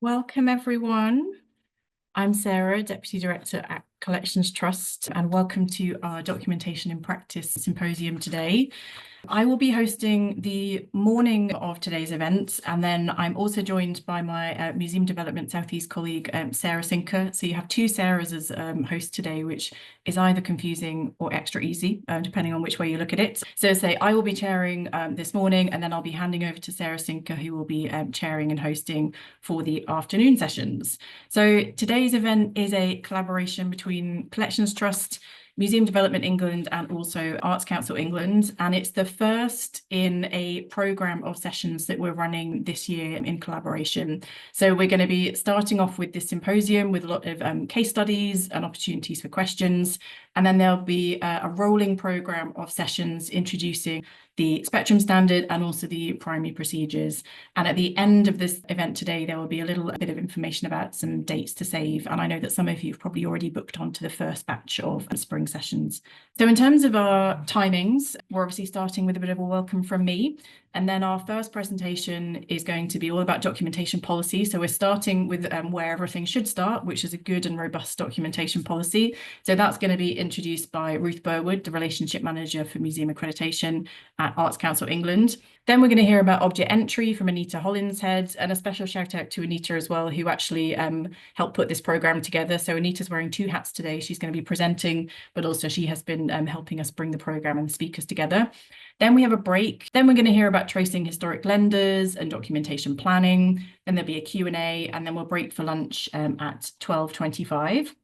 Welcome, everyone. I'm Sarah, Deputy Director at Collections Trust, and welcome to our Documentation in Practice symposium today. I will be hosting the morning of today's event, and then I'm also joined by my Museum Development Southeast colleague, Sarah Sinker. So you have two Sarahs as hosts today, which is either confusing or extra easy, depending on which way you look at it. So say I will be chairing this morning, and then I'll be handing over to Sarah Sinker, who will be chairing and hosting for the afternoon sessions. So today's event is a collaboration between Collections Trust, Museum Development England and also Arts Council England, and it's the first in a programme of sessions that we're running this year in collaboration. So we're going to be starting off with this symposium with a lot of case studies and opportunities for questions, and then there'll be a rolling programme of sessions introducing the spectrum standard and also the primary procedures. And at the end of this event today, there will be a little bit of information about some dates to save. And I know that some of you have probably already booked onto the first batch of spring sessions. So in terms of our timings, we're obviously starting with a bit of a welcome from me. And then our first presentation is going to be all about documentation policy. So we're starting with where everything should start, which is a good and robust documentation policy. So that's going to be introduced by Ruth Burwood, the Relationship Manager for Museum Accreditation at Arts Council England. Then we're going to hear about object entry from Anita Hollinshead, and a special shout out to Anita as well, who actually helped put this programme together. So Anita's wearing two hats today. She's going to be presenting, but also she has been helping us bring the programme and the speakers together. Then we have a break. Then we're going to hear about tracing historic lenders and documentation planning. Then there'll be a Q&A, and then we'll break for lunch at 12:25.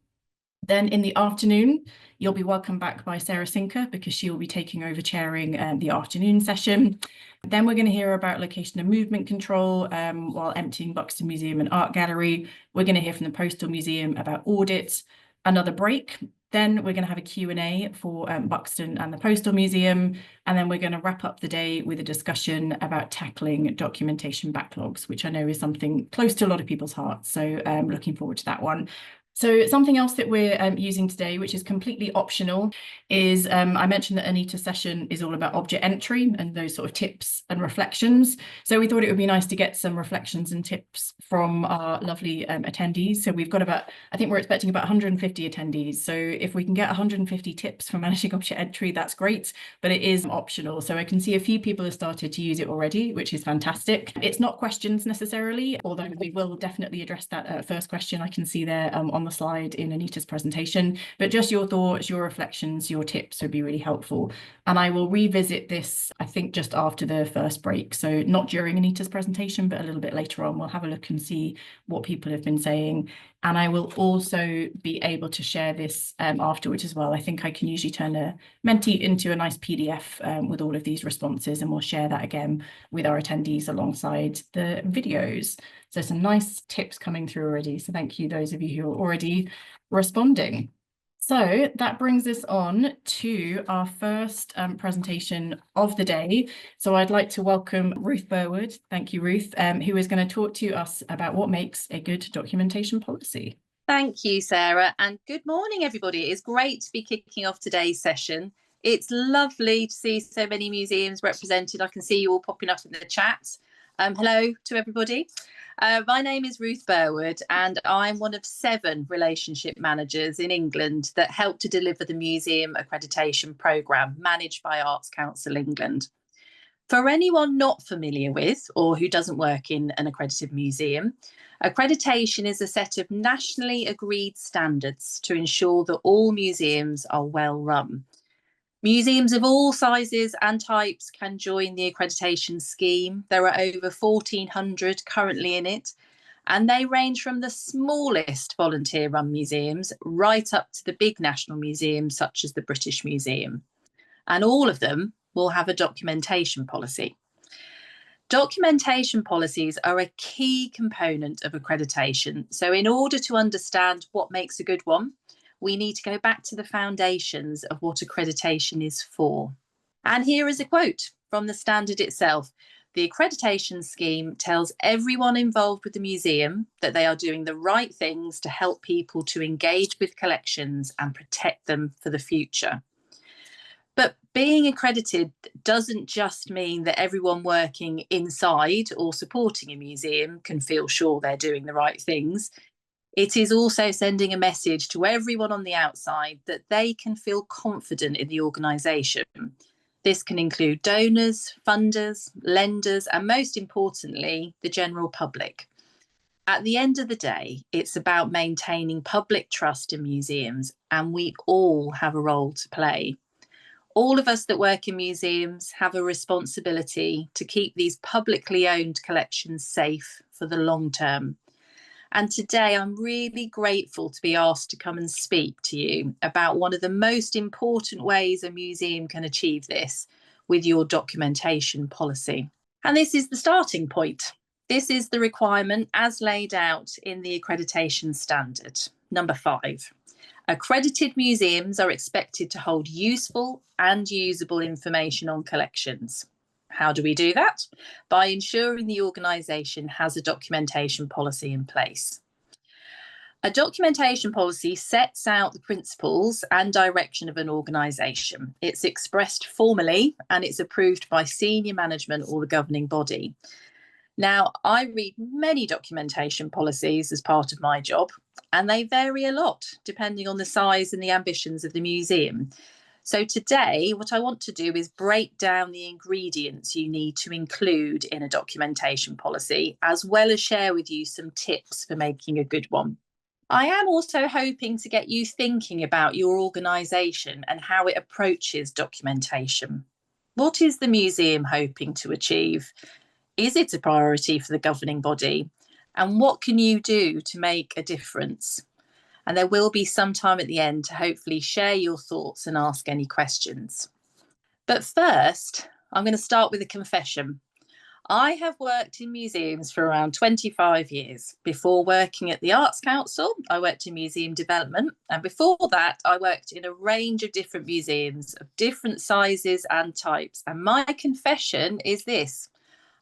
Then in the afternoon, you'll be welcomed back by Sarah Sinker because she will be taking over chairing the afternoon session. Then we're going to hear about location and movement control while emptying Buxton Museum and Art Gallery. We're going to hear from the Postal Museum about audit. Another break. Then we're going to have a Q&A for Buxton and the Postal Museum. And then we're going to wrap up the day with a discussion about tackling documentation backlogs, which I know is something close to a lot of people's hearts. So looking forward to that one. So something else that we're using today, which is completely optional, is I mentioned that Anita's session is all about object entry and those sort of tips and reflections. So we thought it would be nice to get some reflections and tips from our lovely attendees. So we've got I think we're expecting about 150 attendees. So if we can get 150 tips for managing object entry, that's great, but it is optional. So I can see a few people have started to use it already, which is fantastic. It's not questions necessarily, although we will definitely address that first question I can see there on the slide in Anita's presentation, but just your thoughts, your reflections, your tips would be really helpful. And I will revisit this, I think, just after the first break. So not during Anita's presentation, but a little bit later on, we'll have a look and see what people have been saying. And I will also be able to share this afterwards as well. I think I can usually turn a Menti into a nice PDF with all of these responses, and we'll share that again with our attendees alongside the videos. So some nice tips coming through already. So thank you, those of you who are already responding. So that brings us on to our first presentation of the day. So I'd like to welcome Ruth Burwood. Thank you, Ruth, who is going to talk to us about what makes a good documentation policy. Thank you, Sarah, and good morning, everybody. It's great to be kicking off today's session. It's lovely to see so many museums represented. I can see you all popping up in the chat. Hello to everybody. My name is Ruth Burwood, and I'm one of 7 relationship managers in England that help to deliver the museum accreditation programme managed by Arts Council England. For anyone not familiar with or who doesn't work in an accredited museum, accreditation is a set of nationally agreed standards to ensure that all museums are well run. Museums of all sizes and types can join the accreditation scheme. There are over 1,400 currently in it, and they range from the smallest volunteer-run museums right up to the big national museums such as the British Museum. And all of them will have a documentation policy. Documentation policies are a key component of accreditation. So in order to understand what makes a good one, we need to go back to the foundations of what accreditation is for. And here is a quote from the standard itself. The accreditation scheme tells everyone involved with the museum that they are doing the right things to help people to engage with collections and protect them for the future. But being accredited doesn't just mean that everyone working inside or supporting a museum can feel sure they're doing the right things. It is also sending a message to everyone on the outside that they can feel confident in the organisation. This can include donors, funders, lenders, and most importantly, the general public. At the end of the day, it's about maintaining public trust in museums, and we all have a role to play. All of us that work in museums have a responsibility to keep these publicly owned collections safe for the long term. And today I'm really grateful to be asked to come and speak to you about one of the most important ways a museum can achieve this with your documentation policy. And this is the starting point. This is the requirement as laid out in the accreditation standard. Number 5. Accredited museums are expected to hold useful and usable information on collections. How do we do that? By ensuring the organisation has a documentation policy in place. A documentation policy sets out the principles and direction of an organisation. It's expressed formally and it's approved by senior management or the governing body. Now, I read many documentation policies as part of my job, and they vary a lot depending on the size and the ambitions of the museum. So today, what I want to do is break down the ingredients you need to include in a documentation policy, as well as share with you some tips for making a good one. I am also hoping to get you thinking about your organisation and how it approaches documentation. What is the museum hoping to achieve? Is it a priority for the governing body? And what can you do to make a difference? And there will be some time at the end to hopefully share your thoughts and ask any questions. But first, I'm going to start with a confession. I have worked in museums for around 25 years. Before working at the Arts Council, I worked in museum development. And before that, I worked in a range of different museums of different sizes and types. And my confession is this: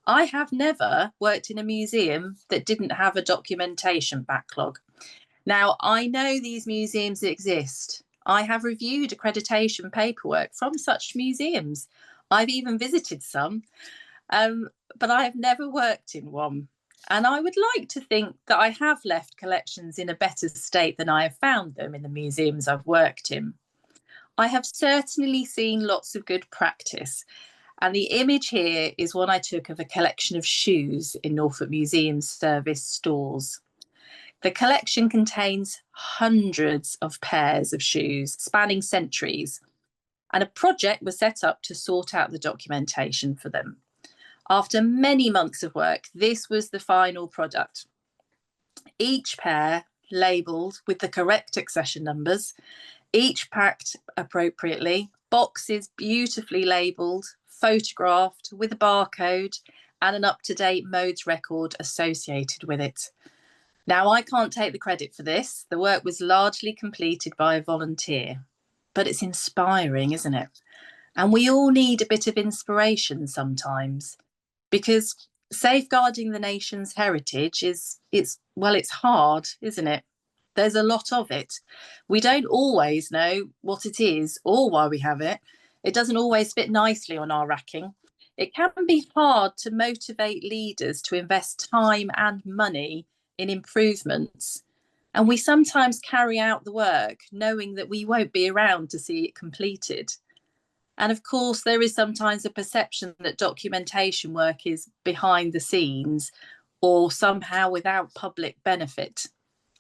I have never worked in a museum that didn't have a documentation backlog. Now, I know these museums exist. I have reviewed accreditation paperwork from such museums. I've even visited some, but I have never worked in one. And I would like to think that I have left collections in a better state than I have found them in the museums I've worked in. I have certainly seen lots of good practice. And the image here is one I took of a collection of shoes in Norfolk Museum Service stores. The collection contains hundreds of pairs of shoes spanning centuries, and a project was set up to sort out the documentation for them. After many months of work, this was the final product. Each pair labelled with the correct accession numbers, each packed appropriately, boxes beautifully labelled, photographed with a barcode and an up-to-date modes record associated with it. Now, I can't take the credit for this. The work was largely completed by a volunteer, but it's inspiring, isn't it? And we all need a bit of inspiration sometimes, because safeguarding the nation's heritage it's hard, isn't it? There's a lot of it. We don't always know what it is or why we have it. It doesn't always fit nicely on our racking. It can be hard to motivate leaders to invest time and money in improvements. And we sometimes carry out the work knowing that we won't be around to see it completed. And of course, there is sometimes a perception that documentation work is behind the scenes or somehow without public benefit.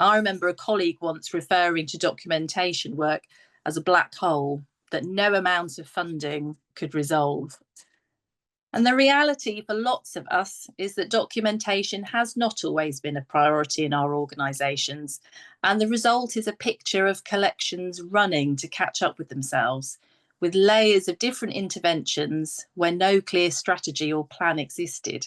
I remember a colleague once referring to documentation work as a black hole that no amount of funding could resolve. And the reality for lots of us is that documentation has not always been a priority in our organisations, and the result is a picture of collections running to catch up with themselves, with layers of different interventions where no clear strategy or plan existed.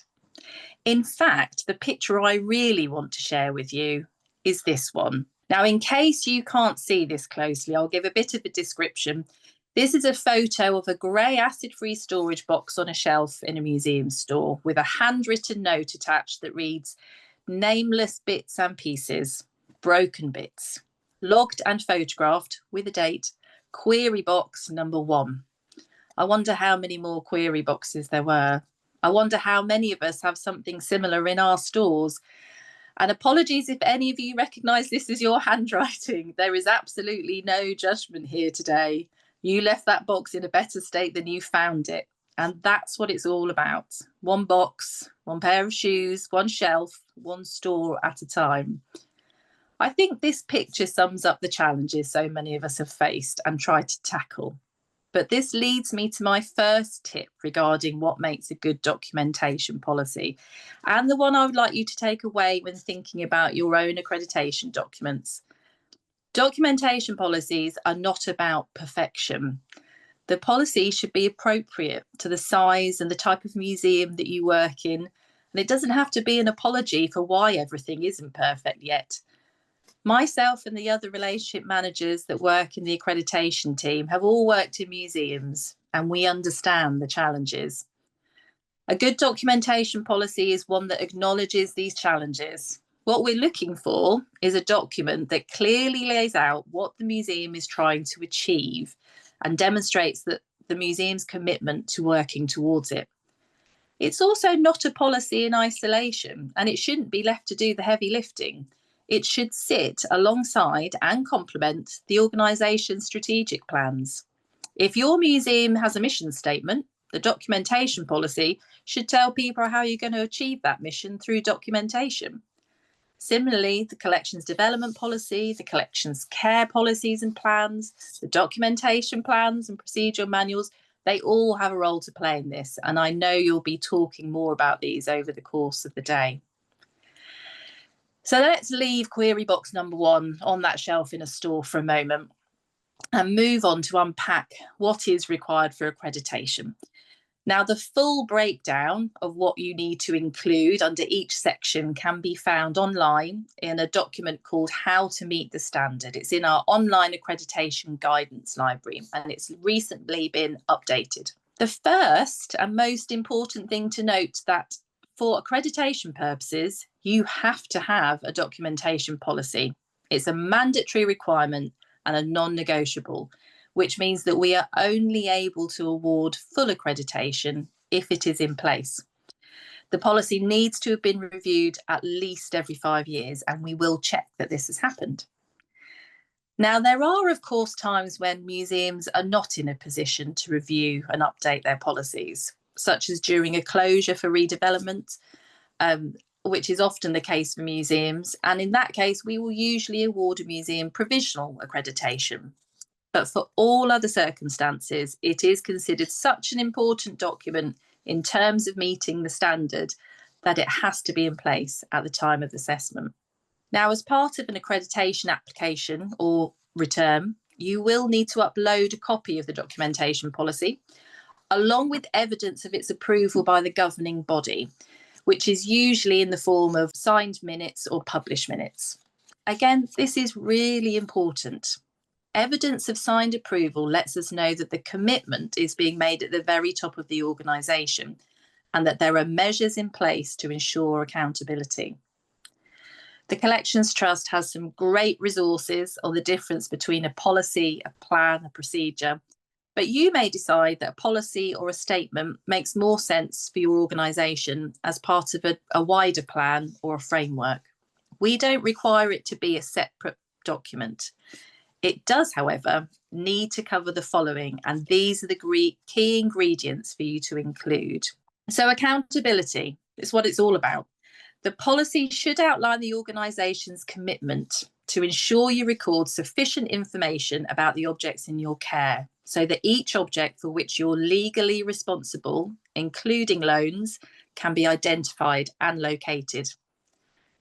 In fact, the picture I really want to share with you is this one. Now, in case you can't see this closely, I'll give a bit of a description. This is a photo of a grey acid-free storage box on a shelf in a museum store with a handwritten note attached that reads, "Nameless bits and pieces, broken bits, logged and photographed with a date, query box number 1. I wonder how many more query boxes there were. I wonder how many of us have something similar in our stores. And apologies if any of you recognise this as your handwriting. There is absolutely no judgment here today. You left that box in a better state than you found it. And that's what it's all about. One box, one pair of shoes, one shelf, one store at a time. I think this picture sums up the challenges so many of us have faced and tried to tackle. But this leads me to my first tip regarding what makes a good documentation policy, and the one I would like you to take away when thinking about your own accreditation documents. Documentation policies are not about perfection. The policy should be appropriate to the size and the type of museum that you work in, and it doesn't have to be an apology for why everything isn't perfect yet. Myself and the other relationship managers that work in the accreditation team have all worked in museums, and we understand the challenges. A good documentation policy is one that acknowledges these challenges. What we're looking for is a document that clearly lays out what the museum is trying to achieve and demonstrates that the museum's commitment to working towards it. It's also not a policy in isolation, and it shouldn't be left to do the heavy lifting. It should sit alongside and complement the organisation's strategic plans. If your museum has a mission statement, the documentation policy should tell people how you're going to achieve that mission through documentation. Similarly, the collections development policy, the collections care policies and plans, the documentation plans and procedural manuals, they all have a role to play in this. And I know you'll be talking more about these over the course of the day. So let's leave query box number 1 on that shelf in a store for a moment and move on to unpack what is required for accreditation. Now, the full breakdown of what you need to include under each section can be found online in a document called How to Meet the Standard. It's in our online accreditation guidance library, and it's recently been updated. The first and most important thing to note that for accreditation purposes, you have to have a documentation policy. It's a mandatory requirement and a non-negotiable, which means that we are only able to award full accreditation if it is in place. The policy needs to have been reviewed at least every 5 years, and we will check that this has happened. Now, there are, of course, times when museums are not in a position to review and update their policies, such as during a closure for redevelopment, which is often the case for museums. And in that case, we will usually award a museum provisional accreditation. But for all other circumstances, it is considered such an important document in terms of meeting the standard that it has to be in place at the time of assessment. Now, as part of an accreditation application or return, you will need to upload a copy of the documentation policy, along with evidence of its approval by the governing body, which is usually in the form of signed minutes or published minutes. Again, this is really important. Evidence of signed approval lets us know that the commitment is being made at the very top of the organisation and that there are measures in place to ensure accountability. The Collections Trust has some great resources on the difference between a policy, a plan, a procedure, but you may decide that a policy or a statement makes more sense for your organisation as part of a wider plan or a framework. We don't require it to be a separate document. It does, however, need to cover the following, and these are the key ingredients for you to include. So accountability is what it's all about. The policy should outline the organisation's commitment to ensure you record sufficient information about the objects in your care, so that each object for which you're legally responsible, including loans, can be identified and located.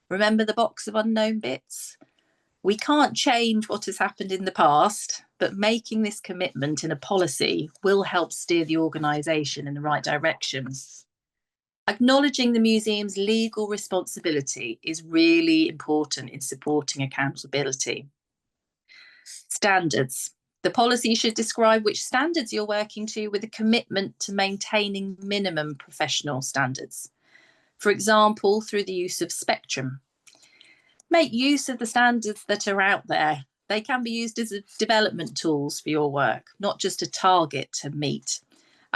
Remember the box of unknown bits? We can't change what has happened in the past, but making this commitment in a policy will help steer the organisation in the right direction. Acknowledging the museum's legal responsibility is really important in supporting accountability. Standards. The policy should describe which standards you're working to with a commitment to maintaining minimum professional standards. For example, through the use of Spectrum. Make use of the standards that are out there. They can be used as development tools for your work, not just a target to meet.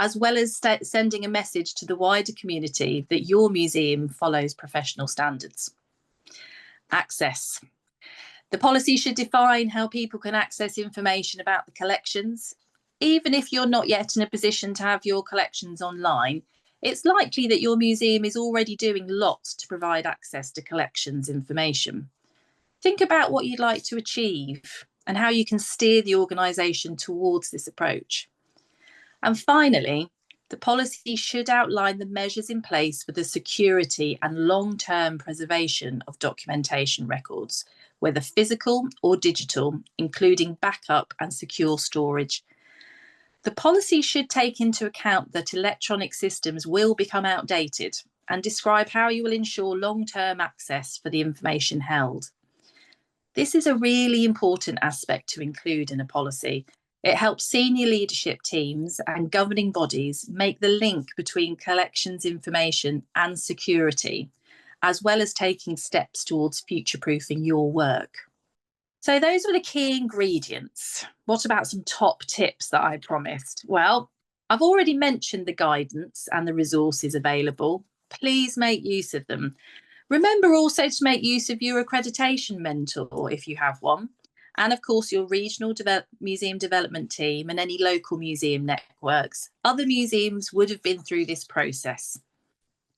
as well as sending a message to the wider community that your museum follows professional standards. Access. The policy should define how people can access information about the collections. Even if you're not yet in a position to have your collections online, it's likely that your museum is already doing lots to provide access to collections information. Think about what you'd like to achieve and how you can steer the organisation towards this approach. And finally, the policy should outline the measures in place for the security and long-term preservation of documentation records, whether physical or digital, including backup and secure storage. The policy should take into account that electronic systems will become outdated and describe how you will ensure long-term access for the information held. This is a really important aspect to include in a policy. It helps senior leadership teams and governing bodies make the link between collections information and security, as well as taking steps towards future-proofing your work. So those were the key ingredients. What about some top tips that I promised? Well, I've already mentioned the guidance and the resources available. Please make use of them. Remember also to make use of your accreditation mentor if you have one, and of course your regional museum development team and any local museum networks. Other museums would have been through this process.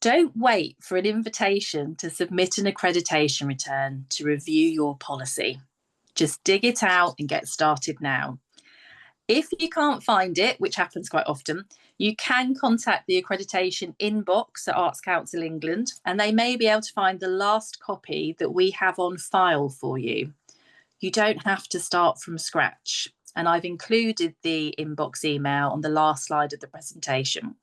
Don't wait for an invitation to submit an accreditation return to review your policy. Just dig it out and get started now. If you can't find it, which happens quite often, you can contact the accreditation inbox at Arts Council England, and they may be able to find the last copy that we have on file for you. You don't have to start from scratch, and I've included the inbox email on the last slide of the presentation.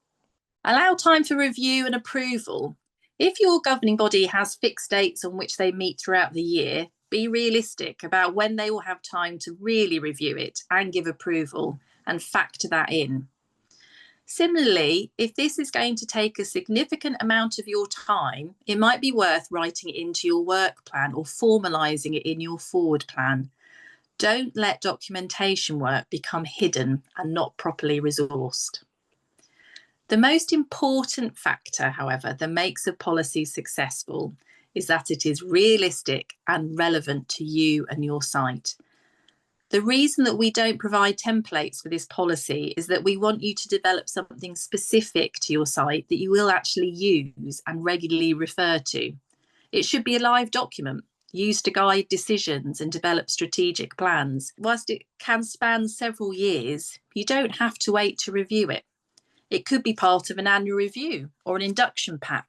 Allow time for review and approval. If your governing body has fixed dates on which they meet throughout the year, be realistic about when they will have time to really review it and give approval, and factor that in. Similarly, if this is going to take a significant amount of your time, it might be worth writing it into your work plan or formalising it in your forward plan. Don't let documentation work become hidden and not properly resourced. The most important factor, however, that makes a policy successful is that it is realistic and relevant to you and your site. The reason that we don't provide templates for this policy is that we want you to develop something specific to your site that you will actually use and regularly refer to. It should be a live document used to guide decisions and develop strategic plans. Whilst it can span several years, you don't have to wait to review it. It could be part of an annual review or an induction pack.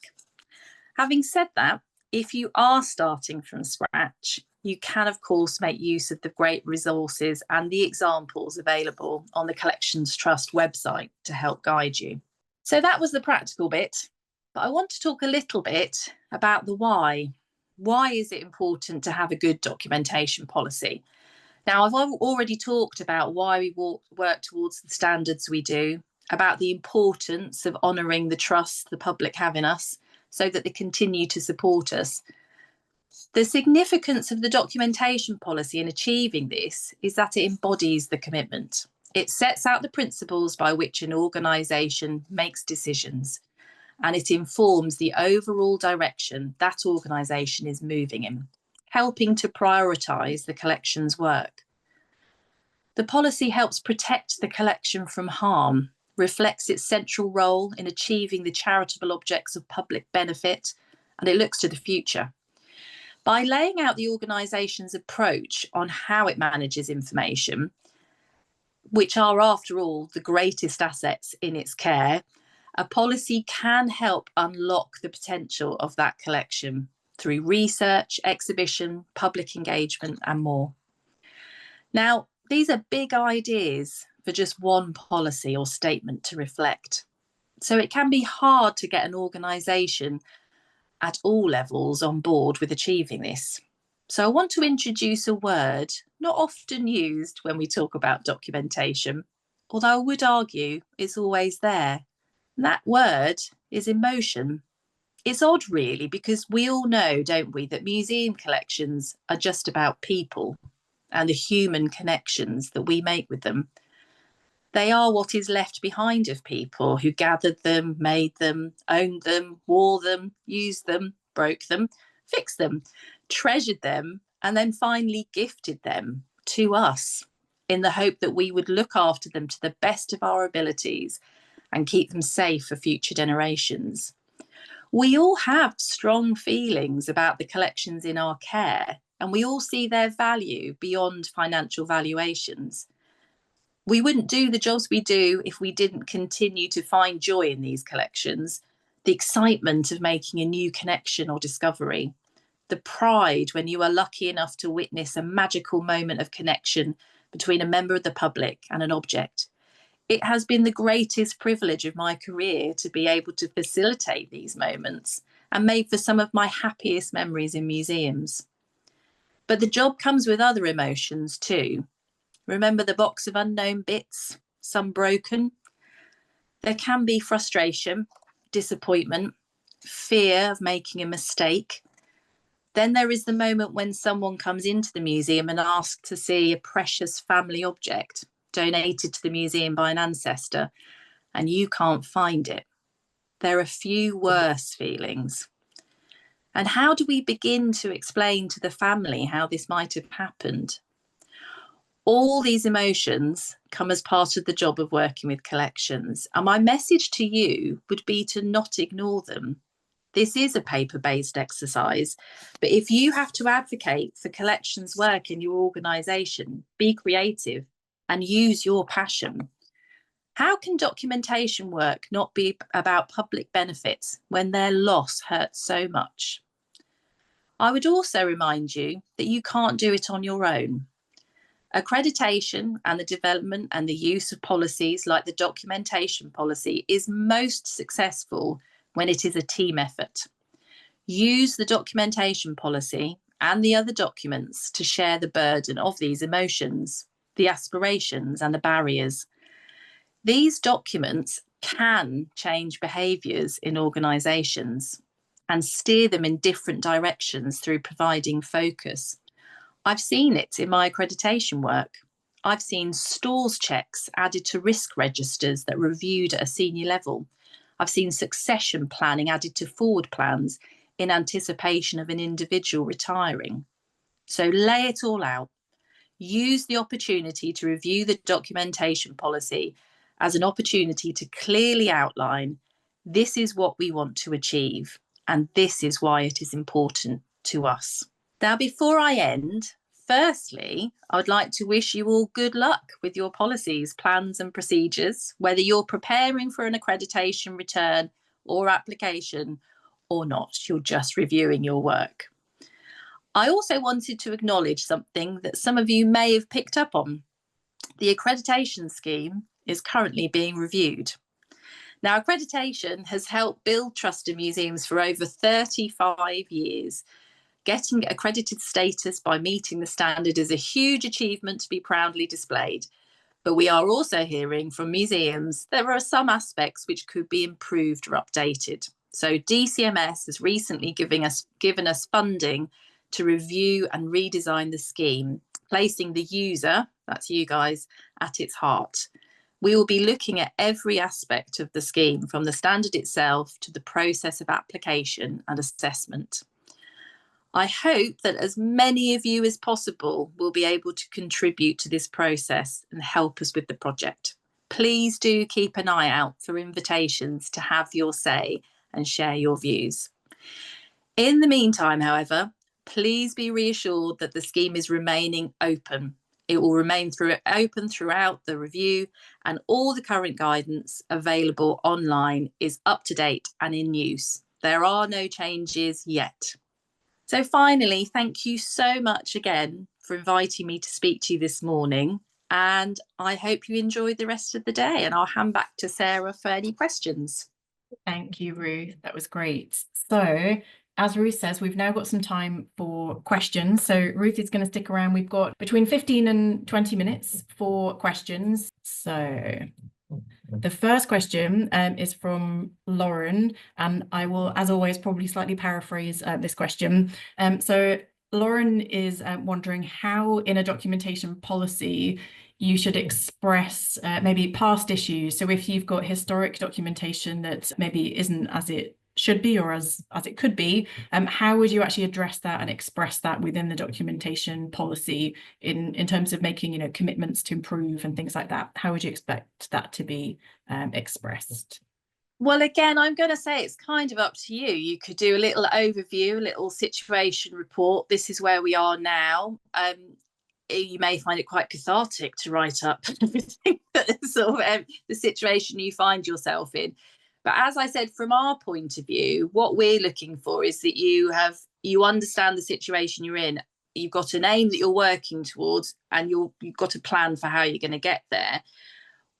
Having said that, if you are starting from scratch, you can, of course, make use of the great resources and the examples available on the Collections Trust website to help guide you. So that was the practical bit, but I want to talk a little bit about the why. Why is it important to have a good documentation policy? Now, I've already talked about why we work towards the standards we do, about the importance of honouring the trust the public have in us, so that they continue to support us. The significance of the documentation policy in achieving this is that it embodies the commitment. It sets out the principles by which an organisation makes decisions, and it informs the overall direction that organisation is moving in, helping to prioritise the collection's work. The policy helps protect the collection from harm, reflects its central role in achieving the charitable objects of public benefit, and it looks to the future. By laying out the organisation's approach on how it manages information, which are, after all, the greatest assets in its care, a policy can help unlock the potential of that collection through research, exhibition, public engagement, and more. Now, these are big ideas for just one policy or statement to reflect. So it can be hard to get an organisation at all levels on board with achieving this. So I want to introduce a word not often used when we talk about documentation, although I would argue it's always there. And that word is emotion. It's odd, really, because we all know, don't we, that museum collections are just about people and the human connections that we make with them. They are what is left behind of people who gathered them, made them, owned them, wore them, used them, broke them, fixed them, treasured them, and then finally gifted them to us in the hope that we would look after them to the best of our abilities and keep them safe for future generations. We all have strong feelings about the collections in our care, and we all see their value beyond financial valuations. We wouldn't do the jobs we do if we didn't continue to find joy in these collections, the excitement of making a new connection or discovery, the pride when you are lucky enough to witness a magical moment of connection between a member of the public and an object. It has been the greatest privilege of my career to be able to facilitate these moments and made for some of my happiest memories in museums. But the job comes with other emotions too. Remember the box of unknown bits, some broken? There can be frustration, disappointment, fear of making a mistake. Then there is the moment when someone comes into the museum and asks to see a precious family object donated to the museum by an ancestor, and you can't find it. There are few worse feelings. And how do we begin to explain to the family how this might have happened? All these emotions come as part of the job of working with collections. And my message to you would be to not ignore them. This is a paper-based exercise, but if you have to advocate for collections work in your organisation, be creative and use your passion. How can documentation work not be about public benefits when their loss hurts so much? I would also remind you that you can't do it on your own. Accreditation and the development and the use of policies like the documentation policy is most successful when it is a team effort. Use the documentation policy and the other documents to share the burden of these emotions, the aspirations and the barriers. These documents can change behaviours in organisations and steer them in different directions through providing focus. I've seen it in my accreditation work. I've seen stores checks added to risk registers that are reviewed at a senior level. I've seen succession planning added to forward plans in anticipation of an individual retiring. So lay it all out. Use the opportunity to review the documentation policy as an opportunity to clearly outline this is what we want to achieve and this is why it is important to us. Now, before I end, firstly, I would like to wish you all good luck with your policies, plans and procedures, whether you're preparing for an accreditation return or application or not, you're just reviewing your work. I also wanted to acknowledge something that some of you may have picked up on. The accreditation scheme is currently being reviewed. Now, accreditation has helped build trust in museums for over 35 years. Getting accredited status by meeting the standard is a huge achievement to be proudly displayed. But we are also hearing from museums there are some aspects which could be improved or updated. So DCMS has recently given us funding to review and redesign the scheme, placing the user, that's you guys, at its heart. We will be looking at every aspect of the scheme, from the standard itself to the process of application and assessment. I hope that as many of you as possible will be able to contribute to this process and help us with the project. Please do keep an eye out for invitations to have your say and share your views. In the meantime, however, please be reassured that the scheme is remaining open. It will remain open throughout the review, and all the current guidance available online is up to date and in use. There are no changes yet. So finally, thank you so much again for inviting me to speak to you this morning, and I hope you enjoy the rest of the day, and I'll hand back to Sarah for any questions. Thank you, Ruth. That was great. So, as Ruth says, we've now got some time for questions. So Ruth is going to stick around. We've got between 15 and 20 minutes for questions. So the first question is from Lauren, and I will, as always, probably slightly paraphrase this question. So Lauren is wondering how in a documentation policy you should express maybe past issues. So if you've got historic documentation that maybe isn't as it should be or as it could be, how would you actually address that and express that within the documentation policy in terms of making, you know, commitments to improve and things like that? How would you expect that to be expressed? Well, again, I'm going to say it's kind of up to you. You could do a little overview, a little situation report. This is where we are now. You may find it quite cathartic to write up everything that sort of the situation you find yourself in. But as I said, from our point of view, what we're looking for is that you understand the situation you're in. You've got an aim that you're working towards, and you've got a plan for how you're going to get there.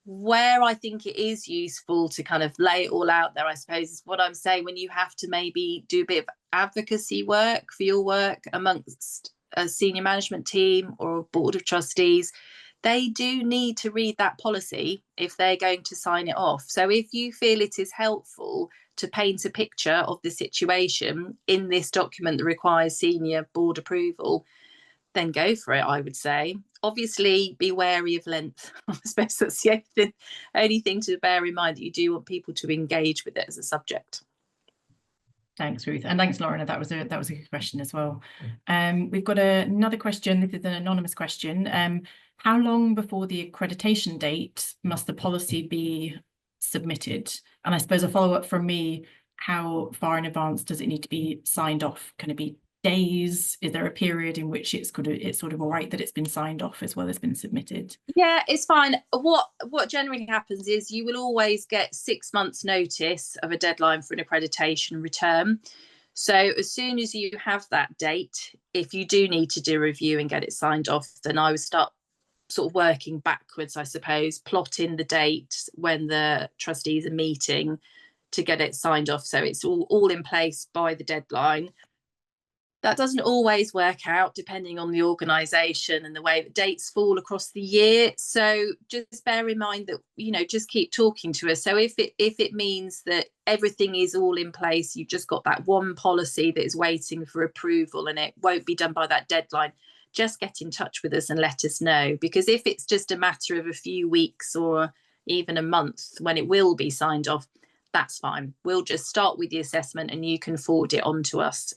Where I think it is useful to kind of lay it all out there, I suppose, is what I'm saying, when you have to maybe do a bit of advocacy work for your work amongst a senior management team or a board of trustees, they do need to read that policy if they're going to sign it off. So if you feel it is helpful to paint a picture of the situation in this document that requires senior board approval, then go for it, I would say. Obviously, be wary of length. I suppose that's the only thing to bear in mind, that you do want people to engage with it as a subject. Thanks, Ruth. And thanks, Lorna. That was a good question as well. We've got another question. This is an anonymous question. How long before the accreditation date must the policy be submitted? And I suppose a follow-up from me, how far in advance does it need to be signed off? Can it be days? Is there a period in which it's sort of all right that it's been signed off as well as been submitted? Yeah, it's fine. What generally happens is you will always get 6 months notice of a deadline for an accreditation return. So as soon as you have that date, if you do need to do a review and get it signed off, then I would start sort of working backwards, I suppose, plotting the date when the trustees are meeting to get it signed off, so it's all in place by the deadline. That doesn't always work out depending on the organisation and the way that dates fall across the year. So just bear in mind that, you know, just keep talking to us. So if it means that everything is all in place, you've just got that one policy that is waiting for approval and it won't be done by that deadline, just get in touch with us and let us know. Because if it's just a matter of a few weeks or even a month when it will be signed off, that's fine. We'll just start with the assessment and you can forward it on to us.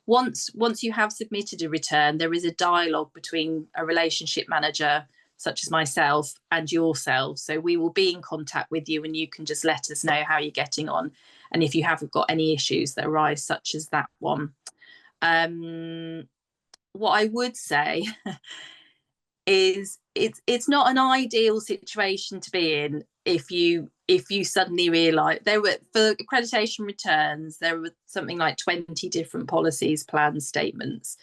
Once you have submitted a return, there is a dialogue between a relationship manager, such as myself, and yourself. So we will be in contact with you and you can just let us know how you're getting on. And if you haven't got any issues that arise, such as that one. What I would say is it's not an ideal situation to be in if you suddenly realise there were, for accreditation returns, there were something like 20 different policies, plans, statements.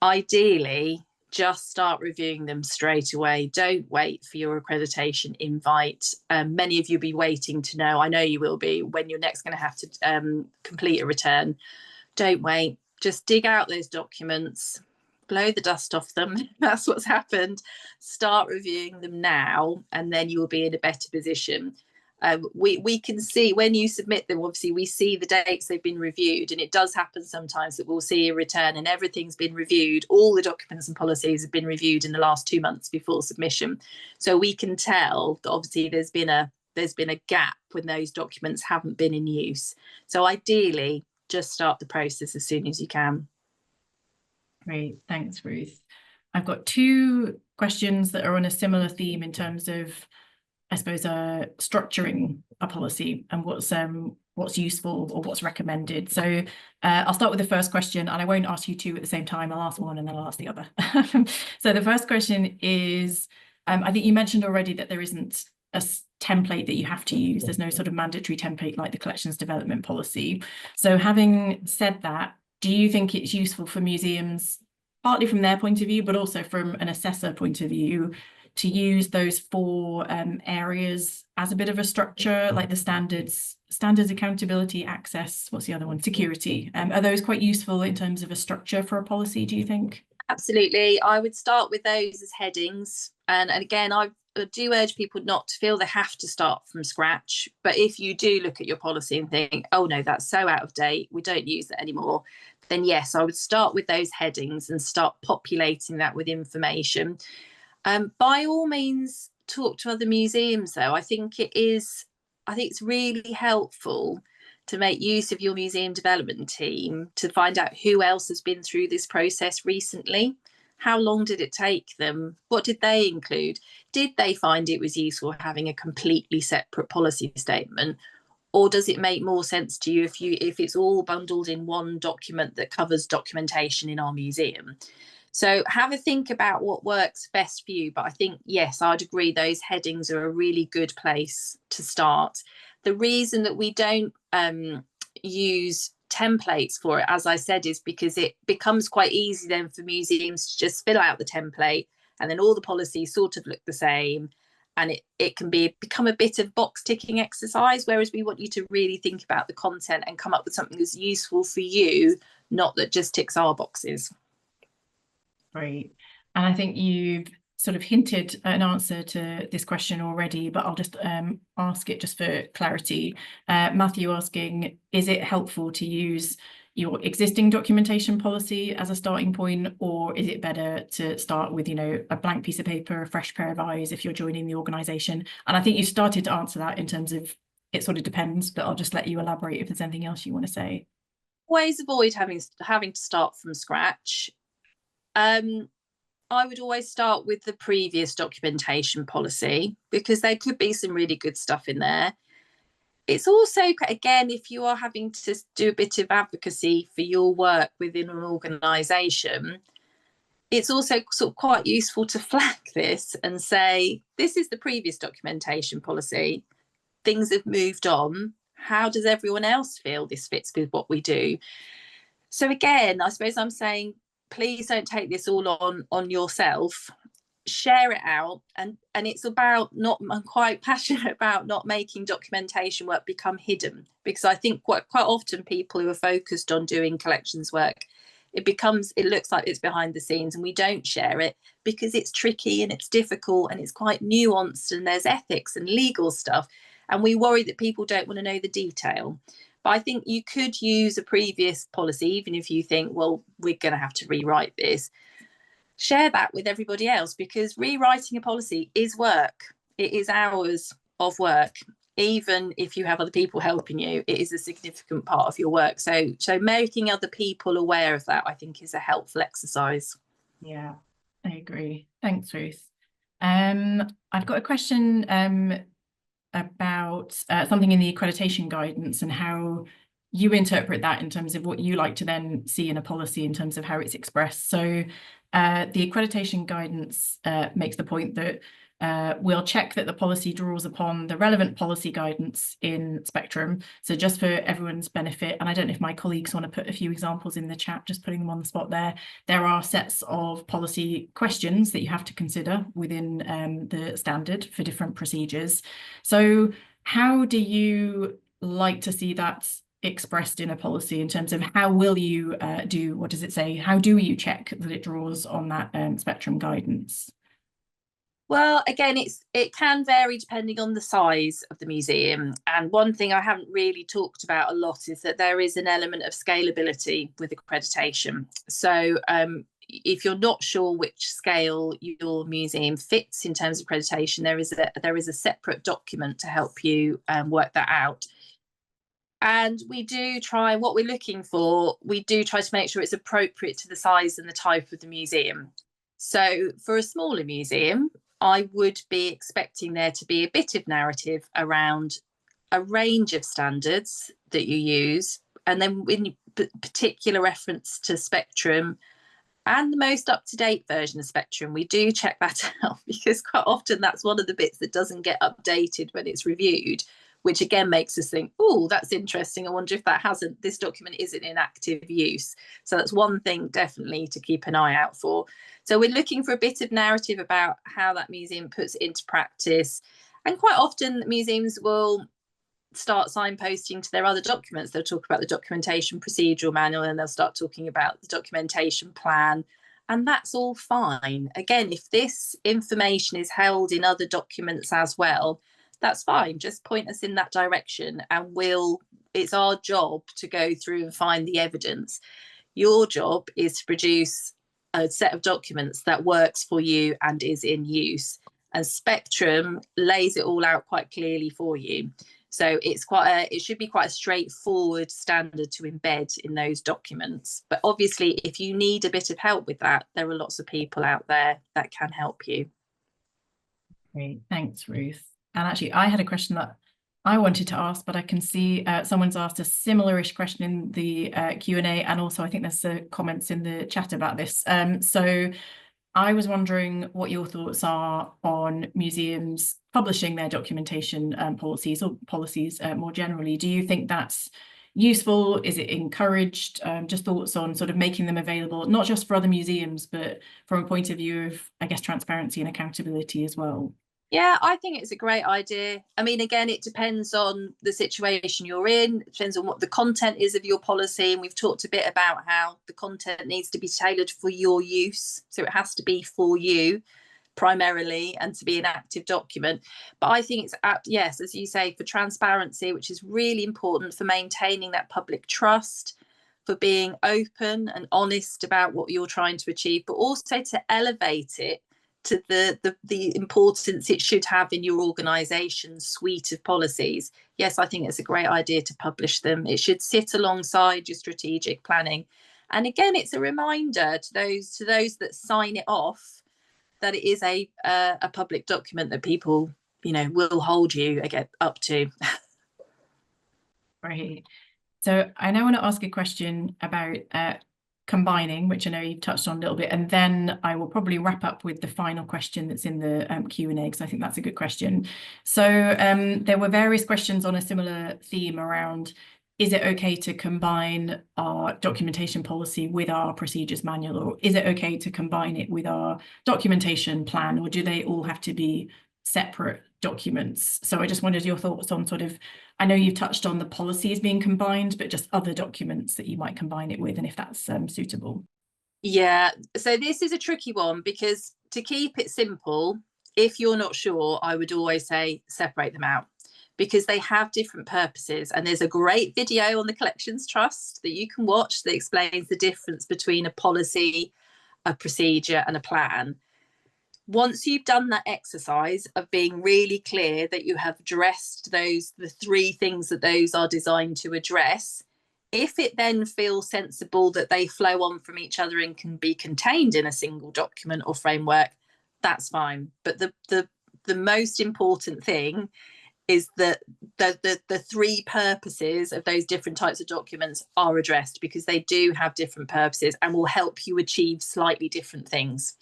Ideally, just start reviewing them straight away. Don't wait for your accreditation invite. Many of you will be waiting to know, I know you will be, when you're next going to have to complete a return. Don't wait. Just dig out those documents, blow the dust off them. That's what's happened. Start reviewing them now, and then you will be in a better position. We can see when you submit them, obviously we see the dates they've been reviewed, and it does happen sometimes that we'll see a return and everything's been reviewed. All the documents and policies have been reviewed in the last 2 months before submission. So we can tell that obviously there's been a gap when those documents haven't been in use. So ideally, just start the process as soon as you can. Great, thanks, Ruth. I've got 2 questions that are on a similar theme in terms of, I suppose, structuring a policy and what's useful or what's recommended. So I'll start with the first question, and I won't ask you 2 at the same time. I'll ask one and then I'll ask the other. So the first question is, I think you mentioned already that there isn't a template that you have to use. There's no sort of mandatory template like the collections development policy. So having said that, do you think it's useful for museums, partly from their point of view, but also from an assessor point of view, to use those 4 areas as a bit of a structure, like the standards, accountability, access, what's the other one, security? Are those quite useful in terms of a structure for a policy, do you think? Absolutely. I would start with those as headings. And again, I do urge people not to feel they have to start from scratch. But if you do look at your policy and think, oh no, that's so out of date, we don't use it anymore, then yes, I would start with those headings and start populating that with information. By all means, talk to other museums, though. I think it's really helpful to make use of your museum development team to find out who else has been through this process recently. How long did it take them? What did they include? Did they find it was useful having a completely separate policy statement? Or does it make more sense to you if it's all bundled in one document that covers documentation in our museum? So have a think about what works best for you. But I think, yes, I'd agree those headings are a really good place to start. The reason that we don't use templates for it, as I said, is because it becomes quite easy then for museums to just fill out the template and then all the policies sort of look the same. And it can become a bit of box ticking exercise, whereas we want you to really think about the content and come up with something that's useful for you, not that just ticks our boxes. Great. And I think you've sort of hinted an answer to this question already, but I'll just ask it just for clarity. Matthew asking, is it helpful to use your existing documentation policy as a starting point, or is it better to start with, a blank piece of paper, a fresh pair of eyes if you're joining the organisation? And I think you started to answer that in terms of it sort of depends, but I'll just let you elaborate if there's anything else you want to say. Always avoid having to start from scratch. I would always start with the previous documentation policy because there could be some really good stuff in there. It's also, again, if you are having to do a bit of advocacy for your work within an organisation, it's also sort of quite useful to flag this and say, this is the previous documentation policy. Things have moved on. How does everyone else feel this fits with what we do? So again, I suppose I'm saying, please don't take this all on yourself. Share it out, and it's about I'm quite passionate about not making documentation work become hidden, because I think quite often people who are focused on doing collections work, it looks like it's behind the scenes and we don't share it because it's tricky and it's difficult and it's quite nuanced and there's ethics and legal stuff, and we worry that people don't want to know the detail. But I think you could use a previous policy, even if you think, well, we're going to have to rewrite this. Share that with everybody else, because rewriting a policy is work. It is hours of work. Even if you have other people helping you, it is a significant part of your work. So making other people aware of that, I think, is a helpful exercise. Yeah, I agree. Thanks, Ruth. I've got a question about something in the accreditation guidance and how you interpret that in terms of what you like to then see in a policy in terms of how it's expressed. So the accreditation guidance makes the point that we'll check that the policy draws upon the relevant policy guidance in Spectrum. So just for everyone's benefit, and I don't know if my colleagues want to put a few examples in the chat, just putting them on the spot there. There are sets of policy questions that you have to consider within the standard for different procedures. So how do you like to see that expressed in a policy in terms of how will you what does it say? How do you check that it draws on that Spectrum guidance? Well, again, it can vary depending on the size of the museum. And one thing I haven't really talked about a lot is that there is an element of scalability with accreditation. So if you're not sure which scale your museum fits in terms of accreditation, there is a separate document to help you work that out. And we do try, what we're looking for, we do try to make sure it's appropriate to the size and the type of the museum. So for a smaller museum, I would be expecting there to be a bit of narrative around a range of standards that you use, and then in particular reference to Spectrum and the most up-to-date version of Spectrum. We do check that out because quite often that's one of the bits that doesn't get updated when it's reviewed, which again makes us think, oh, that's interesting. I wonder if this document isn't in active use. So that's one thing definitely to keep an eye out for. So we're looking for a bit of narrative about how that museum puts it into practice. And quite often museums will start signposting to their other documents. They'll talk about the documentation procedural manual and they'll start talking about the documentation plan. And that's all fine. Again, if this information is held in other documents as well, that's fine. Just point us in that direction and it's our job to go through and find the evidence. Your job is to produce a set of documents that works for you and is in use. And Spectrum lays it all out quite clearly for you. So it should be quite a straightforward standard to embed in those documents. But obviously, if you need a bit of help with that, there are lots of people out there that can help you. Great, thanks, Ruth. And actually, I had a question that I wanted to ask, but I can see someone's asked a similar-ish question in the Q&A, and also I think there's comments in the chat about this. So I was wondering what your thoughts are on museums publishing their documentation policies or policies more generally. Do you think that's useful? Is it encouraged? Just thoughts on sort of making them available, not just for other museums, but from a point of view of, I guess, transparency and accountability as well. Yeah, I think it's a great idea. I mean, again, it depends on the situation you're in. It depends on what the content is of your policy. And we've talked a bit about how the content needs to be tailored for your use. So it has to be for you primarily and to be an active document. But I think it's, yes, as you say, for transparency, which is really important for maintaining that public trust, for being open and honest about what you're trying to achieve, but also to elevate it to the importance it should have in your organisation's suite of policies. Yes, I think it's a great idea to publish them. It should sit alongside your strategic planning. And again, it's a reminder to those that sign it off that it is a public document that people, will hold you up to. Right. So I now want to ask a question about combining, which I know you've touched on a little bit, and then I will probably wrap up with the final question that's in the Q&A, because I think that's a good question. So there were various questions on a similar theme around, is it okay to combine our documentation policy with our procedures manual, or is it okay to combine it with our documentation plan, or do they all have to be separate documents? So I just wondered your thoughts on sort of, I know you've touched on the policies being combined, but just other documents that you might combine it with, and if that's suitable. Yeah, so this is a tricky one, because to keep it simple, if you're not sure, I would always say separate them out, because they have different purposes. And there's a great video on the Collections Trust that you can watch that explains the difference between a policy, a procedure, and a plan. Once you've done that exercise of being really clear that you have addressed the three things that those are designed to address, if it then feels sensible that they flow on from each other and can be contained in a single document or framework, that's fine. But the most important thing is that the three purposes of those different types of documents are addressed, because they do have different purposes and will help you achieve slightly different things.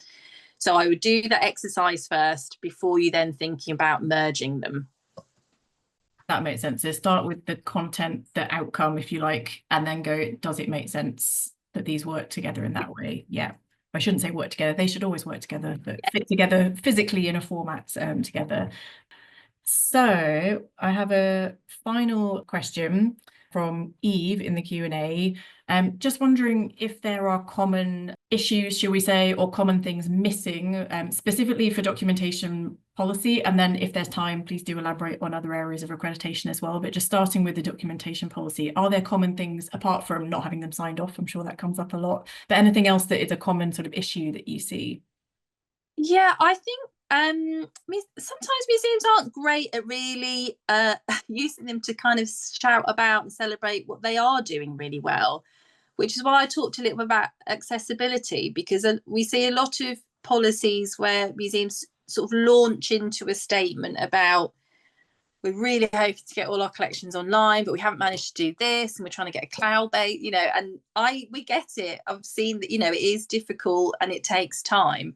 So I would do that exercise first before you then thinking about merging them. That makes sense. So start with the content, the outcome, if you like, and then go, does it make sense that these work together in that way? Yeah. I shouldn't say work together. They should always work together, but fit together physically in a format together. So I have a final question from Eve in the Q&A. Just wondering if there are common issues, shall we say, or common things missing, specifically for documentation policy. And then if there's time, please do elaborate on other areas of accreditation as well. But just starting with the documentation policy, are there common things, apart from not having them signed off? I'm sure that comes up a lot, but anything else that is a common sort of issue that you see? Yeah, I think sometimes museums aren't great at really using them to kind of shout about and celebrate what they are doing really well, which is why I talked a little bit about accessibility, because we see a lot of policies where museums sort of launch into a statement about, we're really hoping to get all our collections online, but we haven't managed to do this, and we're trying to get a cloud-based, and we get it. I've seen that, it is difficult and it takes time.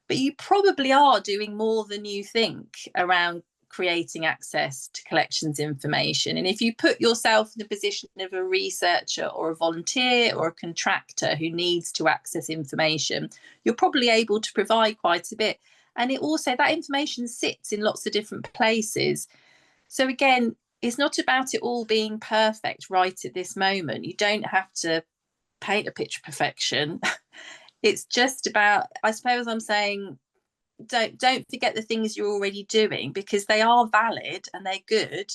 But you probably are doing more than you think around creating access to collections information. And if you put yourself in the position of a researcher or a volunteer or a contractor who needs to access information, you're probably able to provide quite a bit. And it also, that information sits in lots of different places. So again, it's not about it all being perfect right at this moment. You don't have to paint a picture perfection. It's just about, I suppose I'm saying, don't forget the things you're already doing, because they are valid and they're good.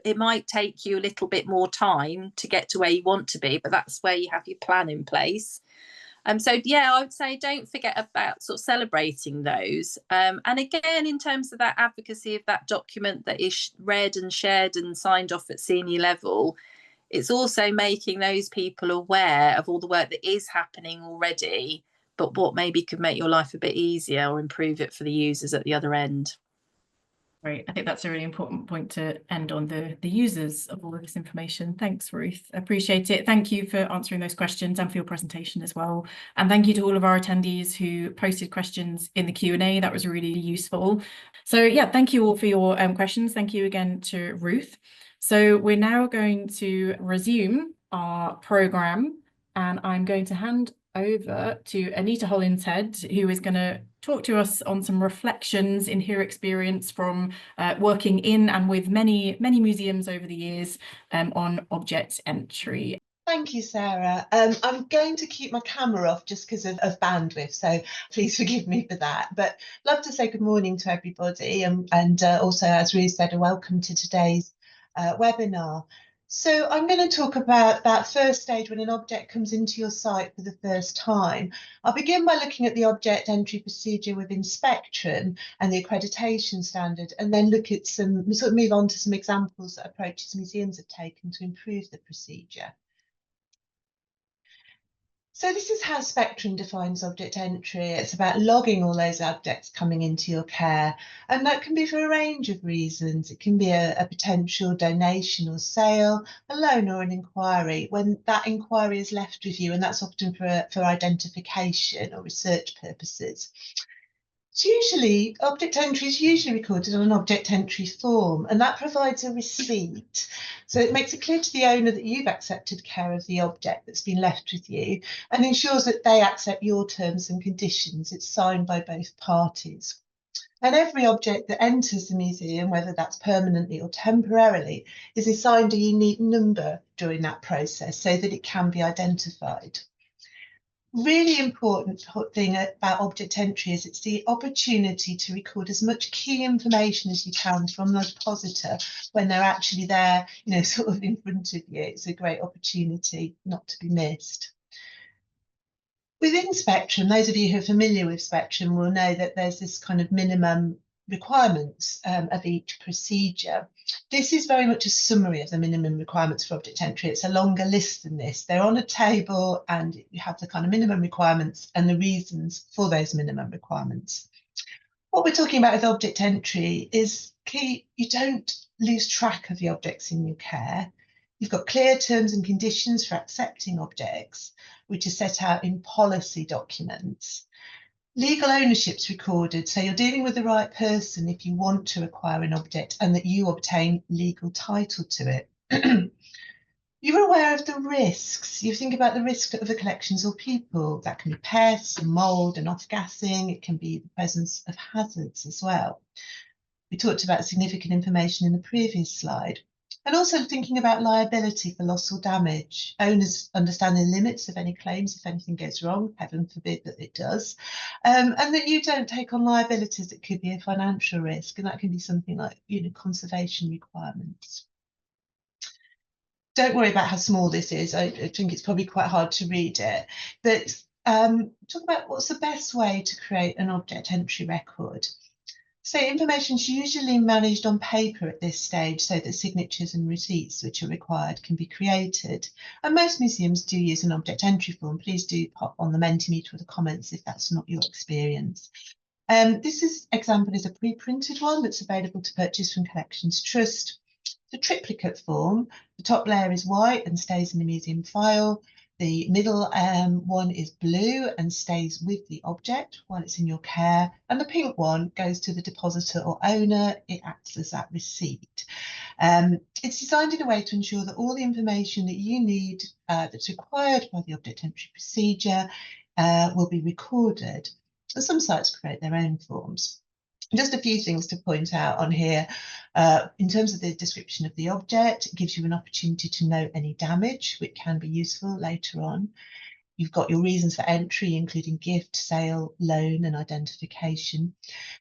It might take you a little bit more time to get to where you want to be, but that's where you have your plan in place. So yeah, I would say don't forget about sort of celebrating those. And again, in terms of that advocacy of that document that is read and shared and signed off at senior level, it's also making those people aware of all the work that is happening already, but what maybe could make your life a bit easier or improve it for the users at the other end. Great. I think that's a really important point to end on, the users of all of this information. Thanks, Ruth. Appreciate it. Thank you for answering those questions and for your presentation as well. And thank you to all of our attendees who posted questions in the Q&A. That was really useful. So yeah, thank you all for your questions. Thank you again to Ruth. So we're now going to resume our programme, and I'm going to hand over to Anita Hollinshead, who is going to talk to us on some reflections in her experience from working in and with many museums over the years on object entry. Thank you, Sarah. I'm going to keep my camera off just because of bandwidth, so please forgive me for that. But love to say good morning to everybody, and also, as Ruth said, a welcome to today's webinar. So I'm going to talk about that first stage when an object comes into your site for the first time. I'll begin by looking at the object entry procedure within Spectrum and the accreditation standard, and then look at move on to some examples that approaches museums have taken to improve the procedure. So this is how Spectrum defines object entry. It's about logging all those objects coming into your care. And that can be for a range of reasons. It can be a potential donation or sale, a loan or an inquiry. When that inquiry is left with you, and that's often for identification or research purposes. Object entry is usually recorded on an object entry form, and that provides a receipt. So it makes it clear to the owner that you've accepted care of the object that's been left with you, and ensures that they accept your terms and conditions. It's signed by both parties. And every object that enters the museum, whether that's permanently or temporarily, is assigned a unique number during that process so that it can be identified. Really important thing about object entry is it's the opportunity to record as much key information as you can from the depositor when they're actually there, sort of in front of you. It's a great opportunity not to be missed. Within Spectrum, those of you who are familiar with Spectrum will know that there's this kind of minimum requirements of each procedure. This is very much a summary of the minimum requirements for object entry. It's a longer list than this. They're on a table, and you have the kind of minimum requirements and the reasons for those minimum requirements. What we're talking about with object entry is key. You don't lose track of the objects in your care. You've got clear terms and conditions for accepting objects, which are set out in policy documents. Legal ownership's recorded, so you're dealing with the right person if you want to acquire an object and that you obtain legal title to it. You're aware of the risks. You think about the risk of the collections or people. That can be pests and mould and off-gassing. It can be the presence of hazards as well. We talked about significant information in the previous slide. And also thinking about liability for loss or damage. Owners understand the limits of any claims if anything goes wrong, heaven forbid that it does, and that you don't take on liabilities that could be a financial risk, and that can be something like conservation requirements. Don't worry about how small this is. I think it's probably quite hard to read it, but talk about what's the best way to create an object entry record. So information is usually managed on paper at this stage so that signatures and receipts which are required can be created. And most museums do use an object entry form. Please do pop on the Mentimeter or the comments if that's not your experience. This example is a pre-printed one that's available to purchase from Collections Trust. The triplicate form, the top layer is white and stays in the museum file. The middle one is blue and stays with the object while it's in your care. And the pink one goes to the depositor or owner. It acts as that receipt. It's designed in a way to ensure that all the information that you need that's required by the object entry procedure will be recorded. And some sites create their own forms. Just a few things to point out on here. In terms of the description of the object, it gives you an opportunity to note any damage, which can be useful later on. You've got your reasons for entry, including gift, sale, loan, and identification.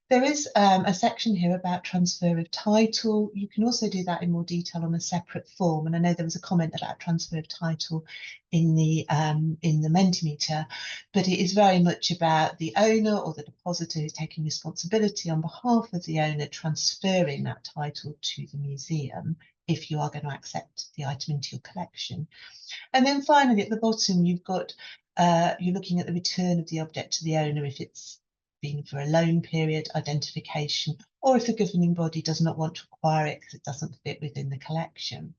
There is a section here about transfer of title. You can also do that in more detail on a separate form. And I know there was a comment about transfer of title in the Mentimeter, but it is very much about the owner or the depositor who's taking responsibility on behalf of the owner transferring that title to the museum if you are going to accept the item into your collection. And then finally, at the bottom, you've got you're looking at the return of the object to the owner if it's been for a loan period, identification, or if the governing body does not want to acquire it because it doesn't fit within the collection.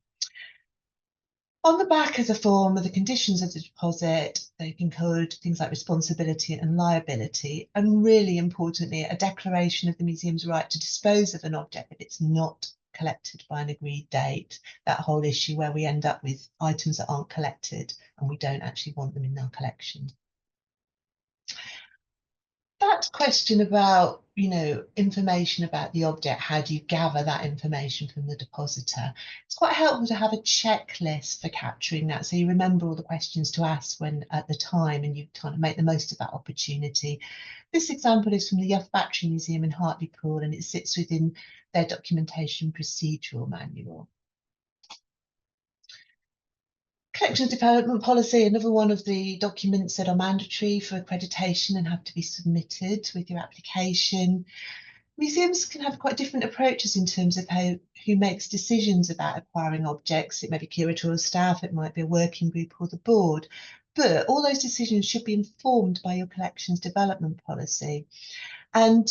On the back of the form are the conditions of the deposit. They include things like responsibility and liability, and really importantly, a declaration of the museum's right to dispose of an object if it's not collected by an agreed date. That whole issue where we end up with items that aren't collected and we don't actually want them in our collection. That question about, information about the object, how do you gather that information from the depositor? It's quite helpful to have a checklist for capturing that, so you remember all the questions to ask when at the time, and you kind of make the most of that opportunity. This example is from the Youth Battery Museum in Hartlepool, and it sits within their documentation procedural manual. Collections development policy, another one of the documents that are mandatory for accreditation and have to be submitted with your application. Museums can have quite different approaches in terms of who makes decisions about acquiring objects. It may be curatorial staff, it might be a working group or the board, but all those decisions should be informed by your collections development policy. And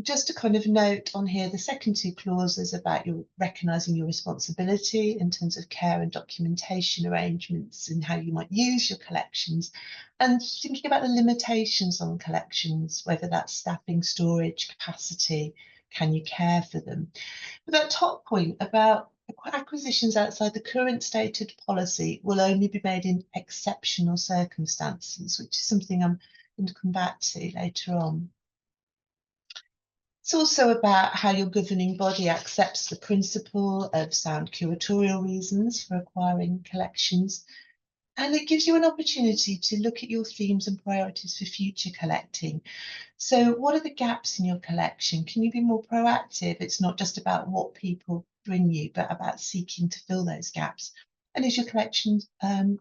just to kind of note on here, the second two clauses about your recognising your responsibility in terms of care and documentation arrangements and how you might use your collections, and thinking about the limitations on collections, whether that's staffing, storage, capacity, can you care for them? But that top point about acquisitions outside the current stated policy will only be made in exceptional circumstances, which is something I'm going to come back to later on. It's also about how your governing body accepts the principle of sound curatorial reasons for acquiring collections, and it gives you an opportunity to look at your themes and priorities for future collecting. So what are the gaps in your collection? Can you be more proactive? It's not just about what people bring you, but about seeking to fill those gaps. And is your collection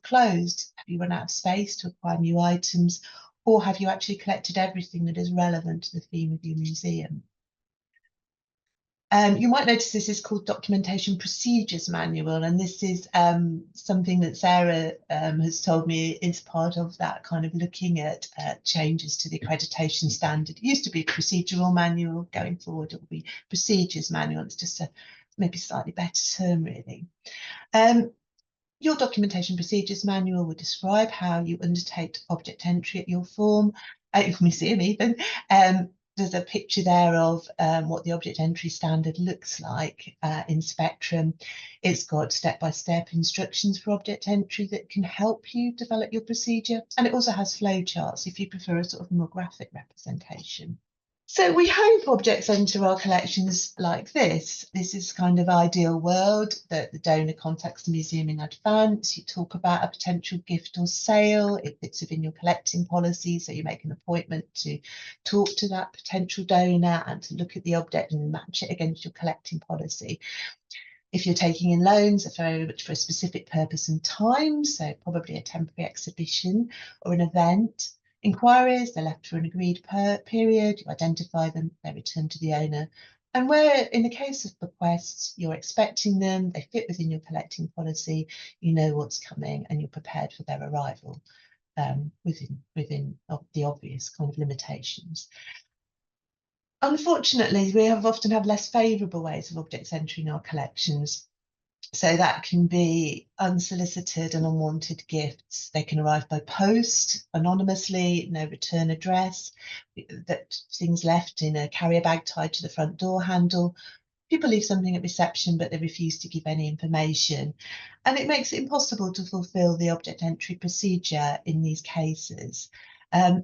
closed? Have you run out of space to acquire new items? Or have you actually collected everything that is relevant to the theme of your museum? You might notice this is called Documentation Procedures Manual, and this is something that Sarah has told me is part of that kind of looking at changes to the accreditation standard. It used to be procedural manual, going forward it will be procedures manual. It's just a maybe slightly better term, really. Your documentation procedures manual will describe how you undertake object entry at your form, at your museum even. There's a picture there of what the object entry standard looks like in Spectrum. It's got step-by-step instructions for object entry that can help you develop your procedure. And it also has flowcharts if you prefer a sort of more graphic representation. So we hope objects enter our collections like this. This is kind of ideal world that the donor contacts the museum in advance. You talk about a potential gift or sale. It fits within your collecting policy, so you make an appointment to talk to that potential donor and to look at the object and match it against your collecting policy. If you're taking in loans, they're very much for a specific purpose and time, so probably a temporary exhibition or an event. Inquiries, they're left for an agreed period, you identify them, they're returned to the owner. And where, in the case of bequests, you're expecting them, they fit within your collecting policy, you know what's coming and you're prepared for their arrival within the obvious kind of limitations. Unfortunately, we often have less favourable ways of objects entering our collections. So that can be unsolicited and unwanted gifts. They can arrive by post, anonymously, no return address, that things left in a carrier bag tied to the front door handle. People leave something at reception, but they refuse to give any information. And it makes it impossible to fulfil the object entry procedure in these cases.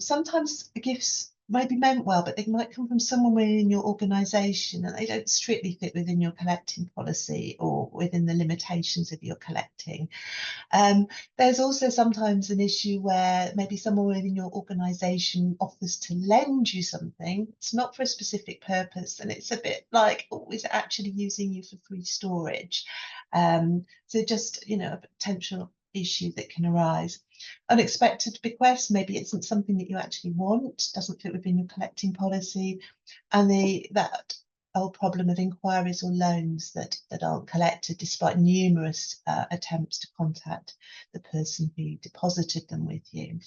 Sometimes gifts maybe meant well, but they might come from someone within your organisation and they don't strictly fit within your collecting policy or within the limitations of your collecting. There's also sometimes an issue where maybe someone within your organisation offers to lend you something. It's not for a specific purpose, and it's a bit like, oh, is it actually using you for free storage? So just, a potential issue that can arise. Unexpected bequests, maybe it isn't something that you actually want, doesn't fit within your collecting policy, and that old problem of inquiries or loans that aren't collected despite numerous attempts to contact the person who deposited them with you.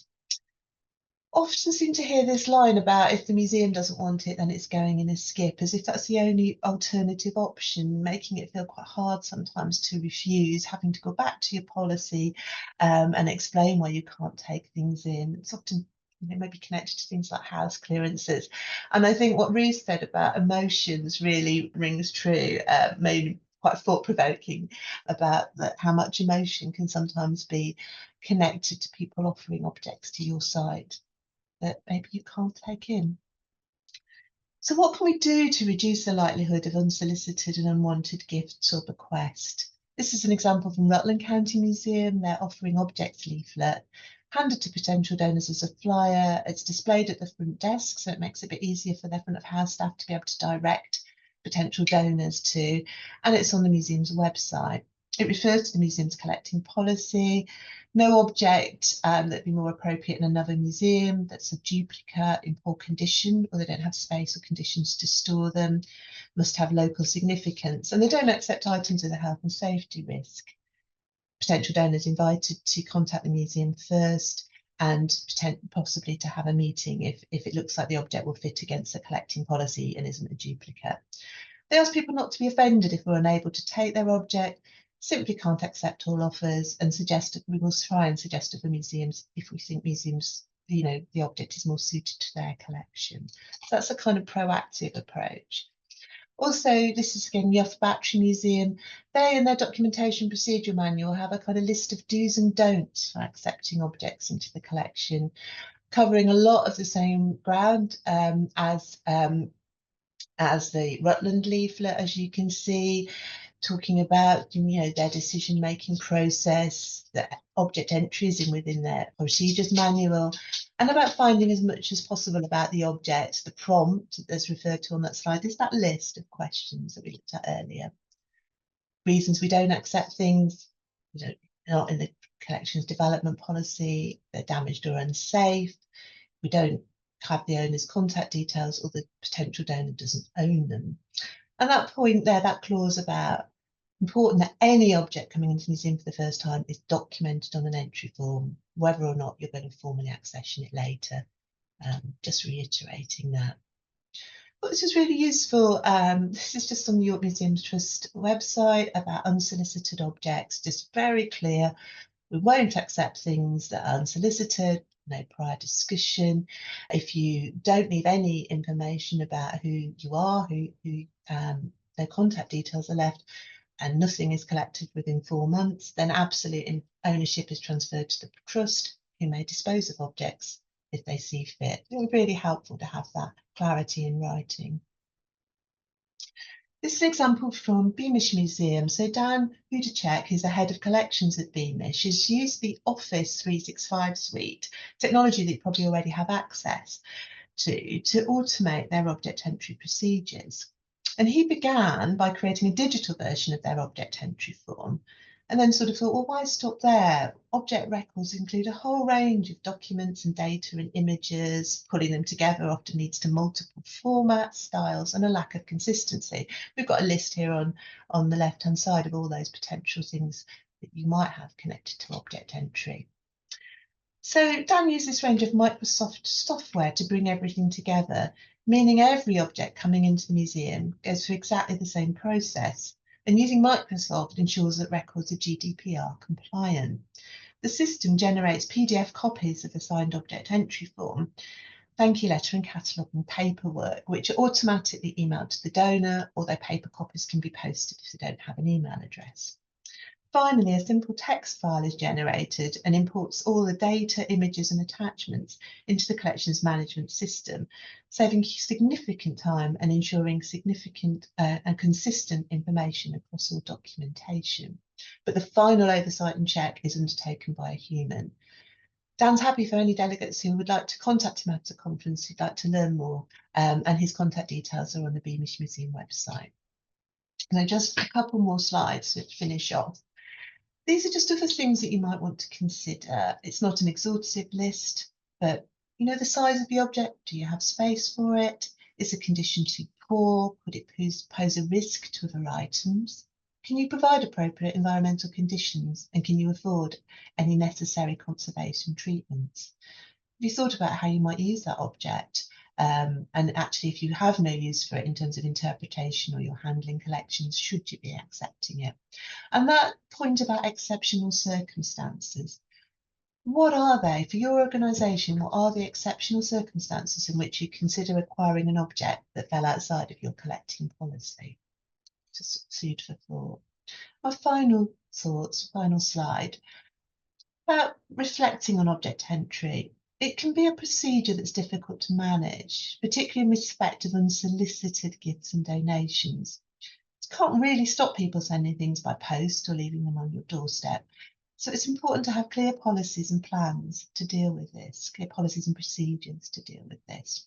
Often seem to hear this line about if the museum doesn't want it, then it's going in a skip, as if that's the only alternative option, making it feel quite hard sometimes to refuse, having to go back to your policy and explain why you can't take things in. It's often maybe connected to things like house clearances. And I think what Ruth said about emotions really rings true, maybe quite thought-provoking about how much emotion can sometimes be connected to people offering objects to your site that maybe you can't take in. So what can we do to reduce the likelihood of unsolicited and unwanted gifts or bequests? This is an example from Rutland County Museum. They're offering objects leaflet, handed to potential donors as a flyer. It's displayed at the front desk, so it makes it a bit easier for their front of house staff to be able to direct potential donors to, and it's on the museum's website. It refers to the museum's collecting policy. No object that'd be more appropriate in another museum that's a duplicate in poor condition, or they don't have space or conditions to store them, must have local significance, and they don't accept items with a health and safety risk. Potential donors invited to contact the museum first and possibly to have a meeting if it looks like the object will fit against the collecting policy and isn't a duplicate. They ask people not to be offended if we're unable to take their object, simply can't accept all offers, and we will try and suggest to the museums if we think museums, the object is more suited to their collection. So that's a kind of proactive approach. Also, this is again Youth Battery Museum. They, in their documentation procedure manual, have a kind of list of do's and don'ts for accepting objects into the collection, covering a lot of the same ground as the Rutland leaflet, as you can see, talking about their decision-making process, the object entries within their procedures manual, and about finding as much as possible about the object. The prompt, as referred to on that slide, is that list of questions that we looked at earlier. Reasons we don't accept things, not in the collections development policy, they're damaged or unsafe, we don't have the owner's contact details, or the potential donor doesn't own them. And that point there, that clause about important that any object coming into the museum for the first time is documented on an entry form, whether or not you're going to formally accession it later. Just reiterating that. But this is really useful. This is just on the York Museums Trust website about unsolicited objects, just very clear. We won't accept things that are unsolicited, no prior discussion. If you don't leave any information about who you are, no contact details are left, and nothing is collected within 4 months, then absolute ownership is transferred to the trust, who may dispose of objects if they see fit. It would be really helpful to have that clarity in writing. This is an example from Beamish Museum. So Dan Hudacek, who's the head of collections at Beamish, has used the Office 365 suite, technology that you probably already have access to automate their object entry procedures. And he began by creating a digital version of their object entry form, and then sort of thought, well, why stop there? Object records include a whole range of documents and data and images. Putting them together often leads to multiple formats, styles, and a lack of consistency. We've got a list here on the left-hand side of all those potential things that you might have connected to object entry. So Dan used this range of Microsoft software to bring everything together, meaning every object coming into the museum goes through exactly the same process. And using Microsoft ensures that records are GDPR compliant. The system generates PDF copies of the signed object entry form, thank you letter and cataloguing paperwork, which are automatically emailed to the donor, or their paper copies can be posted if they don't have an email address. Finally, a simple text file is generated and imports all the data, images and attachments into the collections management system, saving significant time and ensuring significant and consistent information across all documentation. But the final oversight and check is undertaken by a human. Dan's happy for any delegates who would like to contact him at a conference who'd like to learn more, and his contact details are on the Beamish Museum website. Now, just a couple more slides to finish off. These are just other things that you might want to consider. It's not an exhaustive list, but the size of the object, do you have space for it? Is the condition too poor? Could it pose a risk to other items? Can you provide appropriate environmental conditions, and can you afford any necessary conservation treatments? Have you thought about how you might use that object? And actually, if you have no use for it in terms of interpretation or your handling collections, should you be accepting it? And that point about exceptional circumstances, what are they for your organisation? What are the exceptional circumstances in which you consider acquiring an object that fell outside of your collecting policy? Just food for thought. My final thoughts, final slide, about reflecting on object entry. It can be a procedure that's difficult to manage, particularly in respect of unsolicited gifts and donations. You can't really stop people sending things by post or leaving them on your doorstep. So it's important to have clear policies and plans to deal with this, clear policies and procedures to deal with this.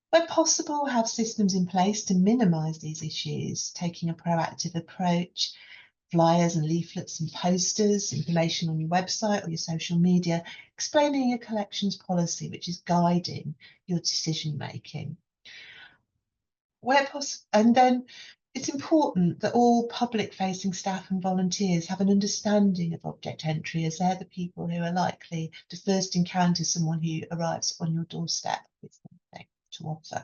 Where possible, have systems in place to minimise these issues, taking a proactive approach, flyers and leaflets and posters, information on your website or your social media, explaining your collections policy, which is guiding your decision making. Where possible, and then it's important that all public-facing staff and volunteers have an understanding of object entry, as they're the people who are likely to first encounter someone who arrives on your doorstep with something to offer.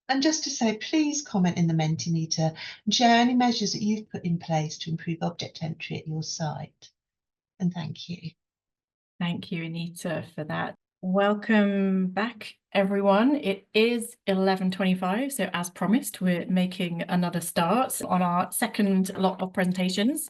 And just to say, please comment in the Mentimeter and share any measures that you've put in place to improve object entry at your site. And thank you. Thank you, Anita, for that. Welcome back, everyone. It is 11:25, so as promised, we're making another start on our second lot of presentations.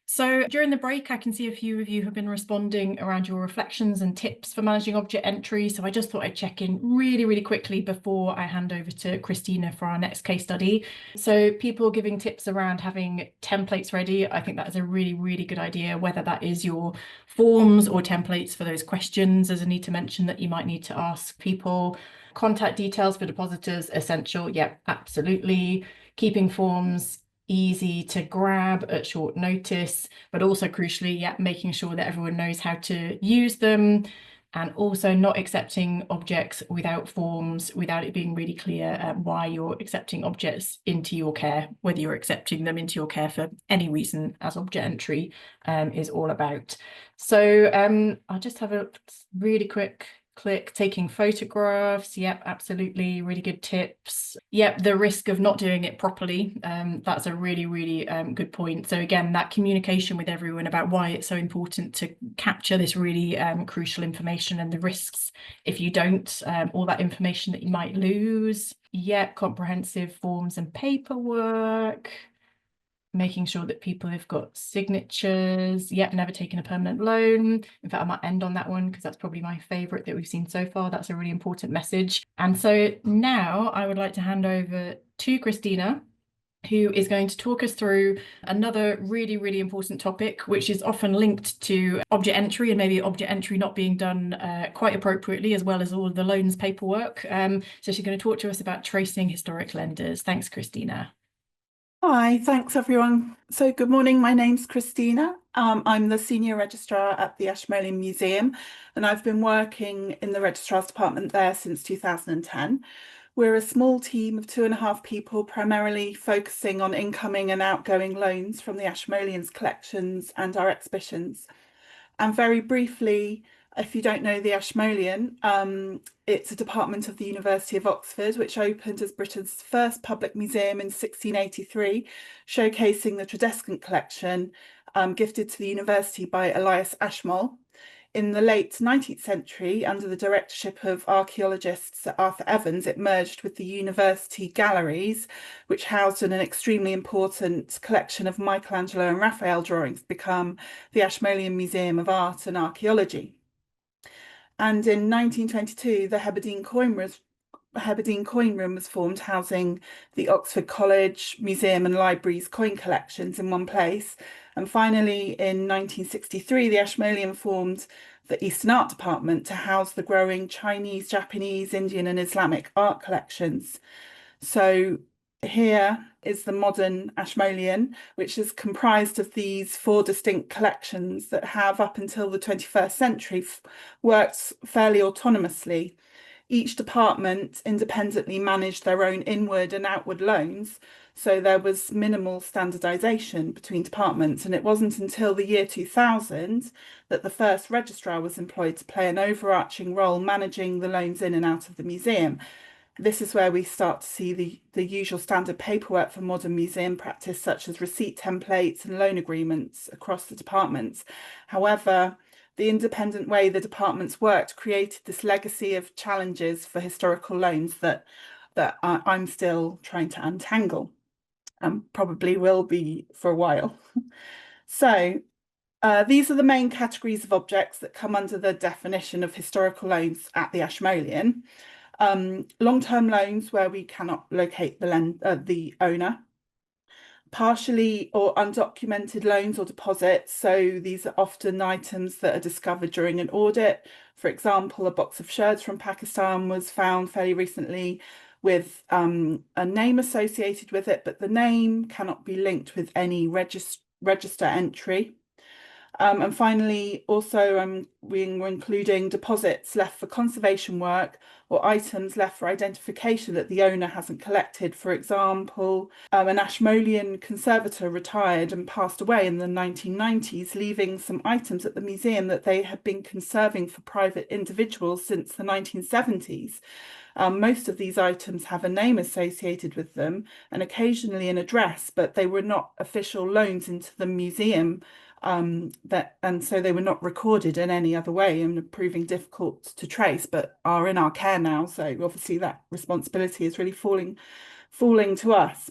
So during the break, I can see a few of you have been responding around your reflections and tips for managing object entry. So I just thought I'd check in really quickly before I hand over to Christina for our next case study. So people giving tips around having templates ready. I think that is a really good idea, whether that is your forms or templates for those questions, as Anita mentioned, that you might need to ask people. Contact details for depositors, essential. Yep, absolutely. Keeping forms easy to grab at short notice, but also crucially, making sure that everyone knows how to use them, and also not accepting objects without forms, without it being really clear why you're accepting objects into your care, whether you're accepting them into your care for any reason, as object entry is all about. So I'll just have a really quick click. Taking photographs, yep, absolutely, really good tips. Yep, the risk of not doing it properly, that's a really good point. So again, that communication with everyone about why it's so important to capture this really crucial information and the risks if you don't, all that information that you might lose. Yep, comprehensive forms and paperwork. Making sure that people have got signatures. Yep, never taken a permanent loan. In fact, I might end on that one because that's probably my favourite that we've seen so far. That's a really important message. And so now I would like to hand over to Christina, who is going to talk us through another really important topic, which is often linked to object entry and maybe object entry not being done quite appropriately, as well as all of the loans paperwork. So she's going to talk to us about tracing historic lenders. Thanks, Christina. Hi, thanks everyone. So good morning, my name's Christina. I'm the Senior Registrar at the Ashmolean Museum, and I've been working in the Registrar's Department there since 2010. We're a small team of 2.5 people, primarily focusing on incoming and outgoing loans from the Ashmolean's collections and our exhibitions. And very briefly, if you don't know the Ashmolean, it's a department of the University of Oxford, which opened as Britain's first public museum in 1683, showcasing the Tradescant collection gifted to the university by Elias Ashmole. In the late 19th century, under the directorship of archaeologist Sir Arthur Evans, it merged with the university galleries, which housed an extremely important collection of Michelangelo and Raphael drawings, to become the Ashmolean Museum of Art and Archaeology. And in 1922, the Hebridean Coin Room was formed, housing the Oxford College, Museum and Library's coin collections in one place. And finally, in 1963, the Ashmolean formed the Eastern Art Department to house the growing Chinese, Japanese, Indian and Islamic art collections. So here is the modern Ashmolean, which is comprised of these 4 distinct collections that have, up until the 21st century, worked fairly autonomously. Each department independently managed their own inward and outward loans, so there was minimal standardisation between departments, and it wasn't until the year 2000 that the first registrar was employed to play an overarching role managing the loans in and out of the museum. This is where we start to see the usual standard paperwork for modern museum practice, such as receipt templates and loan agreements across the departments. However, the independent way the departments worked created this legacy of challenges for historical loans that I'm still trying to untangle, and probably will be for a while. So these are the main categories of objects that come under the definition of historical loans at the Ashmolean. Long-term loans where we cannot locate the owner. Partially or undocumented loans or deposits. So these are often items that are discovered during an audit. For example, a box of shirts from Pakistan was found fairly recently with a name associated with it, but the name cannot be linked with any register entry. And finally, also we're including deposits left for conservation work or items left for identification that the owner hasn't collected. For example, an Ashmolean conservator retired and passed away in the 1990s, leaving some items at the museum that they had been conserving for private individuals since the 1970s. Most of these items have a name associated with them and occasionally an address, but they were not official loans into the museum. And so they were not recorded in any other way and proving difficult to trace, but are in our care now. So obviously that responsibility is really falling to us.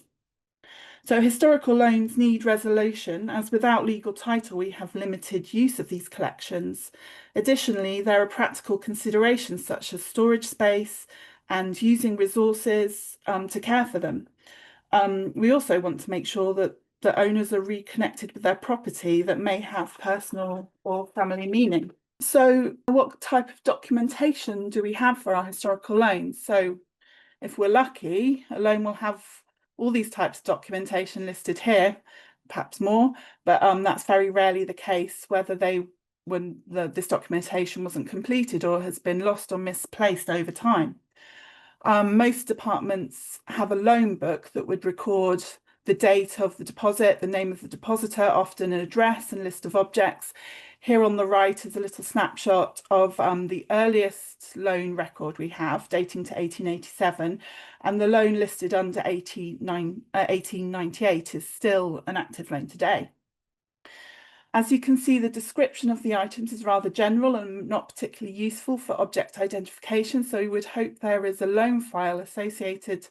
So historical loans need resolution, as without legal title, we have limited use of these collections. Additionally, there are practical considerations such as storage space and using resources to care for them. We also want to make sure that the owners are reconnected with their property that may have personal or family meaning. So what type of documentation do we have for our historical loans? So if we're lucky, a loan will have all these types of documentation listed here, perhaps more, but that's very rarely the case, whether this documentation wasn't completed or has been lost or misplaced over time. Most departments have a loan book that would record the date of the deposit, the name of the depositor, often an address and list of objects. Here on the right is a little snapshot of the earliest loan record we have, dating to 1887, and the loan listed under 1898 is still an active loan today. As you can see, the description of the items is rather general and not particularly useful for object identification, so we would hope there is a loan file associated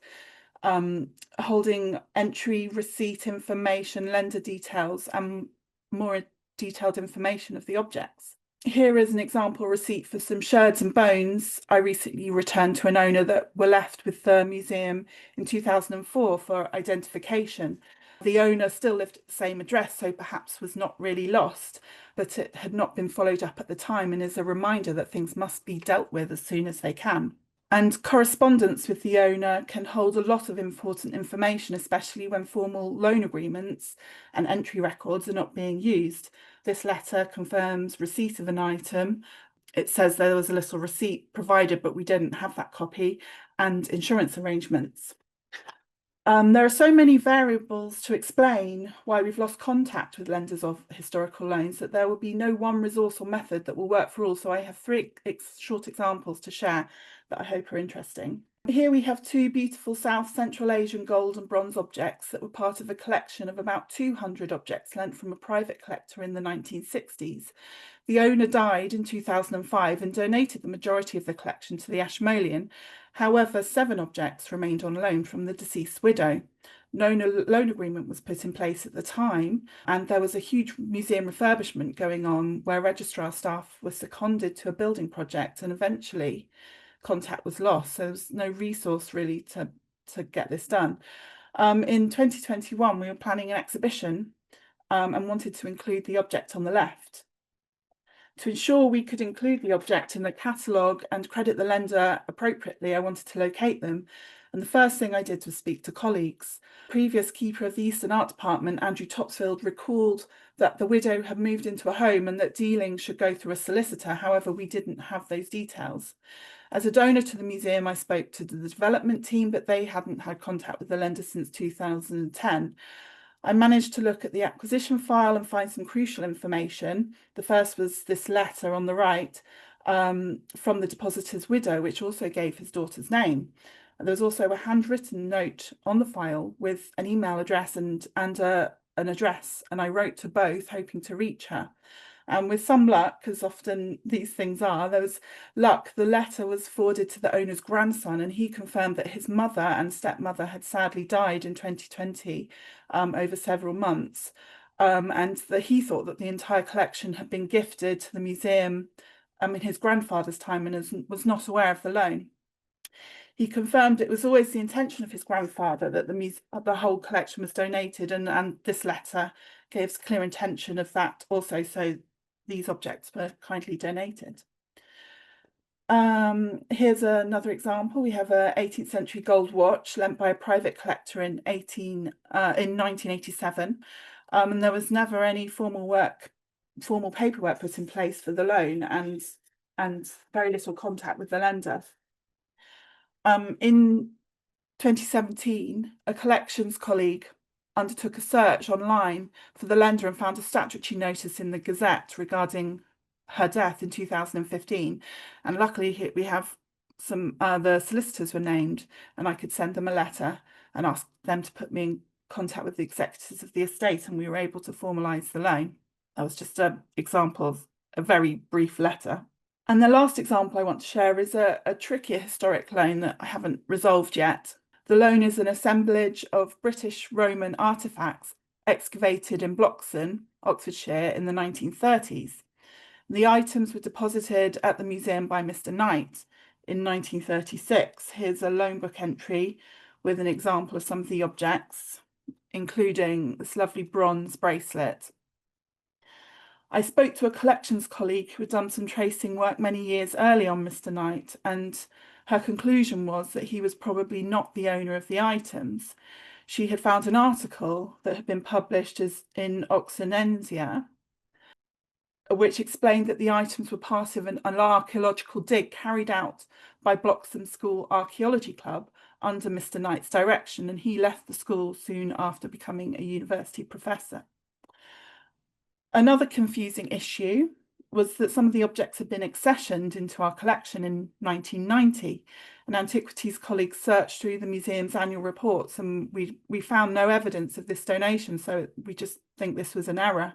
holding entry, receipt information, lender details, and more detailed information of the objects. Here is an example receipt for some sherds and bones I recently returned to an owner that were left with the museum in 2004 for identification. The owner still lived at the same address, so perhaps was not really lost, but it had not been followed up at the time and is a reminder that things must be dealt with as soon as they can. And correspondence with the owner can hold a lot of important information, especially when formal loan agreements and entry records are not being used. This letter confirms receipt of an item. It says there was a little receipt provided, but we didn't have that copy, and insurance arrangements. There are so many variables to explain why we've lost contact with lenders of historical loans that there will be no one resource or method that will work for all. So I have 3 short examples to share that I hope are interesting. Here we have 2 beautiful South Central Asian gold and bronze objects that were part of a collection of about 200 objects lent from a private collector in the 1960s. The owner died in 2005 and donated the majority of the collection to the Ashmolean. However, 7 objects remained on loan from the deceased widow. No loan agreement was put in place at the time, and there was a huge museum refurbishment going on where registrar staff were seconded to a building project, and eventually contact was lost. So there was no resource really to get this done. In 2021, we were planning an exhibition and wanted to include the object on the left. To ensure we could include the object in the catalogue and credit the lender appropriately, I wanted to locate them. And the first thing I did was speak to colleagues. Previous keeper of the Eastern Art Department, Andrew Topsfield, recalled that the widow had moved into a home and that dealing should go through a solicitor. However, we didn't have those details. As a donor to the museum, I spoke to the development team, but they hadn't had contact with the lender since 2010. I managed to look at the acquisition file and find some crucial information. The first was this letter on the right from the depositor's widow, which also gave his daughter's name. There was also a handwritten note on the file with an email address and an address, and I wrote to both, hoping to reach her. And with some luck, as often these things are, there was luck. The letter was forwarded to the owner's grandson, and he confirmed that his mother and stepmother had sadly died in 2020 over several months, and that he thought that the entire collection had been gifted to the museum in his grandfather's time and was not aware of the loan. He confirmed it was always the intention of his grandfather that the whole collection was donated, and this letter gives clear intention of that also, so these objects were kindly donated. Here's another example. We have an 18th century gold watch lent by a private collector in 1987, and there was never any formal paperwork put in place for the loan, and very little contact with the lender. In 2017, a collections colleague undertook a search online for the lender and found a statutory notice in the Gazette regarding her death in 2015. And luckily we have the solicitors were named, and I could send them a letter and ask them to put me in contact with the executors of the estate, and we were able to formalise the loan. That was just an example of a very brief letter. And the last example I want to share is a trickier historic loan that I haven't resolved yet. The loan is an assemblage of British Roman artefacts excavated in Bloxham, Oxfordshire, in the 1930s. The items were deposited at the museum by Mr. Knight in 1936. Here's a loan book entry with an example of some of the objects, including this lovely bronze bracelet. I spoke to a collections colleague who had done some tracing work many years early on Mr. Knight, and her conclusion was that he was probably not the owner of the items. She had found an article that had been published in Oxonensia, which explained that the items were part of an archaeological dig carried out by Bloxham School Archaeology Club under Mr. Knight's direction, and he left the school soon after becoming a university professor. Another confusing issue was that some of the objects had been accessioned into our collection in 1990. An antiquities colleague searched through the museum's annual reports, and we found no evidence of this donation, so we just think this was an error.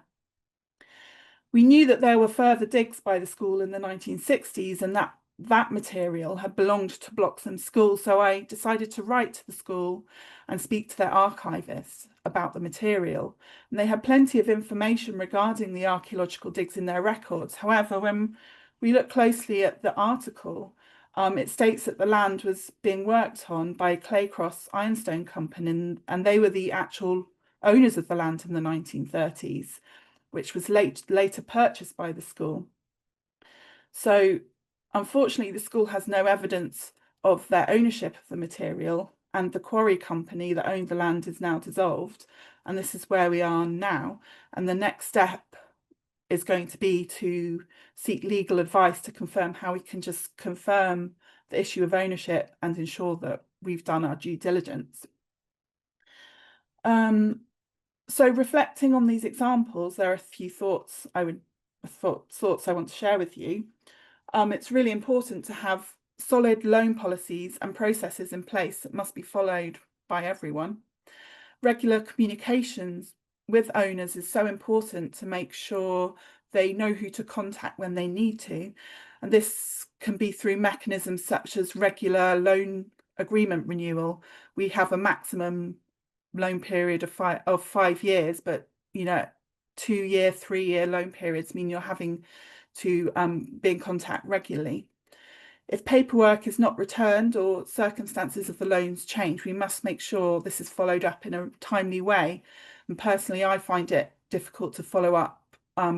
We knew that there were further digs by the school in the 1960s, and that material had belonged to Bloxham School, so I decided to write to the school and speak to their archivists about the material. And they had plenty of information regarding the archaeological digs in their records. However, when we look closely at the article, it states that the land was being worked on by Claycross Ironstone Company, and they were the actual owners of the land in the 1930s, which was later purchased by the school. So unfortunately, the school has no evidence of their ownership of the material, and the quarry company that owned the land is now dissolved. And this is where we are now. And the next step is going to be to seek legal advice to confirm how we can just confirm the issue of ownership and ensure that we've done our due diligence. So reflecting on these examples, there are a few thoughts I want to share with you. It's really important to have solid loan policies and processes in place that must be followed by everyone. Regular communications with owners is so important to make sure they know who to contact when they need to. And this can be through mechanisms such as regular loan agreement renewal. We have a maximum loan period of 5 years, but 2-year, 3-year loan periods mean you're having to be in contact regularly. If paperwork is not returned or circumstances of the loans change, we must make sure this is followed up in a timely way. And personally, I find it difficult to follow up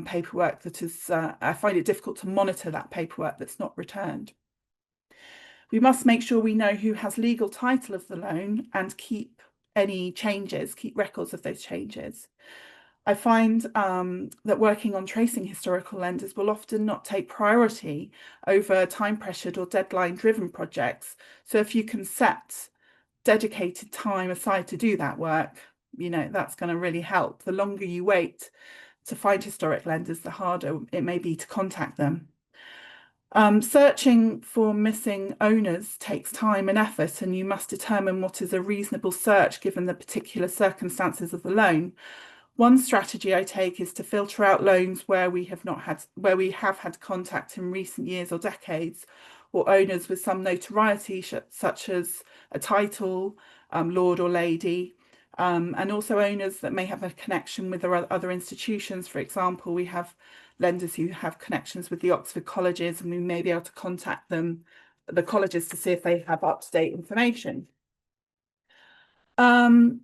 paperwork that is, I find it difficult to monitor that paperwork that's not returned. We must make sure we know who has legal title of the loan and keep any changes, keep records of those changes. I find that working on tracing historical lenders will often not take priority over time-pressured or deadline-driven projects. So if you can set dedicated time aside to do that work, that's going to really help. The longer you wait to find historic lenders, the harder it may be to contact them. Searching for missing owners takes time and effort, and you must determine what is a reasonable search given the particular circumstances of the loan. One strategy I take is to filter out loans where we have had contact in recent years or decades, or owners with some notoriety, such as a title, lord or lady, and also owners that may have a connection with other institutions. For example, we have lenders who have connections with the Oxford colleges, and we may be able to contact them, the colleges, to see if they have up-to-date information. In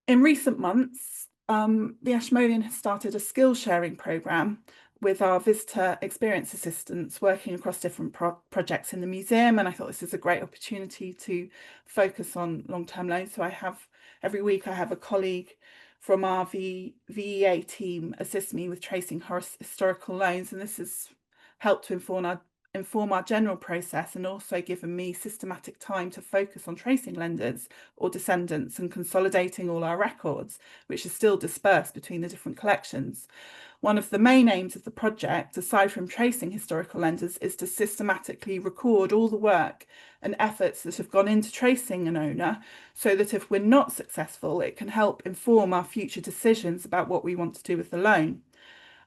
recent months, the Ashmolean has started a skills sharing programme with our visitor experience assistants working across different projects in the museum, and I thought this is a great opportunity to focus on long-term loans. So every week I have a colleague from our VEA team assist me with tracing historical loans, and this has helped to inform our general process and also given me systematic time to focus on tracing lenders or descendants and consolidating all our records, which are still dispersed between the different collections. One of the main aims of the project, aside from tracing historical lenders, is to systematically record all the work and efforts that have gone into tracing an owner, so that if we're not successful, it can help inform our future decisions about what we want to do with the loan.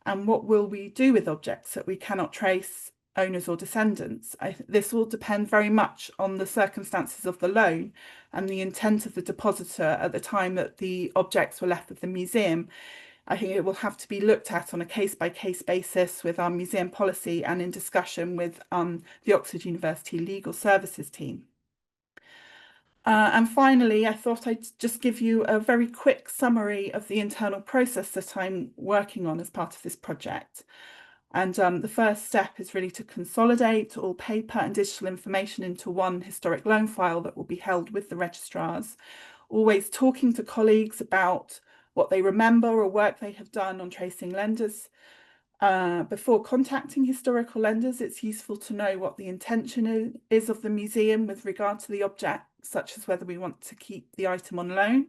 And what will we do with objects that we cannot trace owners or descendants? This will depend very much on the circumstances of the loan and the intent of the depositor at the time that the objects were left with the museum. I think it will have to be looked at on a case-by-case basis with our museum policy and in discussion with the Oxford University Legal Services team. And finally, I thought I'd just give you a very quick summary of the internal process that I'm working on as part of this project. And the first step is really to consolidate all paper and digital information into one historic loan file that will be held with the registrars, always talking to colleagues about what they remember or work they have done on tracing lenders. Before contacting historical lenders, it's useful to know what the intention is of the museum with regard to the object, such as whether we want to keep the item on loan,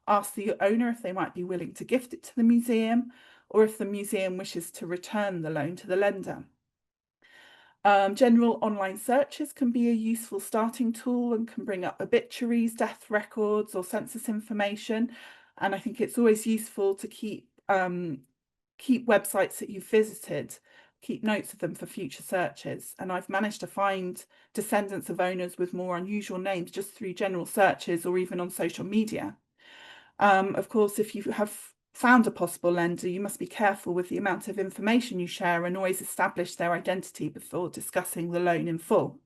ask the owner if they might be willing to gift it to the museum, or if the museum wishes to return the loan to the lender. General online searches can be a useful starting tool and can bring up obituaries, death records, or census information. And I think it's always useful to keep websites that you've visited, keep notes of them for future searches. And I've managed to find descendants of owners with more unusual names just through general searches or even on social media. Of course, if you have found a possible lender, you must be careful with the amount of information you share and always establish their identity before discussing the loan in full.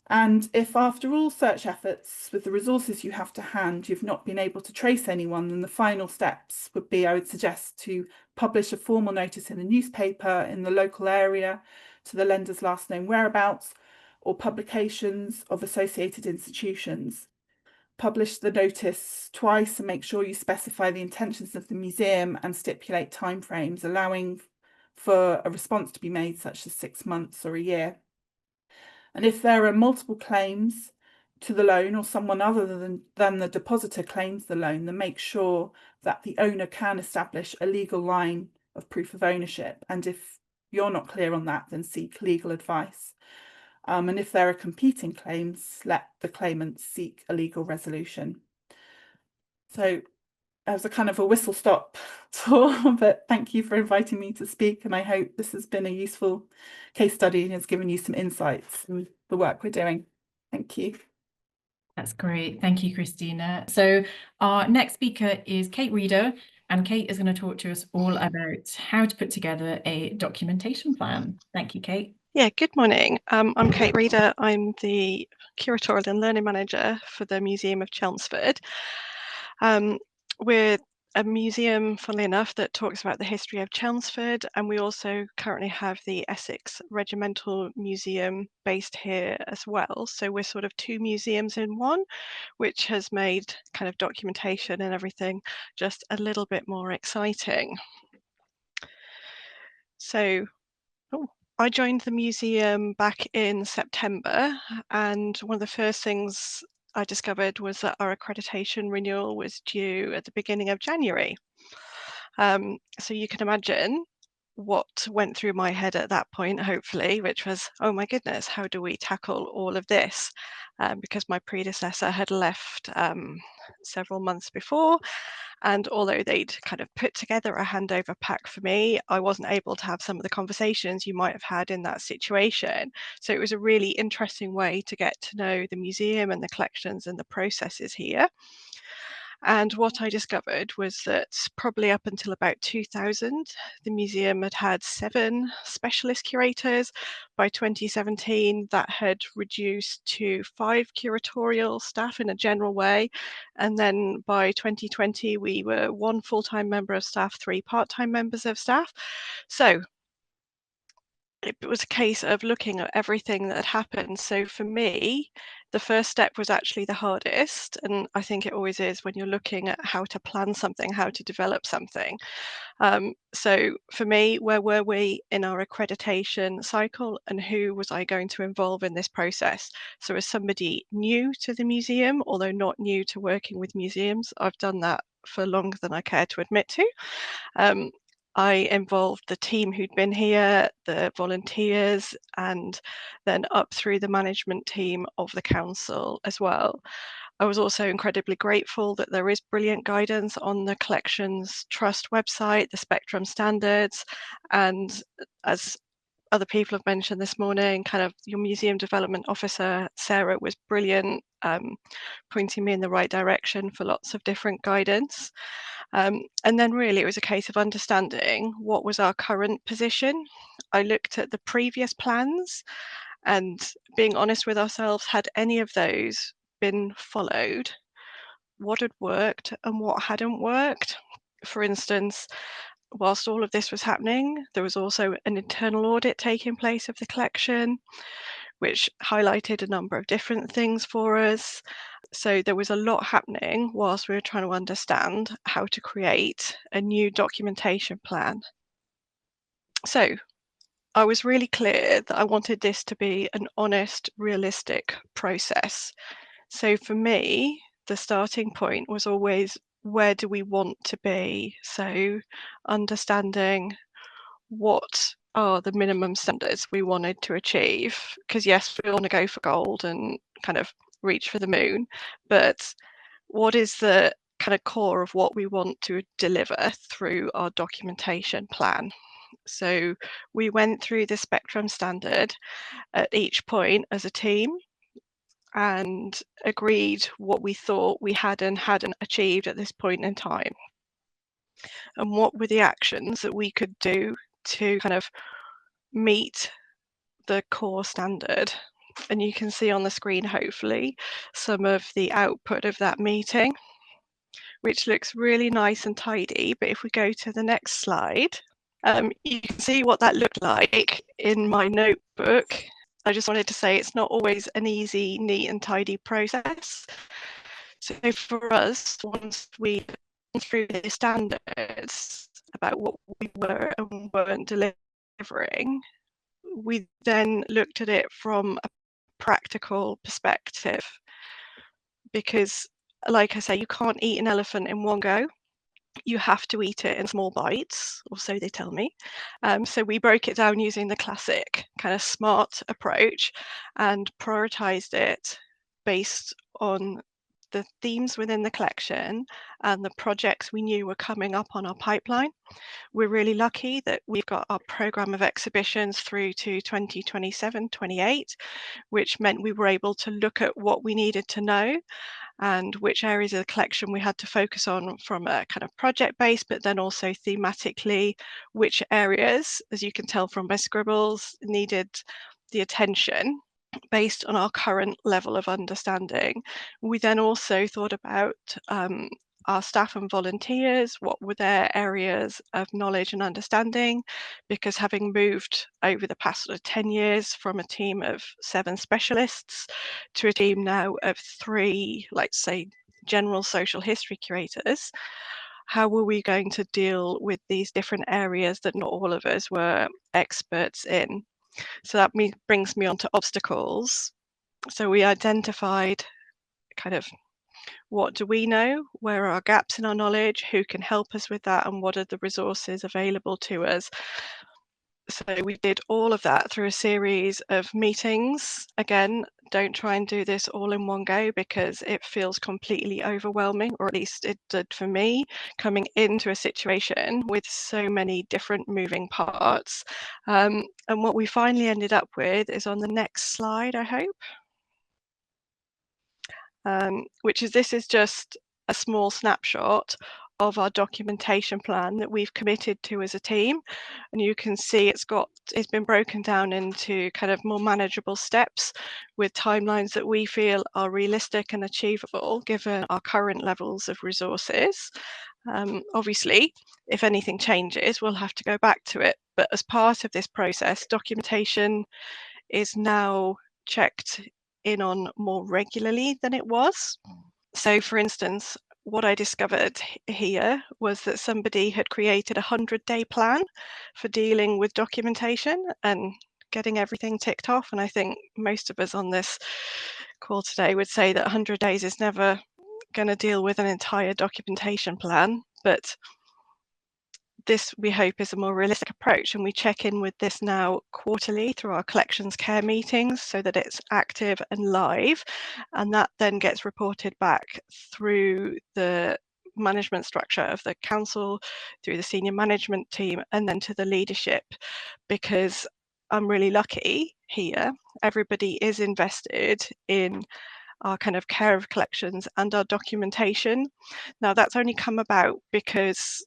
And if after all search efforts with the resources you have to hand, you've not been able to trace anyone, then the final steps would be, I would suggest, to publish a formal notice in the newspaper in the local area to the lender's last known whereabouts, or publications of associated institutions. Publish the notice twice and make sure you specify the intentions of the museum and stipulate timeframes, allowing for a response to be made, such as 6 months or a year. And if there are multiple claims to the loan or someone other than the depositor claims the loan, then make sure that the owner can establish a legal line of proof of ownership. And if you're not clear on that, then seek legal advice. And if there are competing claims, let the claimant seek a legal resolution. So as a kind of a whistle-stop tour, but thank you for inviting me to speak, and I hope this has been a useful case study and has given you some insights in the work we're doing. Thank you. That's great. Thank you, Christina. So our next speaker is Kate Reeder, and Kate is going to talk to us all about how to put together a documentation plan. Thank you, Kate. Yeah, good morning. I'm Kate Reeder. I'm the Curatorial and Learning Manager for the Museum of Chelmsford. We're a museum, funnily enough, that talks about the history of Chelmsford, and we also currently have the Essex Regimental Museum based here as well. So we're sort of two museums in one, which has made kind of documentation and everything just a little bit more exciting. So, I joined the museum back in September, and one of the first things I discovered was that our accreditation renewal was due at the beginning of January. So you can imagine what went through my head at that point, hopefully, which was, oh my goodness, how do we tackle all of this? Because my predecessor had left several months before, and although they'd kind of put together a handover pack for me, I wasn't able to have some of the conversations you might have had in that situation. So it was a really interesting way to get to know the museum and the collections and the processes here. And what I discovered was that probably up until about 2000, the museum had had 7 specialist curators. By 2017, that had reduced to 5 curatorial staff in a general way. And then by 2020, we were 1 full-time member of staff, 3 part-time members of staff. So it was a case of looking at everything that had happened. So for me, the first step was actually the hardest. And I think it always is when you're looking at how to plan something, how to develop something. So for me, where were we in our accreditation cycle and who was I going to involve in this process? So as somebody new to the museum, although not new to working with museums, I've done that for longer than I care to admit to. I involved the team who'd been here, the volunteers, and then up through the management team of the council as well. I was also incredibly grateful that there is brilliant guidance on the Collections Trust website, the Spectrum standards, and as other people have mentioned this morning, kind of your museum development officer, Sarah, was brilliant, pointing me in the right direction for lots of different guidance. And then really it was a case of understanding what was our current position. I looked at the previous plans and being honest with ourselves, had any of those been followed? What had worked and what hadn't worked? For instance, whilst all of this was happening, there was also an internal audit taking place of the collection, which highlighted a number of different things for us. So there was a lot happening whilst we were trying to understand how to create a new documentation plan. So I was really clear that I wanted this to be an honest, realistic process. So for me, the starting point was always, where do we want to be? So understanding what are the minimum standards we wanted to achieve, because yes, we want to go for gold and kind of reach for the moon, but what is the kind of core of what we want to deliver through our documentation plan? So we went through the Spectrum standard at each point as a team and agreed what we thought we had and hadn't achieved at this point in time, and what were the actions that we could do to kind of meet the core standard. And you can see on the screen, hopefully, some of the output of that meeting, which looks really nice and tidy. But if we go to the next slide, you can see what that looked like in my notebook. I just wanted to say it's not always an easy, neat and tidy process. So for us, once we went through the standards about what we were and weren't delivering, we then looked at it from a practical perspective. Because, like I say, you can't eat an elephant in one go. You have to eat it in small bites, or so they tell me. So we broke it down using the classic kind of SMART approach and prioritized it based on the themes within the collection and the projects we knew were coming up on our pipeline. We're really lucky that we've got our programme of exhibitions through to 2027-28, which meant we were able to look at what we needed to know and which areas of the collection we had to focus on from a kind of project base, but then also thematically, which areas, as you can tell from my scribbles, needed the attention based on our current level of understanding. We then also thought about our staff and volunteers, what were their areas of knowledge and understanding, because having moved over the past sort of 10 years from a team of 7 specialists to a team now of 3, like say, general social history curators, how were we going to deal with these different areas that not all of us were experts in? So that brings me on to obstacles. So we identified kind of what do we know, where are our gaps in our knowledge, who can help us with that, and what are the resources available to us. So we did all of that through a series of meetings. Again, don't try and do this all in one go because it feels completely overwhelming, or at least it did for me, coming into a situation with so many different moving parts. And what we finally ended up with is on the next slide, I hope. This is just a small snapshot of our documentation plan that we've committed to as a team. And you can see it's been broken down into kind of more manageable steps with timelines that we feel are realistic and achievable given our current levels of resources. Obviously, if anything changes, we'll have to go back to it. But as part of this process, documentation is now checked in on more regularly than it was. So for instance, what I discovered here was that somebody had created a 100-day plan for dealing with documentation and getting everything ticked off. And I think most of us on this call today would say that 100 days is never going to deal with an entire documentation plan, but this, we hope, is a more realistic approach, and we check in with this now quarterly through our collections care meetings so that it's active and live, and that then gets reported back through the management structure of the council, through the senior management team, and then to the leadership. Because I'm really lucky here, everybody is invested in our kind of care of collections and our documentation. Now that's only come about because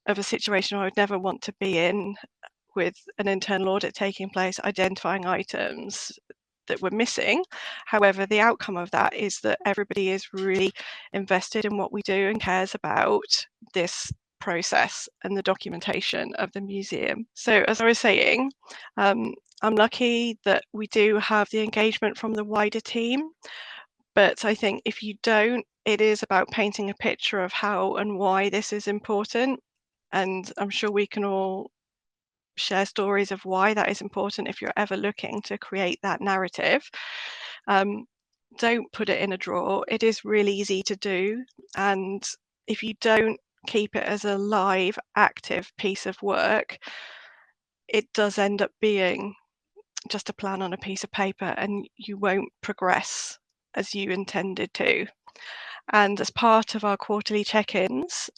of a situation I would never want to be in, with an internal audit taking place, identifying items that were missing. However, the outcome of that is that everybody is really invested in what we do and cares about this process and the documentation of the museum. So as I was saying, I'm lucky that we do have the engagement from the wider team, but I think if you don't, it is about painting a picture of how and why this is important. And I'm sure we can all share stories of why that is important if you're ever looking to create that narrative. Don't put it in a drawer. It is really easy to do. And if you don't keep it as a live, active piece of work, it does end up being just a plan on a piece of paper, and you won't progress as you intended to. And as part of our quarterly check-ins,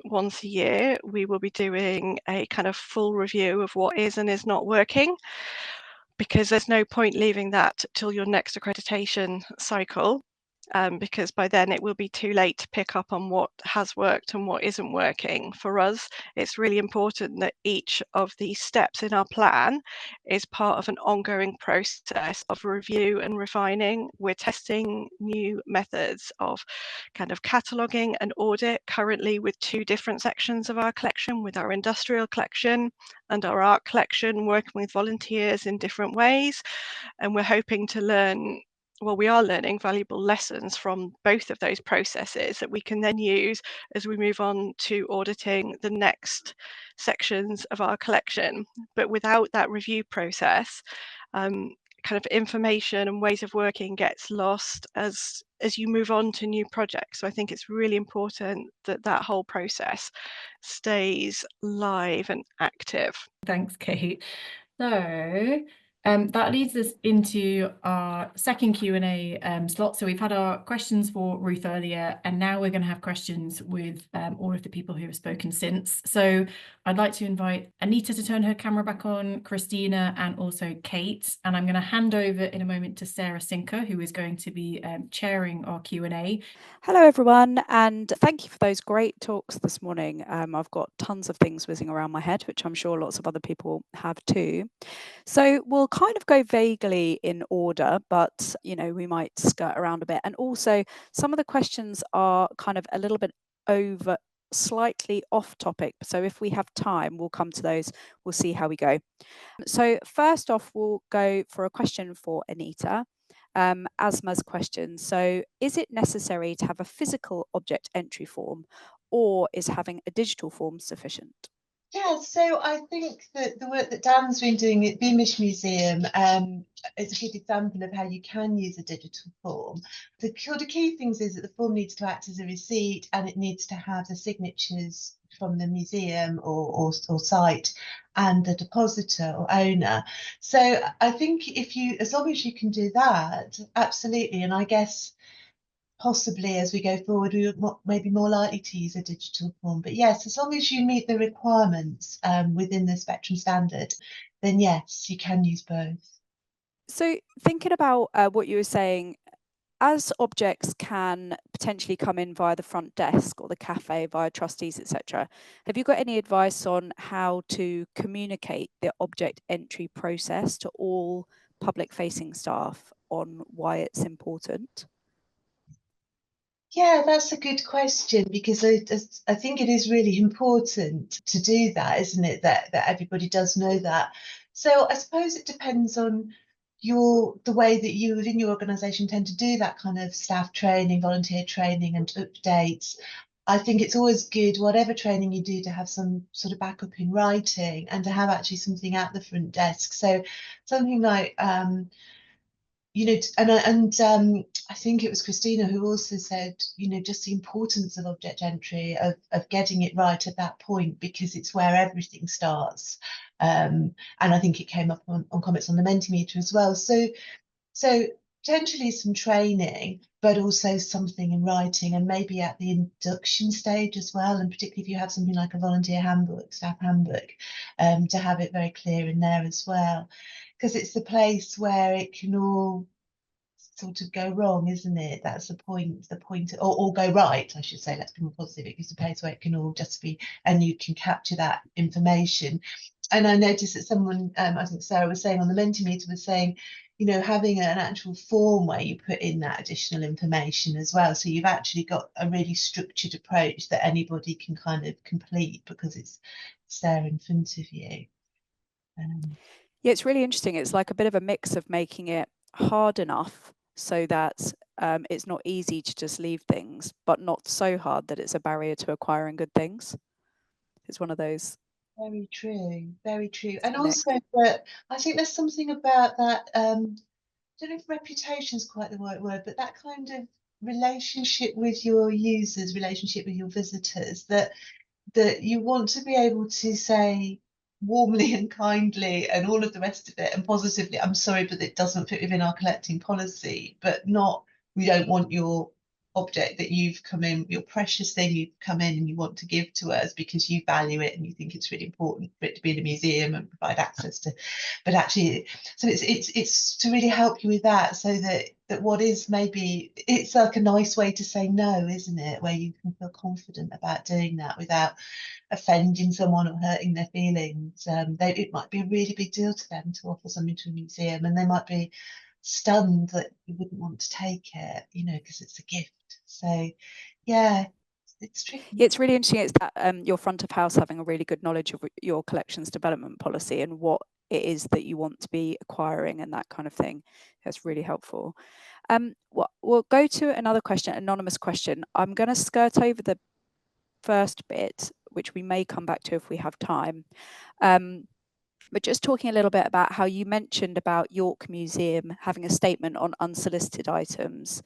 once a year, we will be doing a kind of full review of what is and is not working, because there's no point leaving that till your next accreditation cycle, because by then it will be too late to pick up on what has worked and what isn't working. For us, it's really important that each of these steps in our plan is part of an ongoing process of review and refining. We're testing new methods of kind of cataloguing and audit currently with 2 different sections of our collection, with our industrial collection and our art collection, working with volunteers in different ways. And we're hoping to learn, well, we are learning valuable lessons from both of those processes that we can then use as we move on to auditing the next sections of our collection. But without that review process, kind of information and ways of working gets lost as you move on to new projects. So I think it's really important that that whole process stays live and active. Thanks, Kate. So That leads us into our second Q&A slot. So we've had our questions for Ruth earlier, and now we're going to have questions with all of the people who have spoken since. So I'd like to invite Anita to turn her camera back on, Christina, and also Kate. And I'm going to hand over in a moment to Sarah Sinker, who is going to be chairing our Q&A. Hello everyone, and thank you for those great talks this morning. I've got tons of things whizzing around my head, which I'm sure lots of other people have too. So we'll kind of go vaguely in order, but we might skirt around a bit. And also some of the questions are kind of a little bit slightly off topic. So if we have time, we'll come to those. We'll see how we go. So first off, we'll go for a question for Anita. Asma's question. So is it necessary to have a physical object entry form, or is having a digital form sufficient? Yeah, so I think that the work that Dan's been doing at Beamish Museum is a good example of how you can use a digital form. The sort of key things is that the form needs to act as a receipt, and it needs to have the signatures from the museum or site and the depositor or owner. So I think as long as you can do that, absolutely. And I guess possibly as we go forward, we may be more likely to use a digital form. But yes, as long as you meet the requirements within the Spectrum standard, then yes, you can use both. So thinking about what you were saying, as objects can potentially come in via the front desk or the cafe, via trustees, etc., have you got any advice on how to communicate the object entry process to all public-facing staff on why it's important? Yeah, that's a good question, because I think it is really important to do that, isn't it? That everybody does know that. So I suppose it depends on the way that you within your organisation tend to do that kind of staff training, volunteer training, and updates. I think it's always good, whatever training you do, to have some sort of backup in writing and to have actually something at the front desk. So something like I think it was Christina who also said, just the importance of object entry, of getting it right at that point, because it's where everything starts. And I think it came up on comments on the Mentimeter as well. So potentially some training, but also something in writing, and maybe at the induction stage as well. And particularly if you have something like a volunteer handbook, staff handbook, to have it very clear in there as well. Because it's the place where it can all sort of go wrong, isn't it? That's the point, or go right, I should say. Let's be more positive. It's a place where it can all just be, and you can capture that information. And I noticed that someone, I think Sarah was saying on the Mentimeter, was saying, having an actual form where you put in that additional information as well. So you've actually got a really structured approach that anybody can kind of complete, because it's there in front of you. Yeah, it's really interesting. It's like a bit of a mix of making it hard enough so that it's not easy to just leave things, but not so hard that it's a barrier to acquiring good things. It's one of those. Very true, very true. And also that I think there's something about that, I don't know if reputation is quite the right word, but that kind of relationship with your users, relationship with your visitors, that you want to be able to say warmly and kindly and all of the rest of it, and positively, I'm sorry, but it doesn't fit within our collecting policy, but not, we don't want your object that you've come in, your precious thing you've come in and you want to give to us because you value it and you think it's really important for it to be in a museum and provide access to, but actually, so it's to really help you with that, so that what is, maybe it's like a nice way to say no, isn't it, where you can feel confident about doing that without offending someone or hurting their feelings. It might be a really big deal to them to offer something to a museum, and they might be stunned that you wouldn't want to take it, because it's a gift. So yeah, it's tricky. Yeah, it's really interesting. It's that your front of house having a really good knowledge of your collections development policy and what it is that you want to be acquiring and that kind of thing. That's really helpful. We'll go to another question, anonymous question. I'm going to skirt over the first bit, which we may come back to if we have time. But just talking a little bit about how you mentioned about York Museum having a statement on unsolicited items,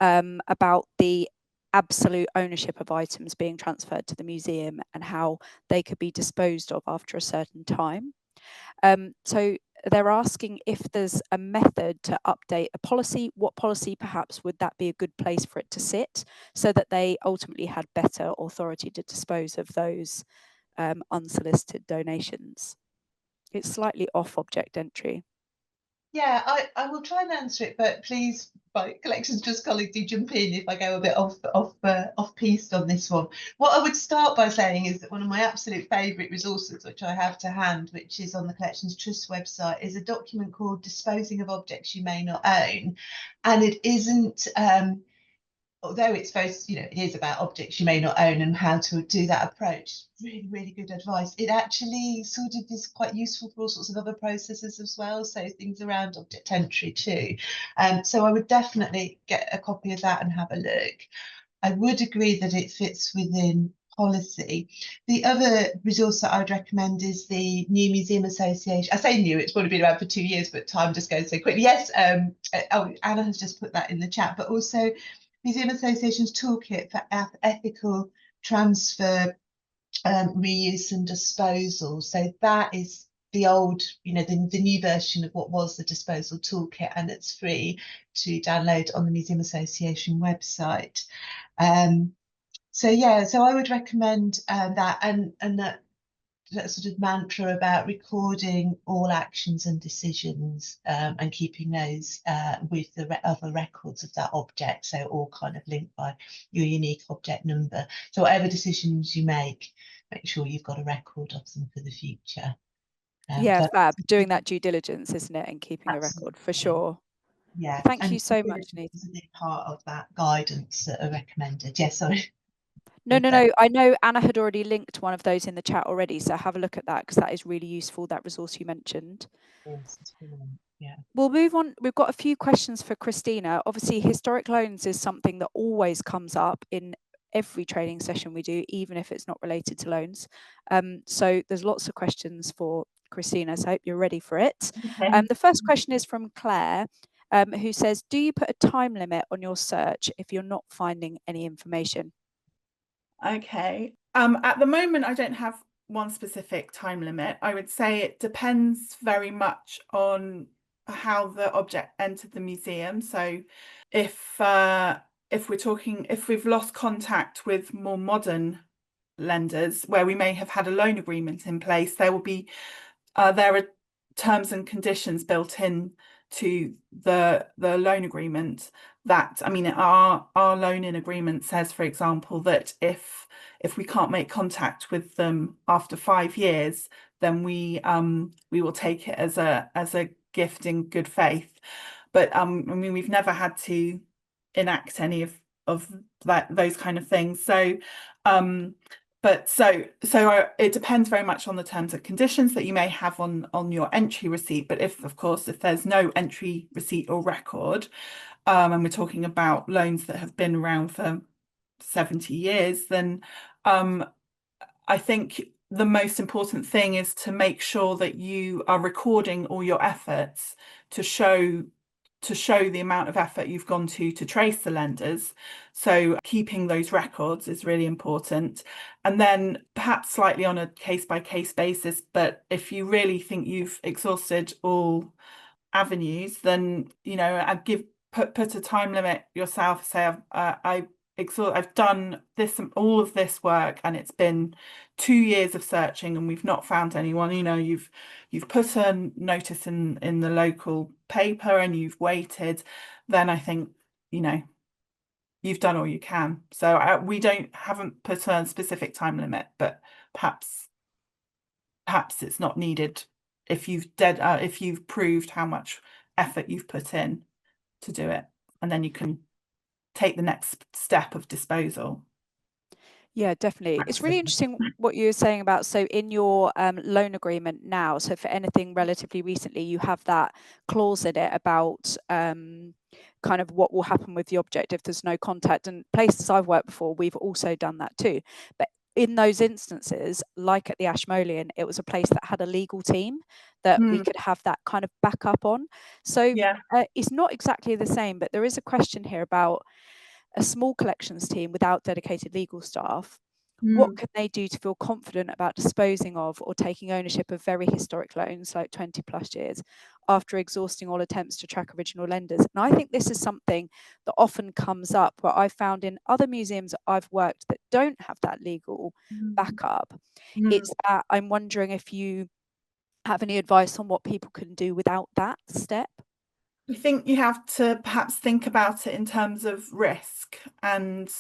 about the absolute ownership of items being transferred to the museum and how they could be disposed of after a certain time. So they're asking if there's a method to update a policy. What policy perhaps would that be a good place for it to sit, so that they ultimately had better authority to dispose of those unsolicited donations? It's slightly off object entry. Yeah, I will try and answer it, but please, my collections trust colleague, do jump in if I go a bit off piste on this one. What I would start by saying is that one of my absolute favourite resources, which I have to hand, which is on the Collections Trust website, is a document called Disposing of Objects You May Not Own, and it isn't. Although it's very, it is about objects you may not own and how to do that approach. Really, really good advice. It actually sort of is quite useful for all sorts of other processes as well. So things around object entry too. So I would definitely get a copy of that and have a look. I would agree that it fits within policy. The other resource that I would recommend is the New Museum Association. I say new, it's probably been around for 2 years, but time just goes so quickly. Yes, Anna has just put that in the chat, but also Museum Association's toolkit for ethical transfer, reuse and disposal. So that is the old, the new version of what was the disposal toolkit, and it's free to download on the Museum Association website. So yeah, so I would recommend that, and that sort of mantra about recording all actions and decisions, and keeping those with the other records of that object, so all kind of linked by your unique object number. So whatever decisions you make sure you've got a record of them for the future. Yeah, fab. Doing that due diligence, isn't it, and keeping a record for sure. Yeah. Thank you so much, Nita. It's a big part of that guidance that are recommended. Yes, yeah, sorry. No. I know Anna had already linked one of those in the chat already, so have a look at that, because that is really useful, that resource you mentioned. Yes, it's brilliant. Yeah. We'll move on. We've got a few questions for Christina. Obviously, historic loans is something that always comes up in every training session we do, even if it's not related to loans. So there's lots of questions for Christina, so I hope you're ready for it. Okay. The first question is from Claire, who says, do you put a time limit on your search if you're not finding any information? Okay. At the moment, I don't have one specific time limit. I would say it depends very much on how the object entered the museum. So if we've lost contact with more modern lenders where we may have had a loan agreement in place, there are terms and conditions built in to the loan agreement that, our loan-in agreement says, for example, that if we can't make contact with them after 5 years, then we will take it as a gift in good faith. But we've never had to enact any of those kind of things. So it depends very much on the terms and conditions that you may have on your entry receipt. But if there's no entry receipt or record, and we're talking about loans that have been around for 70 years, then I think the most important thing is to make sure that you are recording all your efforts to show the amount of effort you've gone to trace the lenders. So keeping those records is really important. And then perhaps slightly on a case-by-case basis, but if you really think you've exhausted all avenues, then I'd put a time limit yourself. Say I've done all of this work, and it's been 2 years of searching, and we've not found anyone. You've put a notice in the local paper, and you've waited. Then I think you've done all you can. So we haven't put a specific time limit, but perhaps it's not needed if you've proved how much effort you've put in to do it, and then you can take the next step of disposal. Yeah, definitely. It's really interesting what you were saying about, so in your loan agreement now, so for anything relatively recently, you have that clause in it about kind of what will happen with the object if there's no contact. And places I've worked before, we've also done that too. But in those instances, like at the Ashmolean, it was a place that had a legal team that we could have that kind of backup on. So yeah. It's not exactly the same, but there is a question here about a small collections team without dedicated legal staff. What can they do to feel confident about disposing of or taking ownership of very historic loans, like 20 plus years, after exhausting all attempts to track original lenders? And I think this is something that often comes up where I've found in other museums that I've worked that don't have that legal backup. It's that I'm wondering if you have any advice on what people can do without that step. I think you have to perhaps think about it in terms of risk and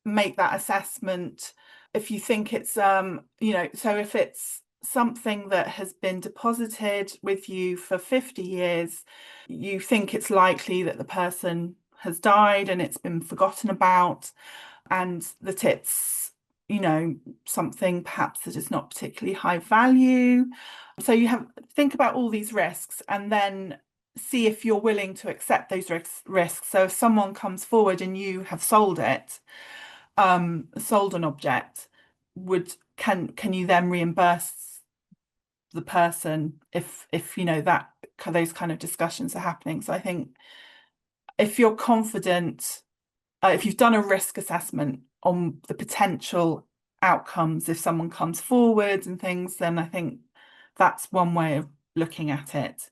make that assessment. If you think it's, you know, so if it's something that has been deposited with you for 50 years, you think it's likely that the person has died and it's been forgotten about, and that it's, you know, something perhaps that is not particularly high value. So you have think about all these risks and then see if you're willing to accept those risks. So if someone comes forward and you have sold it, sold an object, can you then reimburse the person if you know that those kind of discussions are happening? So I think if you're confident, if you've done a risk assessment on the potential outcomes if someone comes forward and things, then I think that's one way of looking at it.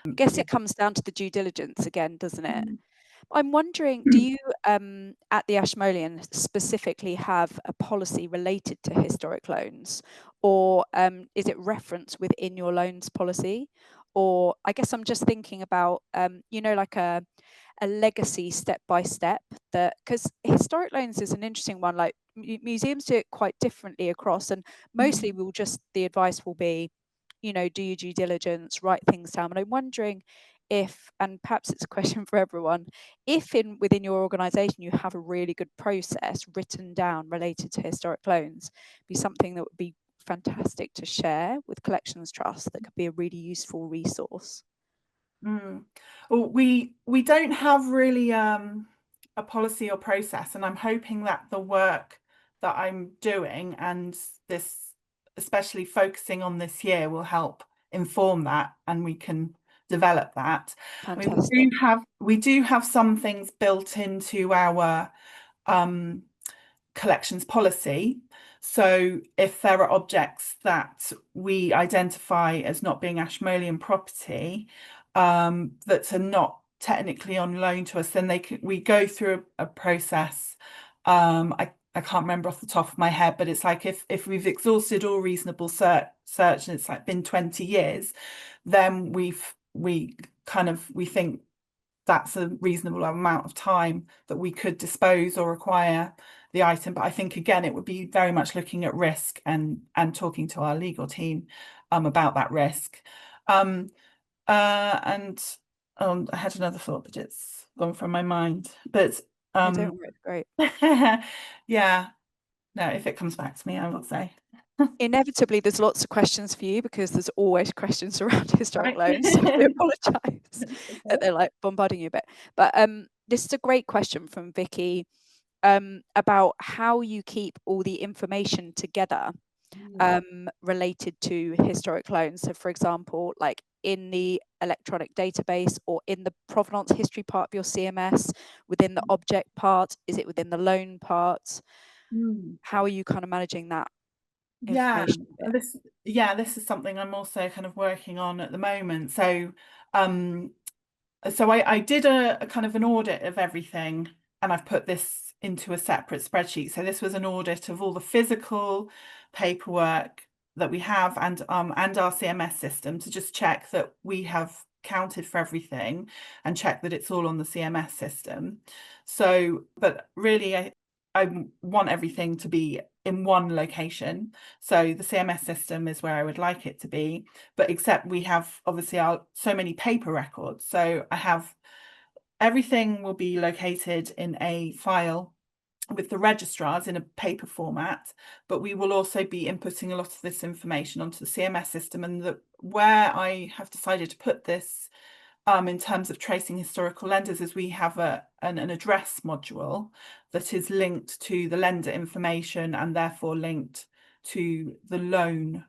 I guess it comes down to the due diligence again, doesn't it? I'm wondering, do you at the Ashmolean specifically have a policy related to historic loans, or is it referenced within your loans policy? Or I guess I'm just thinking about, you know, like a legacy step by step, that because historic loans is an interesting one. Like museums do it quite differently across, and mostly the advice will be, you know, do your due diligence, write things down. And I'm wondering if, and perhaps it's a question for everyone, if within your organization you have a really good process written down related to historic loans, be something that would be fantastic to share with Collections Trust, that could be a really useful resource. Well, we don't have really a policy or process, and I'm hoping that the work that I'm doing and this, especially focusing on this year, will help inform that, and we can develop that. Fantastic. I mean, we do have some things built into our collections policy. So if there are objects that we identify as not being Ashmolean property, that are not technically on loan to us, then we go through a process. I can't remember off the top of my head, but it's like if we've exhausted all reasonable search and it's like been 20 years, then we think that's a reasonable amount of time that we could dispose or acquire the item. But I think again it would be very much looking at risk and talking to our legal team about that risk. And I had another thought, but it's gone from my mind. But don't worry, it's great. Yeah, no, if it comes back to me, I will say. Inevitably, there's lots of questions for you because there's always questions around historic loans. So I apologise that they're like bombarding you a bit. But this is a great question from Vicky about how you keep all the information together related to historic loans. So, for example, like in the electronic database or in the provenance history part of your CMS, within the object part, is it within the loan part? How are you kind of managing that? This is something I'm also kind of working on at the moment. So I did a kind of an audit of everything, and I've put this into a separate spreadsheet. So this was an audit of all the physical paperwork that we have and our CMS system, to just check that we have counted for everything and check that it's all on the CMS system. So, but really I want everything to be in one location. So the CMS system is where I would like it to be, but except we have obviously so many paper records. So I have everything will be located in a file with the registrars in a paper format, but we will also be inputting a lot of this information onto the CMS system. And where I have decided to put this in terms of tracing historical lenders is we have an address module that is linked to the lender information and therefore linked to the loan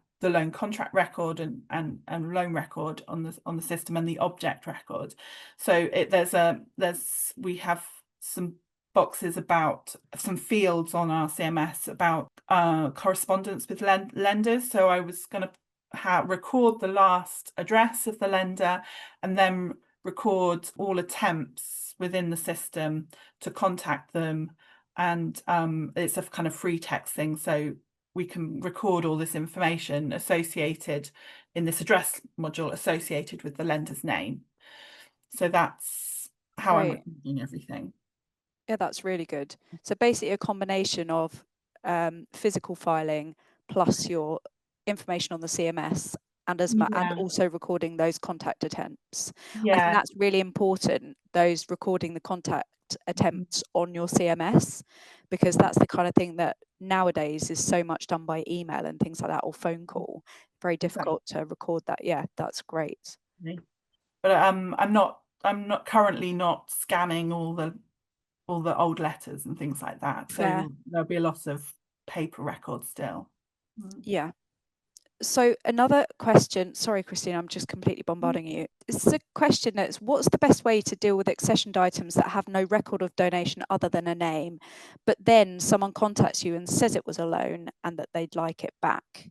contract record and loan record on the system and the object record. So we have some boxes about some fields on our CMS about correspondence with lenders. So I was going to record the last address of the lender and then record all attempts within the system to contact them. And it's a kind of free text thing. So we can record all this information associated in this address module associated with the lender's name. So that's how I'm recording everything. Yeah, that's really good. So basically a combination of physical filing plus your information on the CMS and and also recording those contact attempts. I think that's really important, those recording the contact attempts on your CMS, because that's the kind of thing that nowadays is so much done by email and things like that, or phone call. Very difficult to record that. Yeah, that's great. But I'm not currently not scanning all the old letters and things like that. So there'll be a lot of paper records still. Yeah. So another question, sorry, Christine, I'm just completely bombarding you. It's a question that's, what's the best way to deal with accessioned items that have no record of donation other than a name, but then someone contacts you and says it was a loan and that they'd like it back?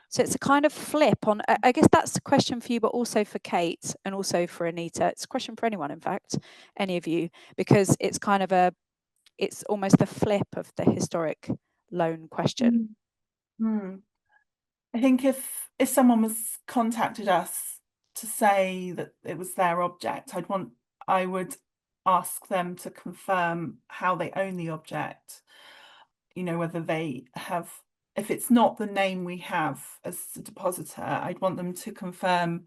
So it's a kind of flip on, I guess that's a question for you, but also for Kate and also for Anita. It's a question for anyone, in fact, any of you, because it's kind of it's almost the flip of the historic loan question. I think if someone was contacted us to say that it was their object, I would ask them to confirm how they own the object, whether they have, if it's not the name we have as a depositor, I'd want them to confirm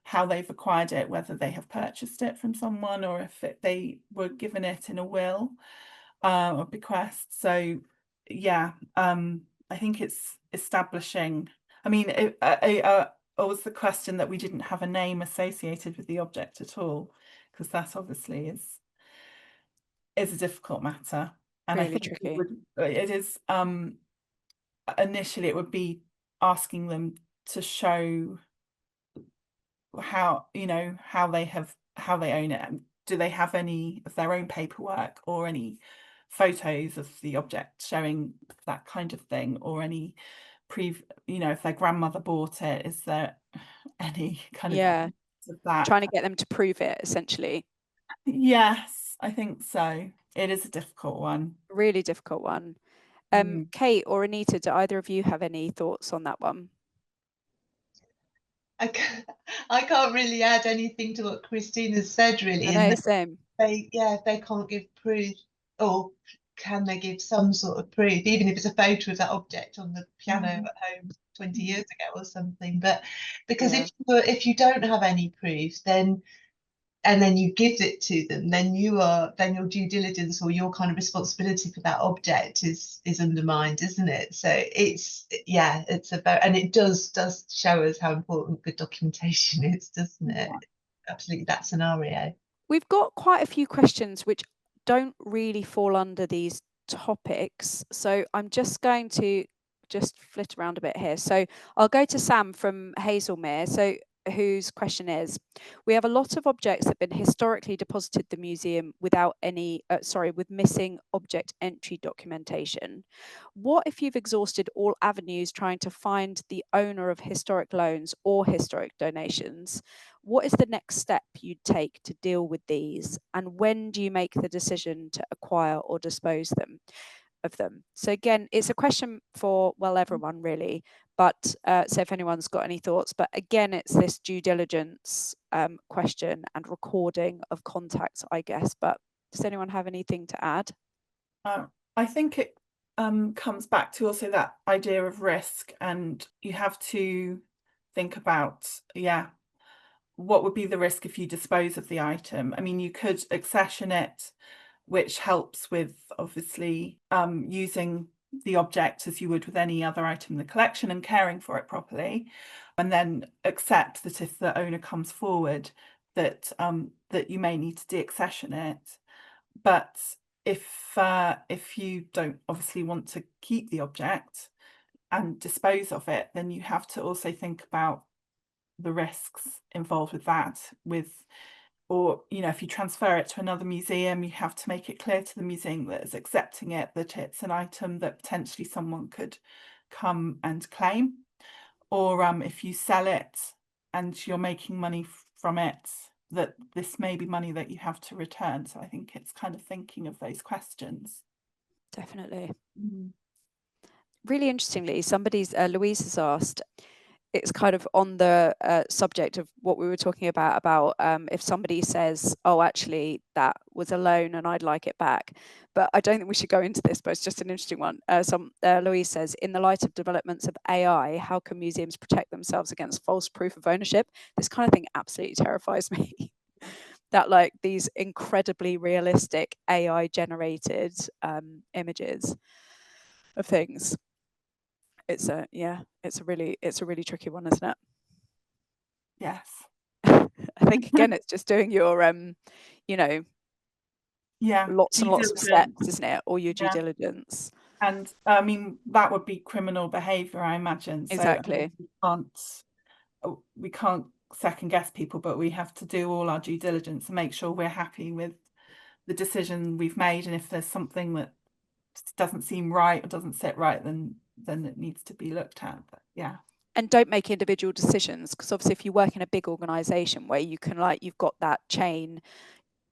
how they've acquired it, whether they have purchased it from someone or if they were given it in a will or bequest. So yeah, I think it's establishing, I mean, it was the question that we didn't have a name associated with the object at all, because that obviously is a difficult matter. And really I think tricky. it is initially it would be asking them to show how they own it. Do they have any of their own paperwork or any photos of the object showing that kind of thing, or any if their grandmother bought it, is there any kind of that? Trying to get them to prove it, essentially. Yes, I think so. It is a difficult one. Really difficult one. Kate or Anita, do either of you have any thoughts on that one? I can't really add anything to what Christina said, really. I know, same. They can't give proof, or can they give some sort of proof, even if it's a photo of that object on the piano at home 20 years ago or something. But because if you don't have any proof, then you give it to them, then your due diligence or your kind of responsibility for that object is undermined, isn't it? So it's and it does show us how important good documentation is, doesn't it? Absolutely, that scenario. We've got quite a few questions which don't really fall under these topics, so I'm just going to flit around a bit here. So I'll go to Sam from Hazelmere. So whose question is, we have a lot of objects that have been historically deposited the museum without any, with missing object entry documentation. What if you've exhausted all avenues trying to find the owner of historic loans or historic donations? What is the next step you'd take to deal with these? And when do you make the decision to acquire or dispose of them? So again, it's a question for, well, everyone really, but so if anyone's got any thoughts, but again, it's this due diligence question and recording of contacts, I guess. But does anyone have anything to add? I think it comes back to also that idea of risk, and you have to think about, what would be the risk if you dispose of the item? I mean, you could accession it, which helps with obviously using the object as you would with any other item in the collection and caring for it properly, and then accept that if the owner comes forward that you may need to deaccession it. But if you don't obviously want to keep the object and dispose of it, then you have to also think about the risks involved with that, with or, you know, if you transfer it to another museum, you have to make it clear to the museum that is accepting it, that it's an item that potentially someone could come and claim. Or if you sell it and you're making money from it, that this may be money that you have to return. So I think it's kind of thinking of those questions. Definitely. Really interestingly, Louise has asked, it's kind of on the subject of what we were talking about if somebody says, oh, actually, that was a loan and I'd like it back. But I don't think we should go into this, but it's just an interesting one. Louise says, in the light of developments of AI, how can museums protect themselves against false proof of ownership? This kind of thing absolutely terrifies me. That like these incredibly realistic AI generated images of things. It's a really tricky one, isn't it? Yes. I think again it's just doing your you know, lots and lots of steps, isn't it? Or your due diligence. And I mean, that would be criminal behavior, I imagine. So exactly. We can't second guess people, but we have to do all our due diligence and make sure we're happy with the decision we've made. And if there's something that doesn't seem right or doesn't sit right, then it needs to be looked at. But yeah. And don't make individual decisions, because obviously if you work in a big organization where you can you've got that chain,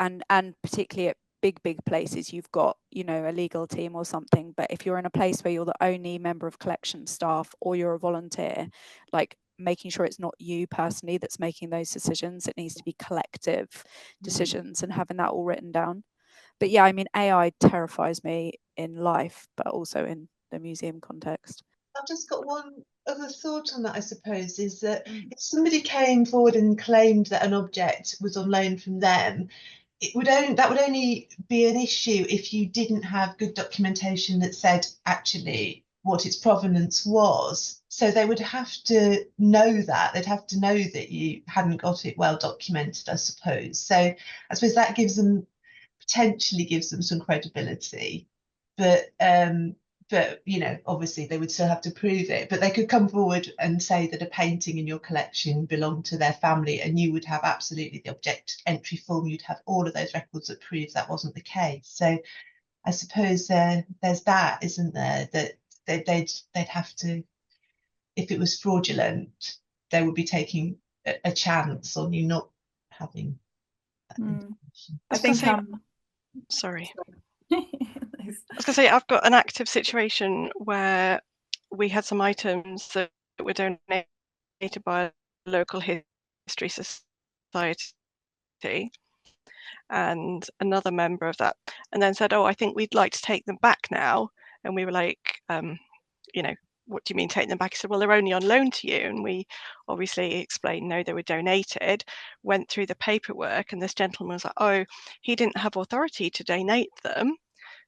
and particularly at big places, you've got, you know, a legal team or something. But if you're in a place where you're the only member of collection staff or you're a volunteer, like making sure it's not you personally that's making those decisions. It needs to be collective decisions and having that all written down. But yeah, I mean, AI terrifies me in life, but also in the museum context. I've just got one other thought on that, I suppose, is that if somebody came forward and claimed that an object was on loan from them, that would only be an issue if you didn't have good documentation that said actually what its provenance was. So they would have to know that. They'd have to know that you hadn't got it well documented, I suppose. So I suppose that potentially gives them some credibility. But you know, obviously they would still have to prove it. But they could come forward and say that a painting in your collection belonged to their family, and you would have absolutely the object entry form. You'd have all of those records that prove that wasn't the case. So I suppose there's that, isn't there? That they'd have to, if it was fraudulent, they would be taking a chance on you not having that information. I think sorry. I was going to say, I've got an active situation where we had some items that were donated by a local history society, and another member of that, and then said, oh, I think we'd like to take them back now. And we were like, you know, what do you mean take them back? He said, well, they're only on loan to you. And we obviously explained, no, they were donated, went through the paperwork, and this gentleman was like, oh, he didn't have authority to donate them.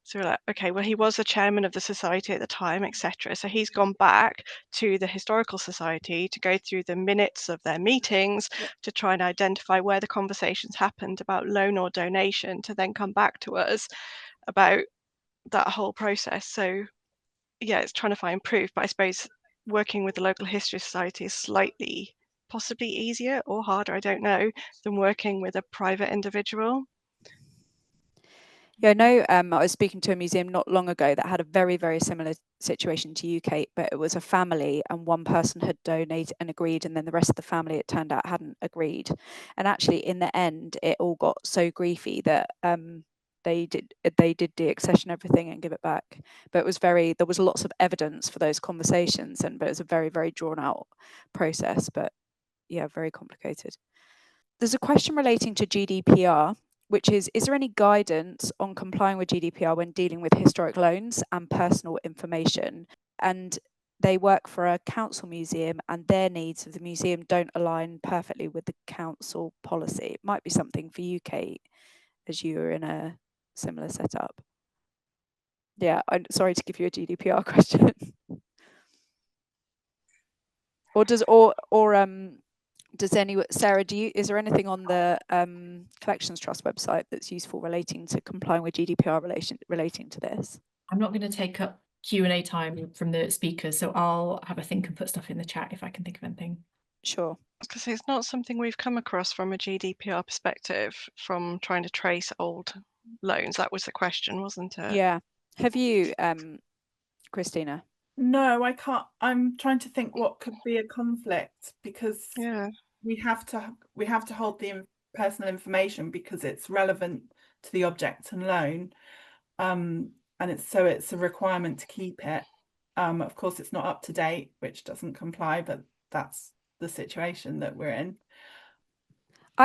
So we're like, okay, well, he was the chairman of the society at the time, etc. So he's gone back to the Historical Society to go through the minutes of their meetings to try and identify where the conversations happened about loan or donation, to then come back to us about that whole process. So yeah, it's trying to find proof, but I suppose working with the local history society is slightly possibly easier or harder, I don't know, than working with a private individual. Yeah, no, I was speaking to a museum not long ago that had a very, very similar situation to you, Kate, but it was a family and one person had donated and agreed, and then the rest of the family, it turned out, hadn't agreed. And actually, in the end, it all got so griefy that they did deaccession everything and give it back. But there was lots of evidence for those conversations, but it was a very, very drawn out process, but yeah, very complicated. There's a question relating to GDPR, which is there any guidance on complying with GDPR when dealing with historic loans and personal information? And they work for a council museum, and their needs of the museum don't align perfectly with the council policy. It might be something for you, Kate, as you are in a similar setup. Yeah, I'm sorry to give you a GDPR question. Sarah, is there anything on the Collections Trust website that's useful relating to complying with GDPR relating to this? I'm not going to take up Q&A time from the speakers, so I'll have a think and put stuff in the chat if I can think of anything. Sure. Because it's not something we've come across from a GDPR perspective from trying to trace old loans. That was the question, wasn't it? Yeah. Have you, Christina? No, I can't. I'm trying to think what could be a conflict, because Yeah. we have to hold the personal information because it's relevant to the object and loan, and it's a requirement to keep it. Of course, it's not up to date, which doesn't comply, but that's the situation that we're in.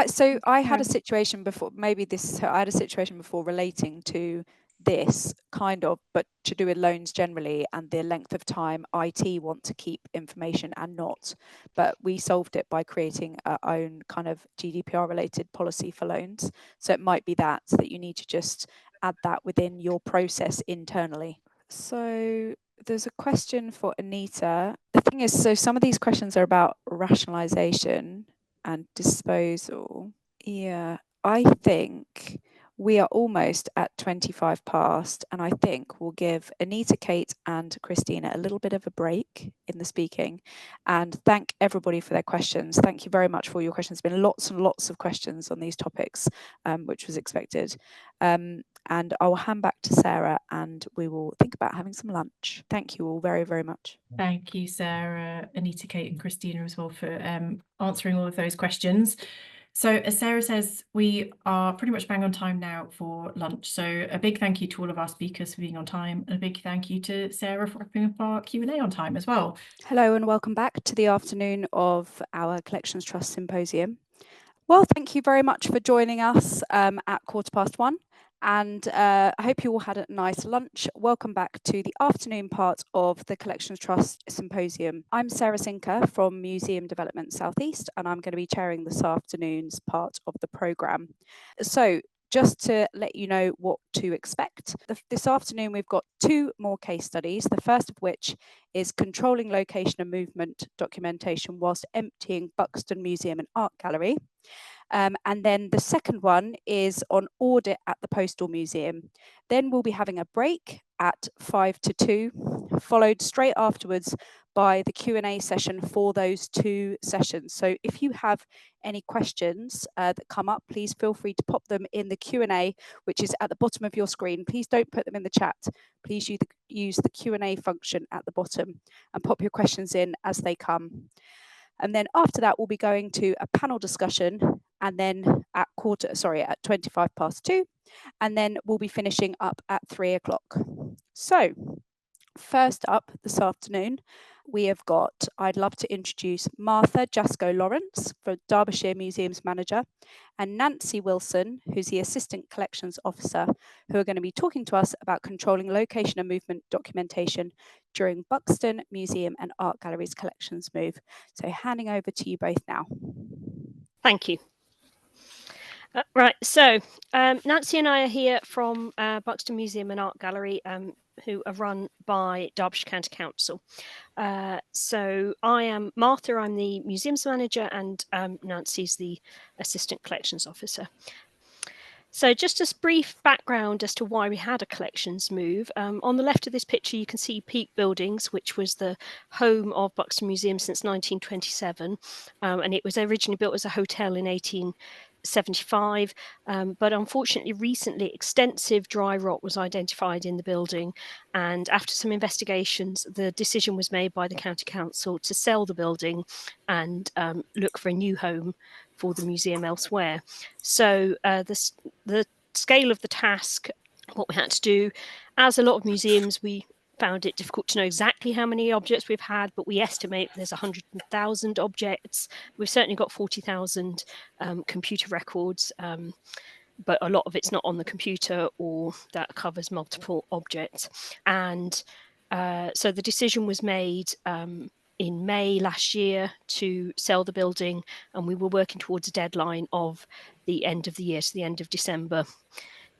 So I had Yeah. a situation before, I had a situation before relating to this kind of, but to do with loans generally and the length of time IT want to keep information and not. But we solved it by creating our own kind of GDPR related policy for loans. So it might be that you need to just add that within your process internally. So there's a question for Anita. The thing is, so some of these questions are about rationalization and disposal. Yeah, I think we are almost at 25 past, and I think we'll give Anita, Kate, and Christina a little bit of a break in the speaking, and thank everybody for their questions. Thank you very much for your questions. There's been lots and lots of questions on these topics, which was expected. And I'll hand back to Sarah, and we will think about having some lunch. Thank you all very, very much. Thank you, Sarah, Anita, Kate, and Christina as well for answering all of those questions. So as Sarah says, we are pretty much bang on time now for lunch. So a big thank you to all of our speakers for being on time, and a big thank you to Sarah for wrapping up our Q&A on time as well. Hello and welcome back to the afternoon of our Collections Trust Symposium. Well, thank you very much for joining us at 1:15, and I hope you all had a nice lunch. Welcome back to the afternoon part of the Collections Trust Symposium. I'm Sarah Sinker from Museum Development South East, and I'm going to be chairing this afternoon's part of the programme. So just to let you know what to expect, this afternoon we've got 2 more case studies, the first of which is controlling location and movement documentation whilst emptying Buxton Museum and Art Gallery. And then the second one is on audit at the Postal Museum. Then we'll be having a break at 1 to 2, followed straight afterwards by the Q&A session for those 2 sessions. So if you have any questions that come up, please feel free to pop them in the Q&A, which is at the bottom of your screen. Please don't put them in the chat. Please use the Q&A function at the bottom and pop your questions in as they come. And then after that, we'll be going to a panel discussion, and then at 25 past 2, and then we'll be finishing up at 3 o'clock. So first up this afternoon, we have got, I'd love to introduce Martha Jasko-Lawrence, for Derbyshire Museums Manager, and Nancy Wilson, who's the Assistant Collections Officer, who are going to be talking to us about controlling location and movement documentation during Buxton Museum and Art Gallery's collections move. So handing over to you both now. Thank you. Right, so Nancy and I are here from Buxton Museum and Art Gallery, who are run by Derbyshire County Council. So I am Martha, I'm the Museums Manager, and Nancy's the Assistant Collections Officer. So just a brief background as to why we had a collections move. On the left of this picture, you can see Peak Buildings, which was the home of Buxton Museum since 1927. And it was originally built as a hotel in 1875, but unfortunately recently extensive dry rot was identified in the building, and after some investigations the decision was made by the County Council to sell the building and look for a new home for the museum elsewhere. So the scale of the task, what we had to do, as a lot of museums, we found it difficult to know exactly how many objects we've had, but we estimate there's 100,000 objects. We've certainly got 40,000 computer records, but a lot of it's not on the computer, or that covers multiple objects. And so the decision was made in May last year to sell the building, and we were working towards a deadline of the end of the year, so the end of December,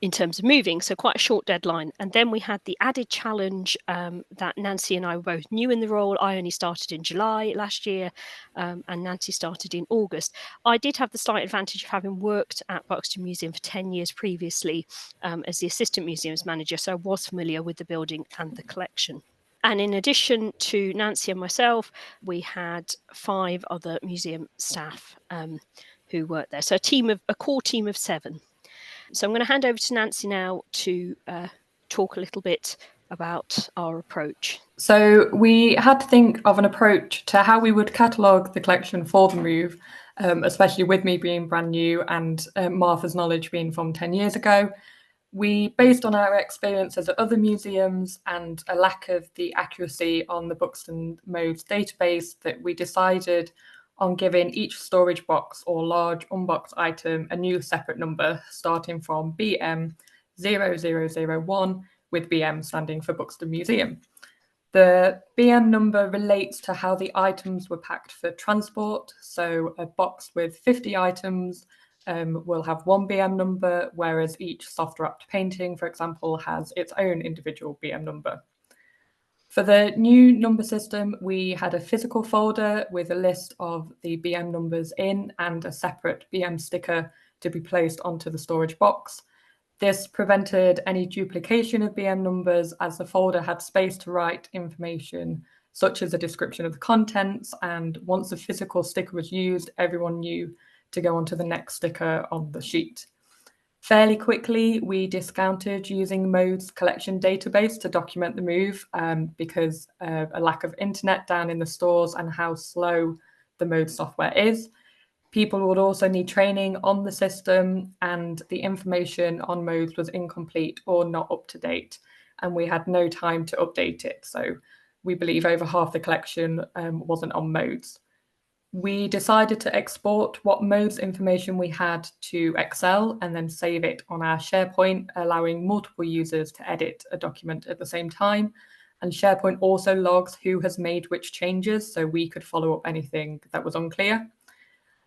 in terms of moving, so quite a short deadline. And then we had the added challenge that Nancy and I were both new in the role. I only started in July last year, and Nancy started in August. I did have the slight advantage of having worked at Buxton Museum for 10 years previously as the Assistant Museums Manager, so I was familiar with the building and the collection. And in addition to Nancy and myself, we had 5 other museum staff who worked there. So a core team of 7. So I'm going to hand over to Nancy now to talk a little bit about our approach. So we had to think of an approach to how we would catalogue the collection for the move, especially with me being brand new and Martha's knowledge being from 10 years ago. We, based on our experiences at other museums and a lack of the accuracy on the Buxton Modes database, that we decided on giving each storage box or large unboxed item a new separate number, starting from BM 0001, with BM standing for Buxton Museum. The BM number relates to how the items were packed for transport. So a box with 50 items will have one BM number, whereas each soft wrapped painting, for example, has its own individual BM number. For the new number system, we had a physical folder with a list of the BM numbers in and a separate BM sticker to be placed onto the storage box. This prevented any duplication of BM numbers, as the folder had space to write information such as a description of the contents, and once the physical sticker was used, everyone knew to go on to the next sticker on the sheet. Fairly quickly, we discounted using Mode's collection database to document the move because of a lack of internet down in the stores and how slow the Mode software is. People would also need training on the system, and the information on Modes was incomplete or not up to date, and we had no time to update it. So we believe over half the collection wasn't on Modes. We decided to export what Modes information we had to Excel and then save it on our SharePoint, allowing multiple users to edit a document at the same time. And SharePoint also logs who has made which changes, so we could follow up anything that was unclear.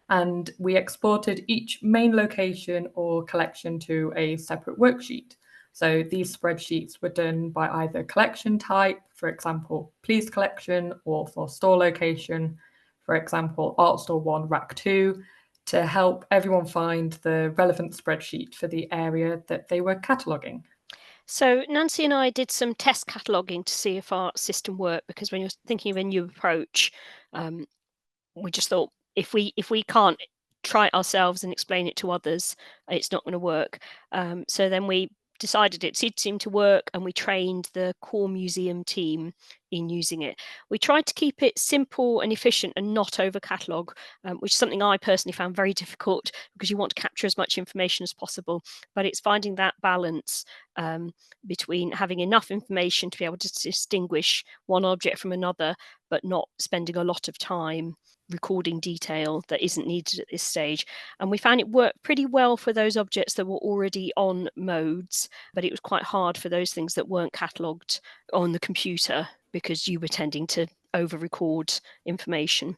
And we exported each main location or collection to a separate worksheet. So these spreadsheets were done by either collection type, for example, please collection, or for store location, for example, Art Store 1, Rack 2, to help everyone find the relevant spreadsheet for the area that they were cataloguing. So Nancy and I did some test cataloguing to see if our system worked, because when you're thinking of a new approach, we just thought, if we can't try it ourselves and explain it to others, it's not going to work. So then we decided it did seem to work, and we trained the core museum team in using it. We tried to keep it simple and efficient and not over catalogue, which is something I personally found very difficult, because you want to capture as much information as possible, but it's finding that balance between having enough information to be able to distinguish one object from another, but not spending a lot of time recording detail that isn't needed at this stage. And we found it worked pretty well for those objects that were already on Modes, but it was quite hard for those things that weren't catalogued on the computer, because you were tending to over record information.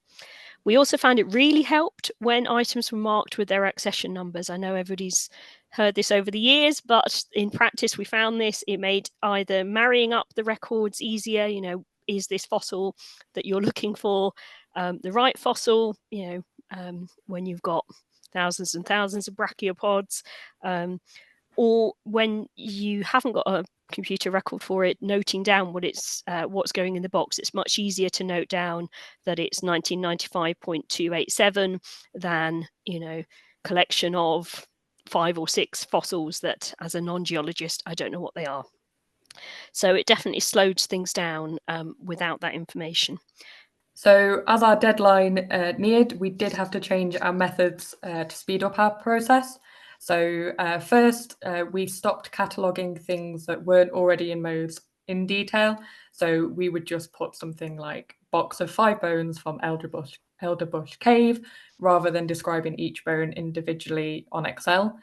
We also found it really helped when items were marked with their accession numbers. I know everybody's heard this over the years, but in practice we found this. It made either marrying up the records easier, is this fossil that you're looking for the right fossil, when you've got thousands and thousands of brachiopods, or when you haven't got a computer record for it, noting down what's going in the box. It's much easier to note down that it's 1995.287 than, collection of 5 or 6 fossils that, as a non-geologist, I don't know what they are. So it definitely slows things down without that information. So as our deadline neared, we did have to change our methods to speed up our process. So first, we stopped cataloguing things that weren't already in Modes in detail. So we would just put something like box of 5 bones from Elderbush Cave, rather than describing each bone individually on Excel.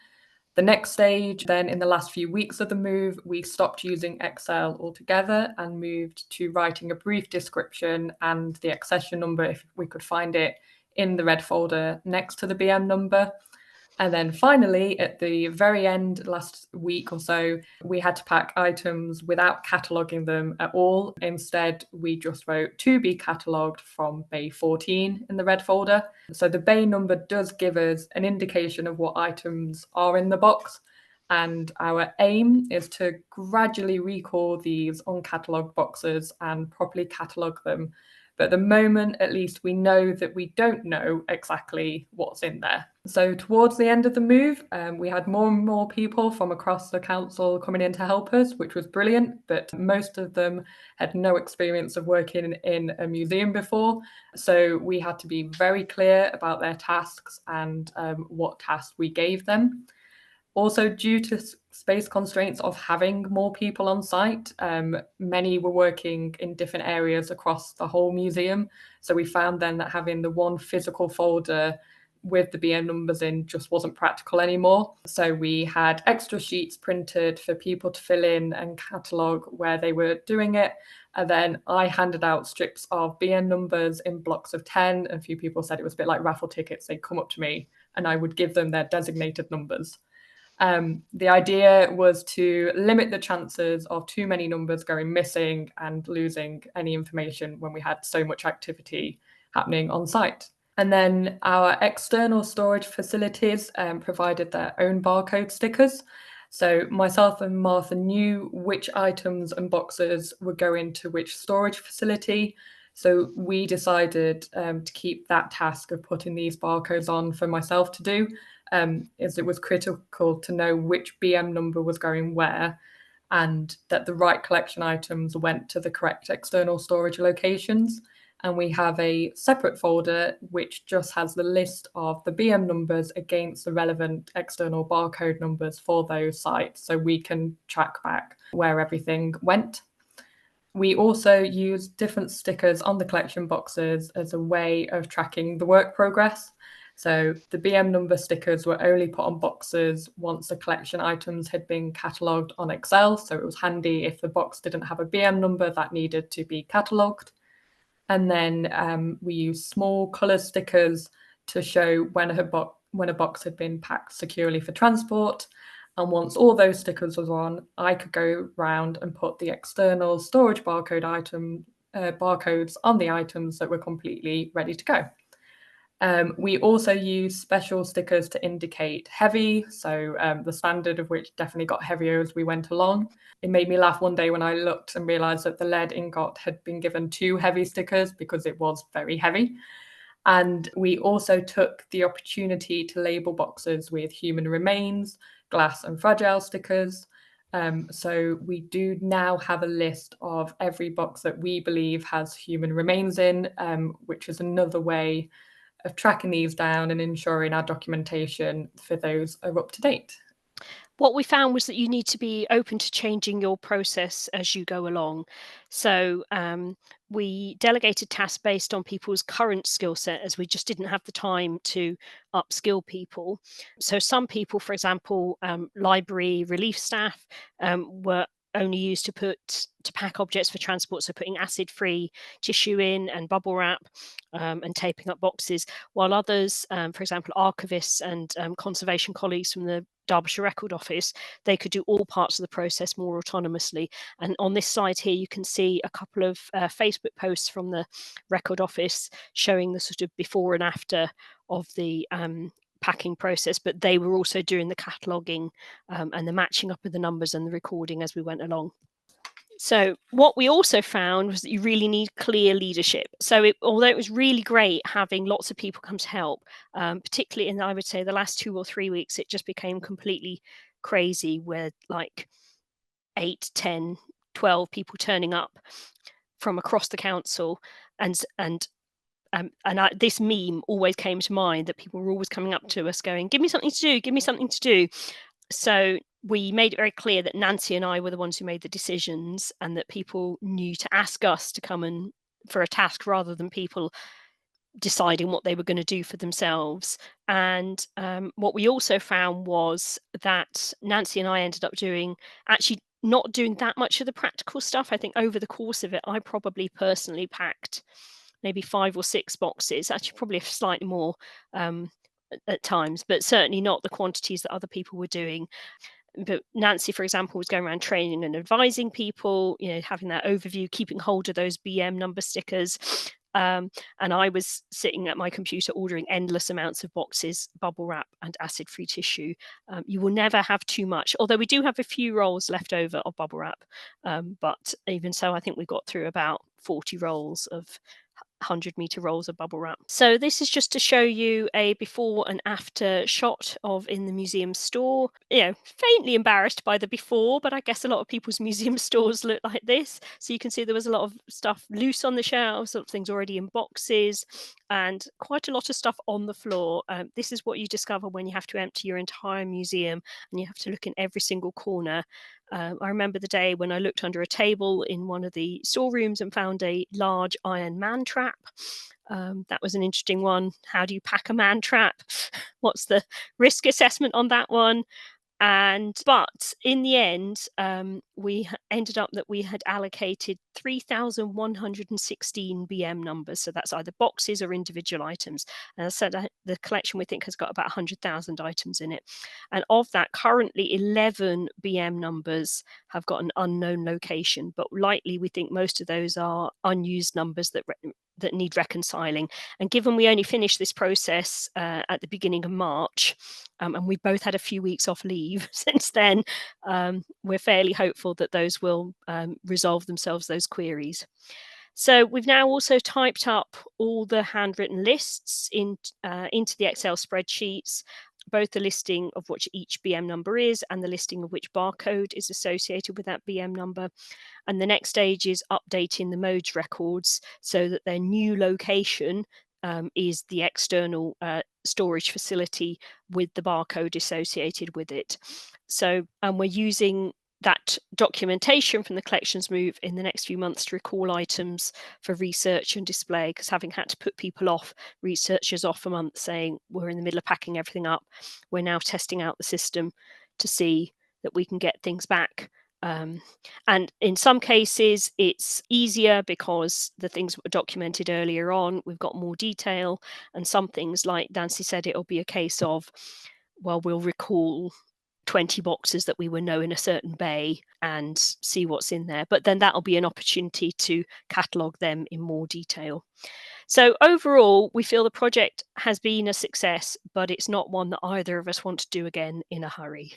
The next stage, then, in the last few weeks of the move, we stopped using Excel altogether and moved to writing a brief description and the accession number, if we could find it, in the red folder next to the BM number. And then finally, at the very end, last week or so, we had to pack items without cataloguing them at all. Instead, we just wrote to be catalogued from Bay 14 in the red folder. So the Bay number does give us an indication of what items are in the box. And our aim is to gradually recall these uncatalogued boxes and properly catalogue them. But at the moment, at least, we know that we don't know exactly what's in there. So towards the end of the move, we had more and more people from across the council coming in to help us, which was brilliant. But most of them had no experience of working in a museum before. So we had to be very clear about their tasks and what tasks we gave them. Also, due to space constraints of having more people on site, many were working in different areas across the whole museum. So we found then that having the one physical folder with the BM numbers in just wasn't practical anymore. So we had extra sheets printed for people to fill in and catalogue where they were doing it. And then I handed out strips of BM numbers in blocks of 10. A few people said it was a bit like raffle tickets. They'd come up to me and I would give them their designated numbers. The idea was to limit the chances of too many numbers going missing and losing any information when we had so much activity happening on site. And then our external storage facilities provided their own barcode stickers. So myself and Martha knew which items and boxes would go into which storage facility. So we decided to keep that task of putting these barcodes on for myself to do, as it was critical to know which BM number was going where and that the right collection items went to the correct external storage locations. And we have a separate folder which just has the list of the BM numbers against the relevant external barcode numbers for those sites, so we can track back where everything went. We also use different stickers on the collection boxes as a way of tracking the work progress. So the BM number stickers were only put on boxes once the collection items had been catalogued on Excel. So it was handy if the box didn't have a BM number that needed to be catalogued. And then we use small colour stickers to show when a box had been packed securely for transport. And once all those stickers was on, I could go round and put the external storage barcodes on the items that were completely ready to go. We also use special stickers to indicate heavy, so the standard of which definitely got heavier as we went along. It made me laugh one day when I looked and realised that the lead ingot had been given 2 heavy stickers because it was very heavy. And we also took the opportunity to label boxes with human remains, glass and fragile stickers. So we do now have a list of every box that we believe has human remains in, which is another way of tracking these down and ensuring our documentation for those are up to date. What we found was that you need to be open to changing your process as you go along. So we delegated tasks based on people's current skill set, as we just didn't have the time to upskill people. So some people, for example, library relief staff, were only used to pack objects for transport, so putting acid-free tissue in and bubble wrap and taping up boxes, while others, for example, archivists and conservation colleagues from the Derbyshire Record Office, they could do all parts of the process more autonomously. And on this slide here, you can see a couple of Facebook posts from the Record Office showing the sort of before and after of the packing process, but they were also doing the cataloguing and the matching up of the numbers and the recording as we went along. So what we also found was that you really need clear leadership. So although it was really great having lots of people come to help, particularly in, I would say, the last 2 or 3 weeks, it just became completely crazy with like 8, 10, 12 people turning up from across the council. This meme always came to mind, that people were always coming up to us going, give me something to do, give me something to do. So we made it very clear that Nancy and I were the ones who made the decisions, and that people knew to ask us to come in for a task rather than people deciding what they were going to do for themselves. And what we also found was that Nancy and I ended up not doing that much of the practical stuff. I think over the course of it, I probably personally packed maybe 5 or 6 boxes, actually probably slightly more at times, but certainly not the quantities that other people were doing. But Nancy, for example, was going around training and advising people, having that overview, keeping hold of those BM number stickers. And I was sitting at my computer ordering endless amounts of boxes, bubble wrap and acid-free tissue. You will never have too much, although we do have a few rolls left over of bubble wrap. But even so, I think we got through about 40 rolls of 100-meter rolls of bubble wrap. So this is just to show you a before and after shot of in the museum store. You know, faintly embarrassed by the before, but I guess a lot of people's museum stores look like this. So you can see there was a lot of stuff loose on the shelves, sort of things already in boxes, and quite a lot of stuff on the floor. This is what you discover when you have to empty your entire museum and you have to look in every single corner. I remember the day when I looked under a table in one of the storerooms and found a large iron man trap. That was an interesting one. How do you pack a man trap? What's the risk assessment on that one? But in the end, we ended up that we had allocated 3,116 BM numbers. So that's either boxes or individual items. And as I said, the collection we think has got about 100,000 items in it. And of that, currently 11 BM numbers have got an unknown location, but likely we think most of those are unused numbers that need reconciling. And given we only finished this process at the beginning of March, and we both had a few weeks off leave since then, we're fairly hopeful that those will resolve themselves, those queries. So we've now also typed up all the handwritten lists into the Excel spreadsheets, both the listing of which each BM number is and the listing of which barcode is associated with that BM number. And the next stage is updating the modes records so that their new location is the external storage facility with the barcode associated with it. So, and we're using that documentation from the collections move in the next few months to recall items for research and display, because having had to put people off, researchers off a month saying we're in the middle of packing everything up, we're now testing out the system to see that we can get things back. And in some cases it's easier because the things that were documented earlier on, we've got more detail, and some things, like Nancy said, it'll be a case of, well, we'll recall 20 boxes that we will know in a certain bay and see what's in there, but then that'll be an opportunity to catalogue them in more detail. So overall, we feel the project has been a success, but it's not one that either of us want to do again in a hurry.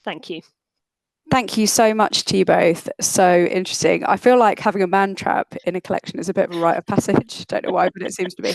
Thank you. Thank you so much to you both. So interesting. I feel like having a man trap in a collection is a bit of a rite of passage. Don't know why, but it seems to be.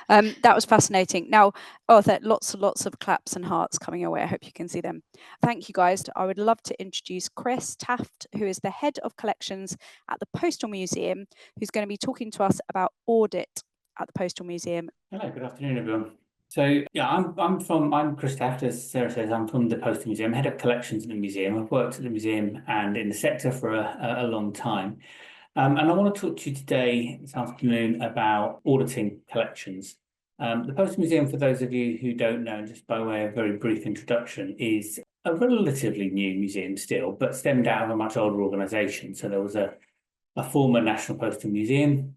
That was fascinating. Now, Arthur, lots and lots of claps and hearts coming your way. I hope you can see them. Thank you, guys. I would love to introduce Chris Taft, who is the head of collections at the Postal Museum, who's going to be talking to us about audit at the Postal Museum. Hello, good afternoon, everyone. So yeah, I'm Chris Taft, as Sarah says. I'm from the Postal Museum, head of collections at the museum. I've worked at the museum and in the sector for a long time, and I want to talk to you today, this afternoon, about auditing collections. The Postal Museum, for those of you who don't know, just by way of a very brief introduction, is a relatively new museum still, but stemmed out of a much older organisation. So there was a former National Postal Museum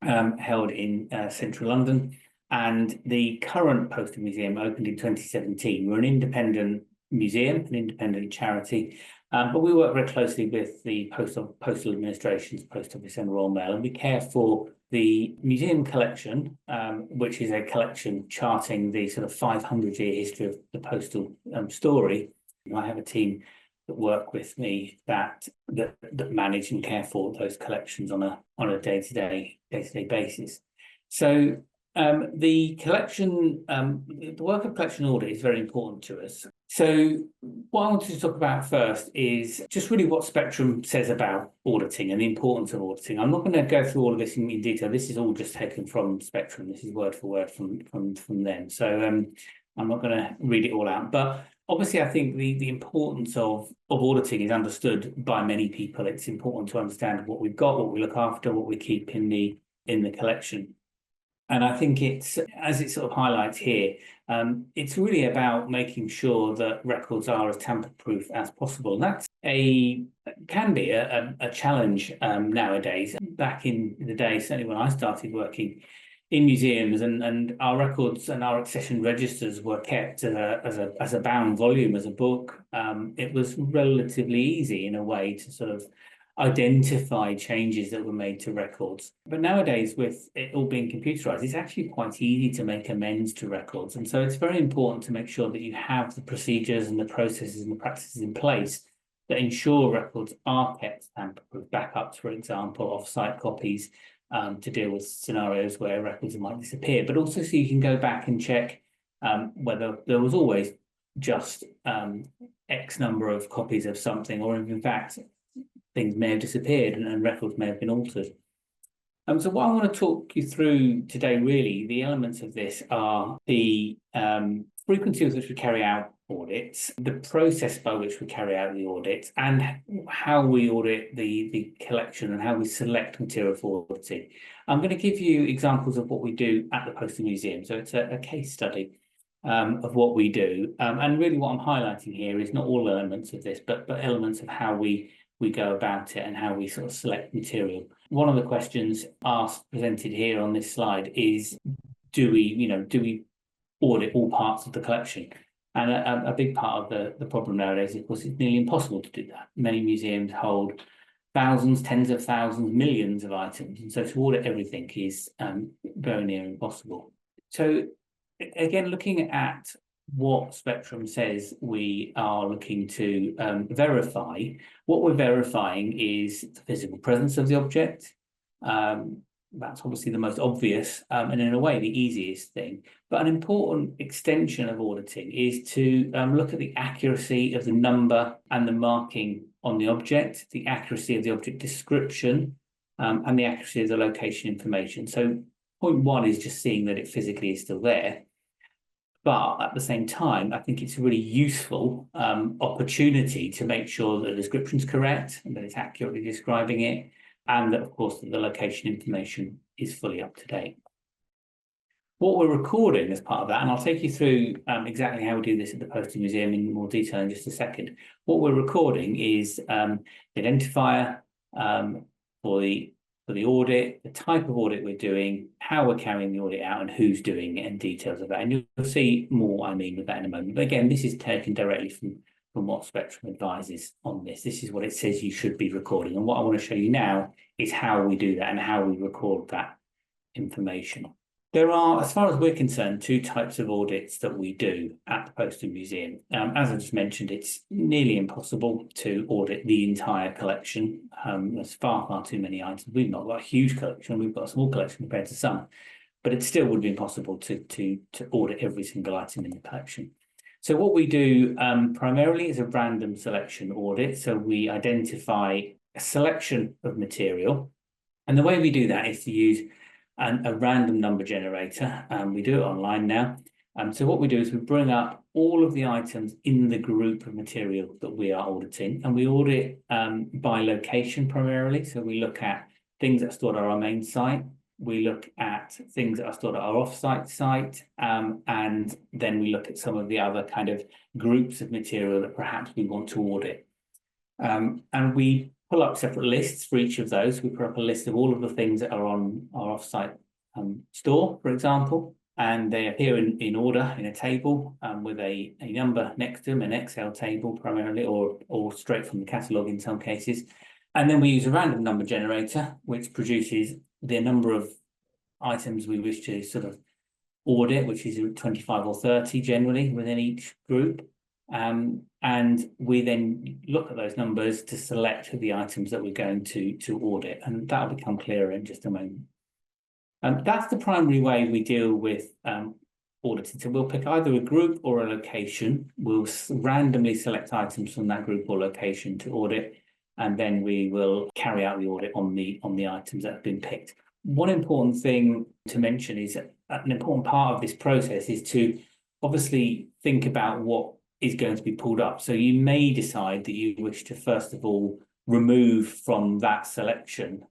held in central London. And the current Postal Museum opened in 2017. We're an independent museum, an independent charity, but we work very closely with the Postal Administration's Post Office and Royal Mail, and we care for the museum collection, which is a collection charting the sort of 500-year history of the postal story. I have a team that work with me that manage and care for those collections on a day-to-day basis. So the collection, the work of collection audit is very important to us. So what I wanted to talk about first is just really what Spectrum says about auditing and the importance of auditing. I'm not going to go through all of this in detail. This is all just taken from Spectrum. This is word for word from them. So I'm not going to read it all out. But obviously, I think the importance of auditing is understood by many people. It's important to understand what we've got, what we look after, what we keep in the collection. And I think it's, as it sort of highlights here, it's really about making sure that records are as tamper-proof as possible. And that's can be a challenge nowadays. Back in the day, certainly when I started working in museums, and our records and our accession registers were kept as a bound volume, as a book, it was relatively easy in a way to sort of identify changes that were made to records. But nowadays, with it all being computerized, it's actually quite easy to make amends to records. And so it's very important to make sure that you have the procedures and the processes and the practices in place that ensure records are kept tamper-proof, backups, for example, off-site copies, to deal with scenarios where records might disappear, but also so you can go back and check whether there was always just X number of copies of something, or in fact, things may have disappeared and records may have been altered. So what I want to talk you through today, really, the elements of this are the frequency with which we carry out audits, the process by which we carry out the audits, and how we audit the collection and how we select material for auditing. I'm going to give you examples of what we do at the Postal Museum. So it's a case study of what we do. And really what I'm highlighting here is not all elements of this, but elements of how we go about it and how we sort of select material. One of the questions presented here on this slide is, do we audit all parts of the collection? And a big part of the problem nowadays, of course, it's nearly impossible to do that. Many museums hold thousands, tens of thousands, millions of items. And so to audit everything is very near impossible. So again, looking at what Spectrum says we are looking to verify, what we're verifying is the physical presence of the object. That's obviously the most obvious and in a way the easiest thing. But an important extension of auditing is to look at the accuracy of the number and the marking on the object, the accuracy of the object description, and the accuracy of the location information. So point one is just seeing that it physically is still there. But at the same time, I think it's a really useful opportunity to make sure that the description is correct and that it's accurately describing it, and that, of course, that the location information is fully up to date. What we're recording as part of that, and I'll take you through exactly how we do this at the Postal Museum in more detail in just a second. What we're recording is the identifier for the audit, the type of audit we're doing, how we're carrying the audit out, and who's doing it, and details of that. And you'll see more what I mean with that in a moment. But again, this is taken directly from what Spectrum advises on this. This is what it says you should be recording. And what I want to show you now is how we do that and how we record that information. There are, as far as we're concerned, two types of audits that we do at the Postal Museum. As I just mentioned, it's nearly impossible to audit the entire collection. There's far, far too many items. We've not got a huge collection. We've got a small collection compared to some, but it still would be impossible to audit every single item in the collection. So what we do primarily is a random selection audit. So we identify a selection of material. And the way we do that is to use a random number generator. We do it online now. So what we do is we bring up all of the items in the group of material that we are auditing, and we audit by location primarily. So we look at things that are stored at our main site. We look at things that are stored at our off-site site, and then we look at some of the other kind of groups of material that perhaps we want to audit. And we pull up separate lists for each of those. We put up a list of all of the things that are on our off-site store, for example, and they appear in order in a table with a number next to them, an Excel table primarily, or straight from the catalogue in some cases. And then we use a random number generator, which produces the number of items we wish to sort of audit, which is 25 or 30 generally within each group. And we then look at those numbers to select the items that we're going to audit, and that'll become clearer in just a moment. That's the primary way we deal with auditing. So we'll pick either a group or a location. We'll randomly select items from that group or location to audit, and then we will carry out the audit on the items that have been picked. One important thing to mention is that an important part of this process is to obviously think about what is going to be pulled up. So you may decide that you wish to, first of all, remove from that selection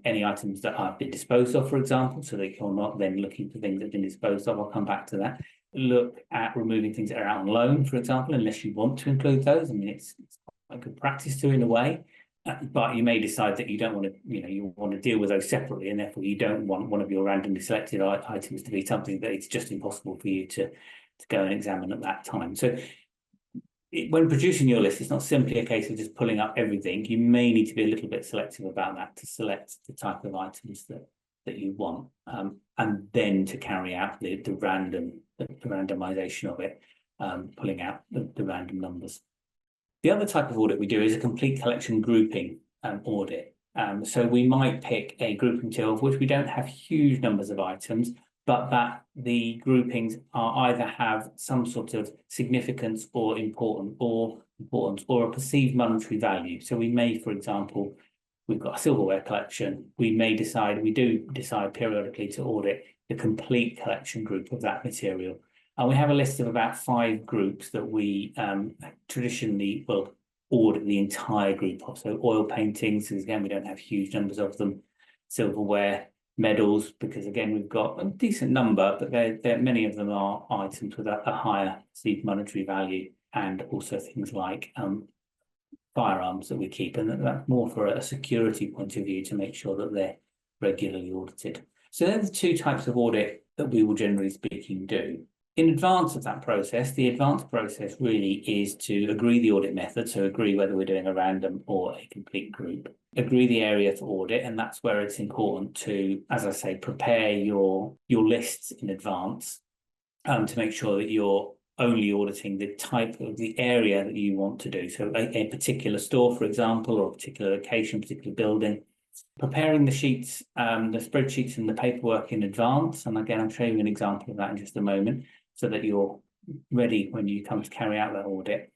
any items that have been disposed of, for example, so that you're not then looking for things that have been disposed of. I'll come back to that. Look at removing things that are out on loan, for example, unless you want to include those. I mean, it's a good practice to, in a way. But you may decide that you don't want to, you want to deal with those separately, and therefore you don't want one of your randomly selected items to be something that it's just impossible for you to go and examine at that time. So when producing your list, it's not simply a case of just pulling up everything. You may need to be a little bit selective about that to select the type of items that you want, and then to carry out the randomization of it, pulling out the random numbers. The other type of audit we do is a complete collection grouping audit. So we might pick a grouping tool of which we don't have huge numbers of items, but that the groupings are either have some sort of significance or importance or a perceived monetary value. So we may, for example, we've got a silverware collection. We do decide periodically to audit the complete collection group of that material. And we have a list of about 5 groups that we traditionally will audit the entire group of. So oil paintings, because again, we don't have huge numbers of them. Silverware, medals, because again, we've got a decent number, but many of them are items with a higher perceived monetary value, and also things like firearms that we keep, and that's more for a security point of view to make sure that they're regularly audited. So they're the 2 types of audit that we will generally speaking do. In advance of that process, the advanced process really is to agree the audit method, so agree whether we're doing a random or a complete group, agree the area for audit, and that's where it's important to, as I say, prepare your lists in advance to make sure that you're only auditing the type of the area that you want to do. So a particular store, for example, or a particular location, particular building. Preparing the sheets, the spreadsheets and the paperwork in advance. And again, I'll show you an example of that in just a moment, so that you're ready when you come to carry out that audit.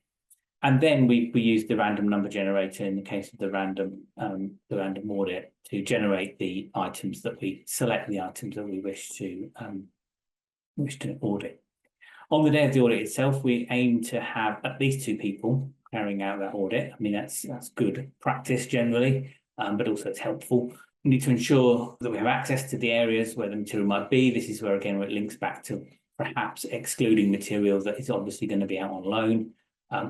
And then we use the random number generator in the case of the random audit to generate the items that we select, the items that we wish to audit. On the day of the audit itself, we aim to have at least 2 people carrying out that audit. I mean, that's good practice generally, but also it's helpful. We need to ensure that we have access to the areas where the material might be. This is where, again, where it links back to perhaps excluding material that is obviously going to be out on loan,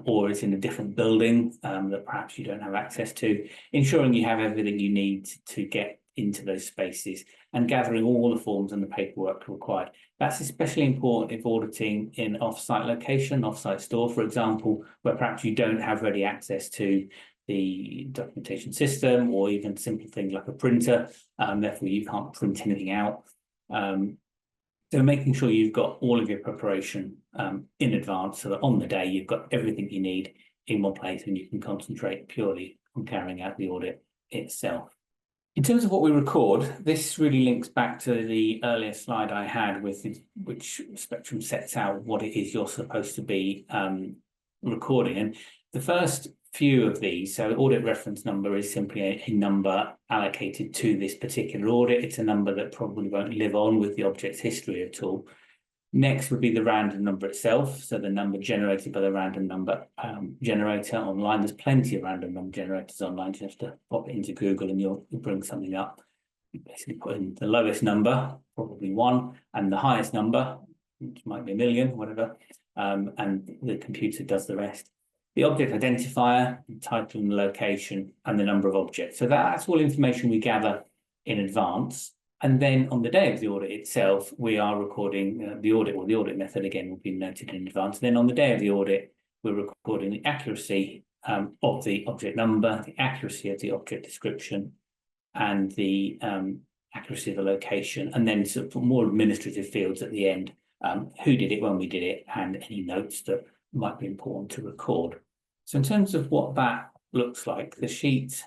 or it's in a different building that perhaps you don't have access to. Ensuring you have everything you need to get into those spaces, and gathering all the forms and the paperwork required. That's especially important if auditing in off-site location, off-site store, for example, where perhaps you don't have ready access to the documentation system, or even simple things like a printer, therefore you can't print anything out. So making sure you've got all of your preparation in advance, so that on the day you've got everything you need in one place and you can concentrate purely on carrying out the audit itself. In terms of what we record, this really links back to the earlier slide I had, with which Spectrum sets out what it is you're supposed to be recording. And the first few of these, so audit reference number is simply a number allocated to this particular audit. It's a number that probably won't live on with the object's history at all. Next would be the random number itself, so the number generated by the random number generator online. There's plenty of random number generators online. You have to pop it into Google and you'll bring something up. You basically put in the lowest number, probably 1, and the highest number, which might be 1 million, whatever, and the computer does the rest. The object identifier, the title and the location, and the number of objects. So that's all information we gather in advance. And then on the day of the audit itself, we are recording the audit, or the audit method again will be noted in advance. Then on the day of the audit, we're recording the accuracy of the object number, the accuracy of the object description, and the accuracy of the location, and then sort of more administrative fields at the end, who did it, when we did it, and any notes that might be important to record. So in terms of what that looks like, the sheet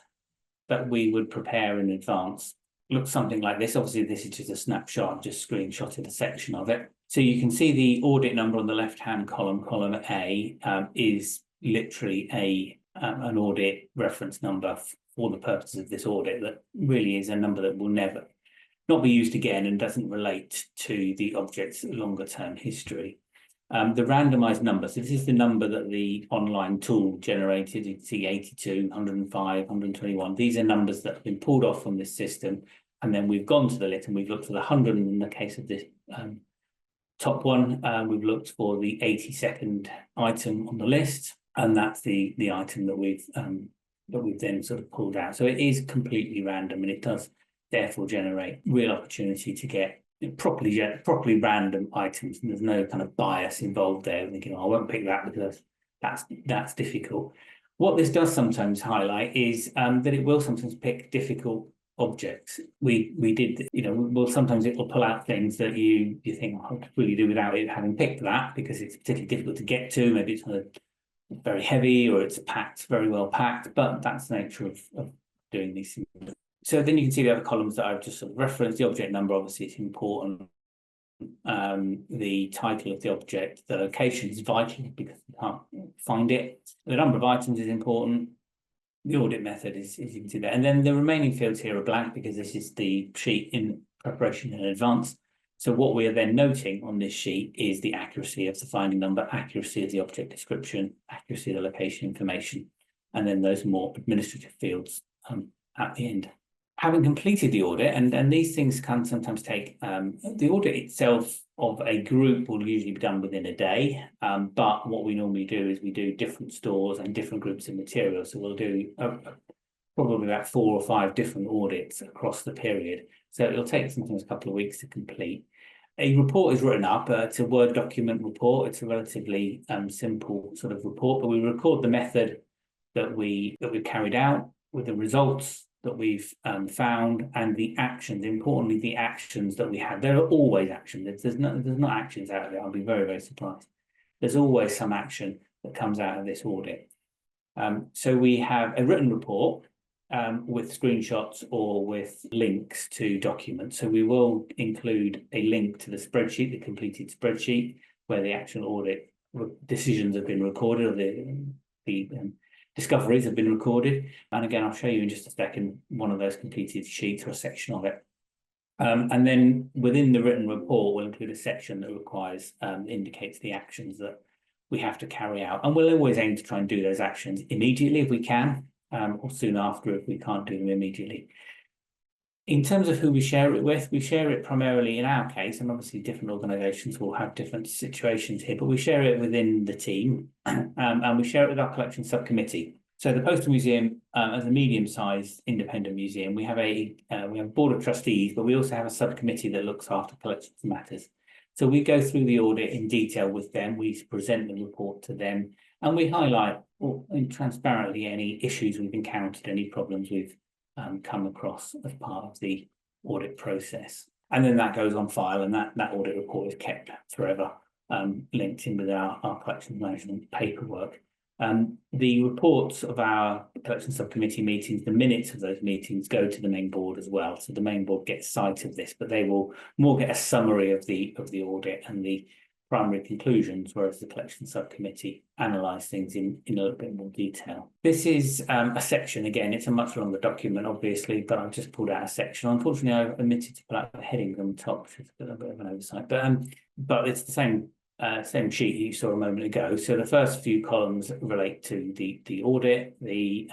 that we would prepare in advance looks something like this. Obviously, this is just a snapshot, just screenshotted a section of it. So you can see the audit number on the left-hand column, column A, is literally an audit reference number for the purposes of this audit. That really is a number that will never not be used again and doesn't relate to the object's longer-term history. The randomized number, so this is the number that the online tool generated. You can see 82, 105, 121. These are numbers that have been pulled off from this system, and then we've gone to the list and we've looked for the 100. And in the case of this top one, we've looked for the 82nd item on the list, and that's the item that we've then sort of pulled out. So it is completely random, and it does therefore generate real opportunity to get properly random items, and there's no kind of bias involved there, thinking, oh, I won't pick that because that's difficult. What this does sometimes highlight is that it will sometimes pick difficult objects. We did, well, sometimes it will pull out things that you think, I could really do without it having picked that, because it's particularly difficult to get to. Maybe it's very heavy, or it's packed, very well packed, but that's the nature of doing these things. So then you can see the other columns that I've just sort of referenced. The object number obviously is important. The title of the object, the location is vital because you can't find it. The number of items is important. The audit method is you can see there. And then the remaining fields here are blank because this is the sheet in preparation in advance. So what we are then noting on this sheet is the accuracy of the finding number, accuracy of the object description, accuracy of the location information, and then those more administrative fields at the end. Having completed the audit, and these things can sometimes take, the audit itself of a group will usually be done within a day, but what we normally do is we do different stores and different groups of materials. So we'll do probably about 4 or 5 different audits across the period. So it'll take sometimes a couple of weeks to complete. A report is written up. It's a Word document report. It's a relatively simple sort of report, but we record the method that we carried out with the results that we've found and the actions. Importantly, the actions that we had. There are always actions. There's not actions out of it. I'll be very, very surprised. There's always some action that comes out of this audit. So we have a written report with screenshots or with links to documents. So we will include a link to the spreadsheet, the completed spreadsheet, where the actual audit decisions have been recorded, or the discoveries have been recorded. And again, I'll show you in just a second one of those completed sheets or a section of it. And then within the written report, we'll include a section that requires, indicates the actions that we have to carry out. And we'll always aim to try and do those actions immediately if we can, or soon after if we can't do them immediately. In terms of who we share it with, we share it primarily in our case, and obviously different organisations will have different situations here, but we share it within the team, and we share it with our collection subcommittee. So the Postal Museum, as a medium-sized independent museum, we have a board of trustees, but we also have a subcommittee that looks after collections matters. So we go through the audit in detail with them. We present the report to them, and we highlight transparently any issues we've encountered, any problems we've come across as part of the audit process. And then that goes on file, and that audit report is kept forever, linked in with our collections management paperwork. The reports of our collection subcommittee meetings, the minutes of those meetings, go to the main board as well. So the main board gets sight of this, but they will more get a summary of the audit and the primary conclusions, whereas the collection subcommittee analyse things in a little bit more detail. This is a section. Again, it's a much longer document, obviously, but I've just pulled out a section. Unfortunately, I omitted to put out the headings on the top, which is a bit of an oversight. But it's the same sheet you saw a moment ago. So the first few columns relate to the audit, the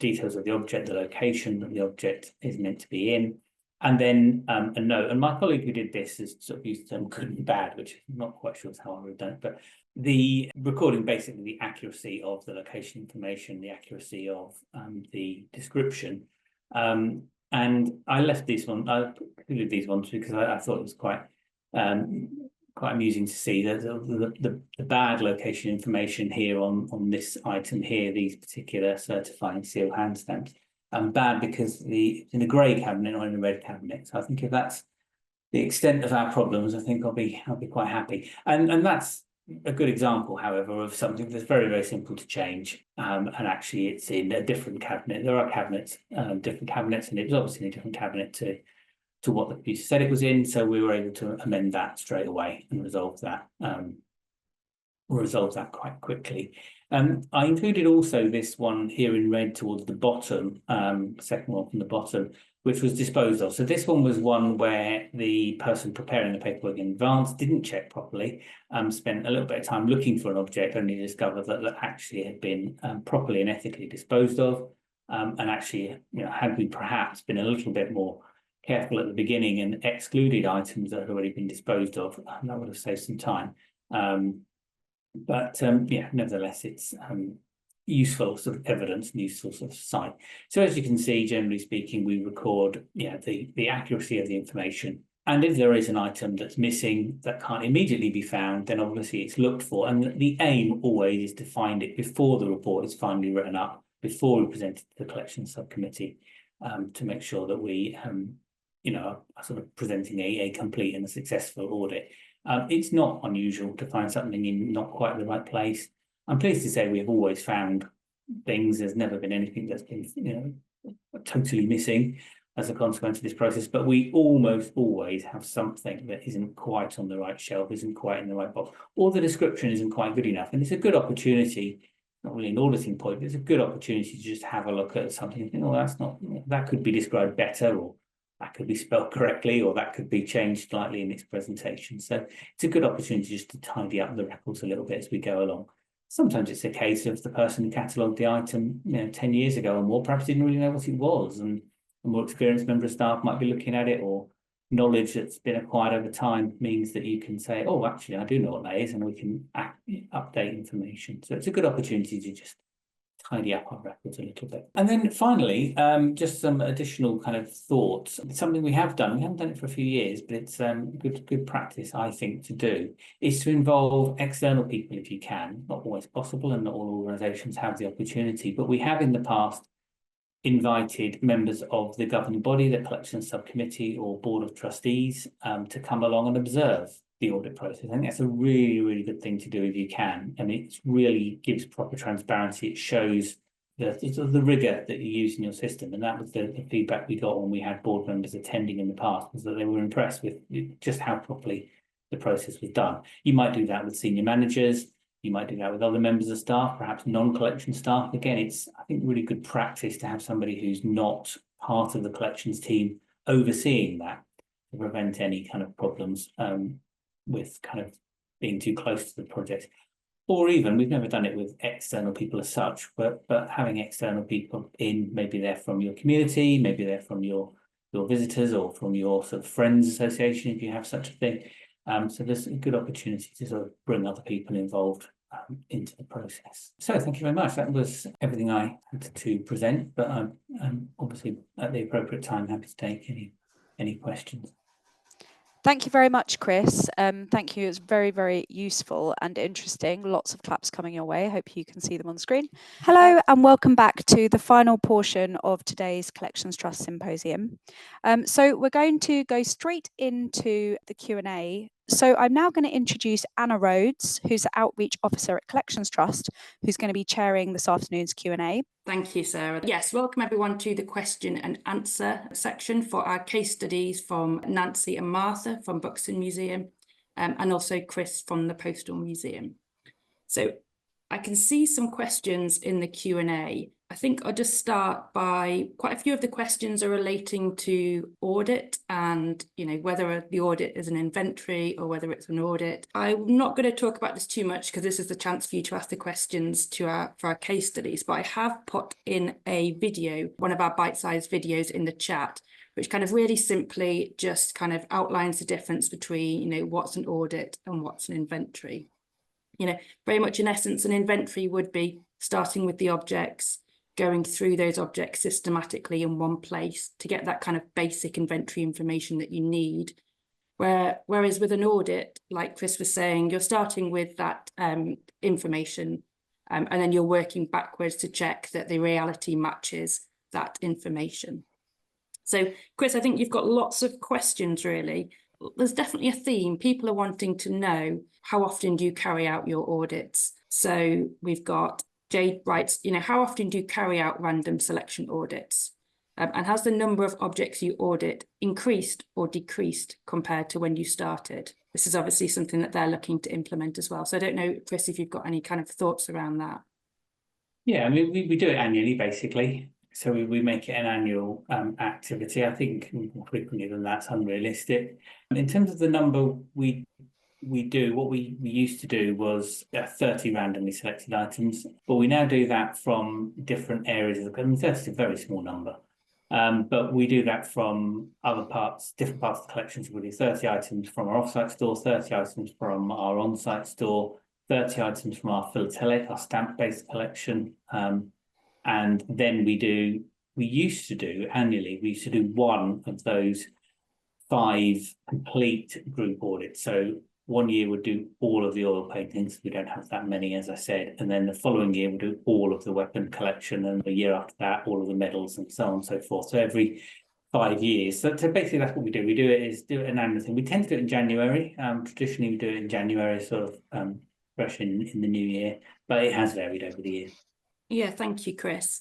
details of the object, the location that the object is meant to be in, and then a note. And my colleague who did this has sort of used the term good and bad, which I'm not quite sure how I would have done it, but the recording basically the accuracy of the location information, the accuracy of the description. And I left these ones, I included these ones because I thought it was quite amusing to see the bad location information here on this item here, these particular certifying seal hand stamps. Bad because it's in a grey cabinet or in a red cabinet. So I think if that's the extent of our problems, I think I'll be quite happy. And that's a good example, however, of something that's very, very simple to change. And actually it's in a different cabinet. There are cabinets, different cabinets, and it was obviously in a different cabinet to what the computer said it was in. So we were able to amend that straight away and resolve that quite quickly. I included also this one here in red towards the bottom, second one from the bottom, which was disposed of. So this one was one where the person preparing the paperwork in advance didn't check properly, spent a little bit of time looking for an object, only discovered that actually had been properly and ethically disposed of. And actually, had we perhaps been a little bit more careful at the beginning and excluded items that had already been disposed of, that would have saved some time. But nevertheless, it's useful sort of evidence and useful sort of site. So as you can see, generally speaking, we record the accuracy of the information And if there is an item that's missing that can't immediately be found, then obviously it's looked for. And the aim always is to find it before the report is finally written up, before we present it to the collections subcommittee, to make sure that we, are sort of presenting a complete and a successful audit. It's not unusual to find something in not quite the right place. I'm pleased to say we have always found things. There's never been anything that's been, totally missing as a consequence of this process, but we almost always have something that isn't quite on the right shelf, isn't quite in the right box, or the description isn't quite good enough. And it's a good opportunity, not really an auditing point, but it's a good opportunity to just have a look at something and think, oh, that's not, that could be described better, or that could be spelled correctly, or that could be changed slightly in its presentation. So it's a good opportunity just to tidy up the records a little bit as we go along. Sometimes it's a case of the person who catalogued the item, 10 years ago or more, perhaps didn't really know what it was, and a more experienced member of staff might be looking at it, or knowledge that's been acquired over time means that you can say, oh, actually, I do know what that is, and we can update information. So it's a good opportunity to just tidy up our records a little bit. And then finally, just some additional kind of thoughts. It's something we have done. We haven't done it for a few years, but it's good practice, I think, to do, is to involve external people if you can. Not always possible, and not all organisations have the opportunity, but we have in the past invited members of the governing body, the collections subcommittee or board of trustees, to come along and observe the audit process. I think that's a really, really good thing to do if you can. And it really gives proper transparency. It shows the rigor that you use in your system. And that was the feedback we got when we had board members attending in the past, was that they were impressed with just how properly the process was done. You might do that with senior managers. You might do that with other members of staff, perhaps non-collection staff. Again, it's, I think, really good practice to have somebody who's not part of the collections team overseeing that, to prevent any kind of problems with kind of being too close to the project. Or even, we've never done it with external people as such, but having external people in, maybe they're from your community, maybe they're from your visitors, or from your sort of friends association, if you have such a thing. So there's a good opportunity to sort of bring other people involved into the process. So thank you very much. That was everything I had to present, but I'm obviously at the appropriate time happy to take any questions. Thank you very much, Chris. Thank you. It's very, very useful and interesting. Lots of claps coming your way. I hope you can see them on the screen. Hello and welcome back to the final portion of today's Collections Trust Symposium. So we're going to go straight into the Q&A. So I'm now going to introduce Anna Rhodes, who's the Outreach Officer at Collections Trust, who's going to be chairing this afternoon's Q&A. Thank you, Sarah. Yes, welcome everyone to the question and answer section for our case studies from Nancy and Martha from Buxton Museum, and also Chris from the Postal Museum. So I can see some questions in the Q&A. I think I'll just start by, quite a few of the questions are relating to audit and, whether the audit is an inventory or whether it's an audit. I'm not going to talk about this too much because this is the chance for you to ask the questions for our case studies, but I have put in a video, one of our bite-sized videos in the chat, which kind of really simply just kind of outlines the difference between, what's an audit and what's an inventory. Very much in essence, an inventory would be starting with the objects, going through those objects systematically in one place to get that kind of basic inventory information that you need. Whereas with an audit, like Chris was saying, you're starting with that information and then you're working backwards to check that the reality matches that information. So, Chris, I think you've got lots of questions, really. There's definitely a theme. People are wanting to know, how often do you carry out your audits? So we've got Jade writes, how often do you carry out random selection audits? And has the number of objects you audit increased or decreased compared to when you started? This is obviously something that they're looking to implement as well. So I don't know, Chris, if you've got any kind of thoughts around that. Yeah, I mean, we do it annually, basically. So we make it an annual activity. I think more frequently than that's unrealistic. In terms of the number we do, what we used to do was 30 randomly selected items, but we now do that from different areas of the, 30 is a very small number. But we do that from other parts, different parts of the collection. So we do 30 items from our off-site store, 30 items from our on-site store, 30 items from our philatelic, our stamp-based collection. And then we used to do annually, we used to do one of those 5 complete group audits. So 1 year would do all of the oil paintings. We don't have that many, as I said. And then the following year we'll do all of the weapon collection, and the year after that, all of the medals and so on and so forth. So every 5 years. So basically that's what we do. We do it an annual thing. We tend to do it in January. Traditionally we do it in January, sort of fresh in the new year, but it has varied over the year. Yeah, thank you, Chris.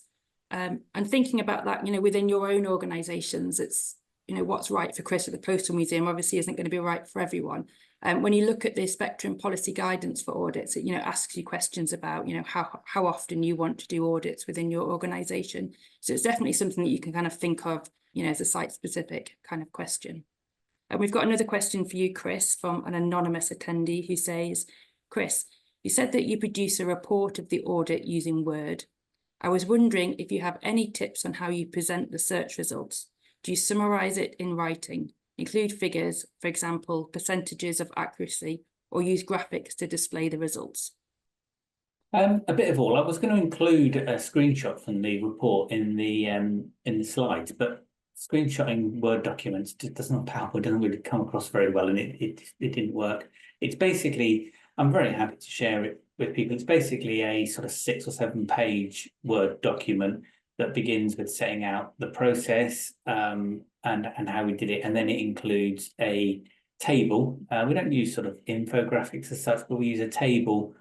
And thinking about that, within your own organisations, it's, what's right for Chris at the Postal Museum obviously isn't going to be right for everyone. When you look at the Spectrum policy guidance for audits, it asks you questions about how often you want to do audits within your organisation. So it's definitely something that you can kind of think of, as a site specific kind of question. And we've got another question for you, Chris, from an anonymous attendee who says, Chris, you said that you produce a report of the audit using Word. I was wondering if you have any tips on how you present the search results. Do you summarise it in writing, include figures, for example, percentages of accuracy, or use graphics to display the results? A bit of all. I was going to include a screenshot from the report in the slides, but screenshotting Word documents just doesn't really come across very well, and it didn't work. It's basically, I'm very happy to share it with people. It's basically a sort of 6 or 7 page Word document that begins with setting out the process and how we did it, and then it includes a table. We don't use sort of infographics as such, but we use a table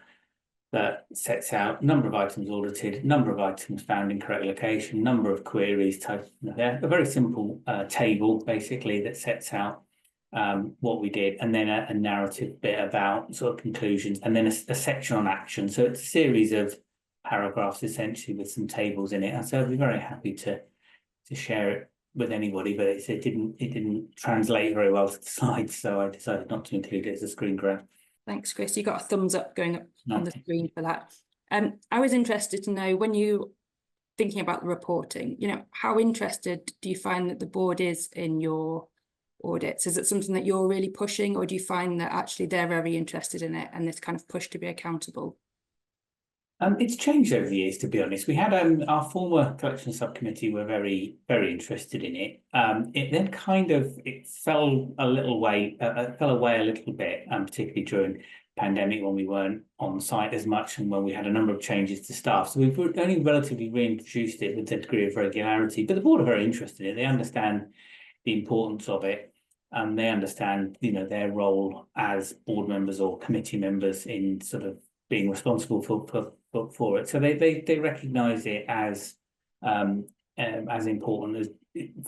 that sets out number of items audited, number of items found in correct location, number of queries, type. A very simple table basically that sets out what we did, and then a narrative bit about sort of conclusions, and then a section on action. So it's a series of paragraphs essentially with some tables in it. And so I'd be very happy to share it with anybody, but it didn't translate very well to the slides, so I decided not to include it as a screen grab. Thanks, Chris. You got a thumbs up going up on the screen for that. I was interested to know, when you thinking about the reporting, how interested do you find that the board is in your audits? Is it something that you're really pushing, or do you find that actually they're very interested in it and this kind of push to be accountable? It's changed over the years, to be honest. We had our former collection subcommittee were very, very interested in it. It then it fell away a little bit, particularly during pandemic when we weren't on site as much and when we had a number of changes to staff. So we've only relatively reintroduced it with a degree of regularity. But the board are very interested in it. They understand the importance of it, and they understand, their role as board members or committee members in sort of being responsible for it. So they recognise it as important as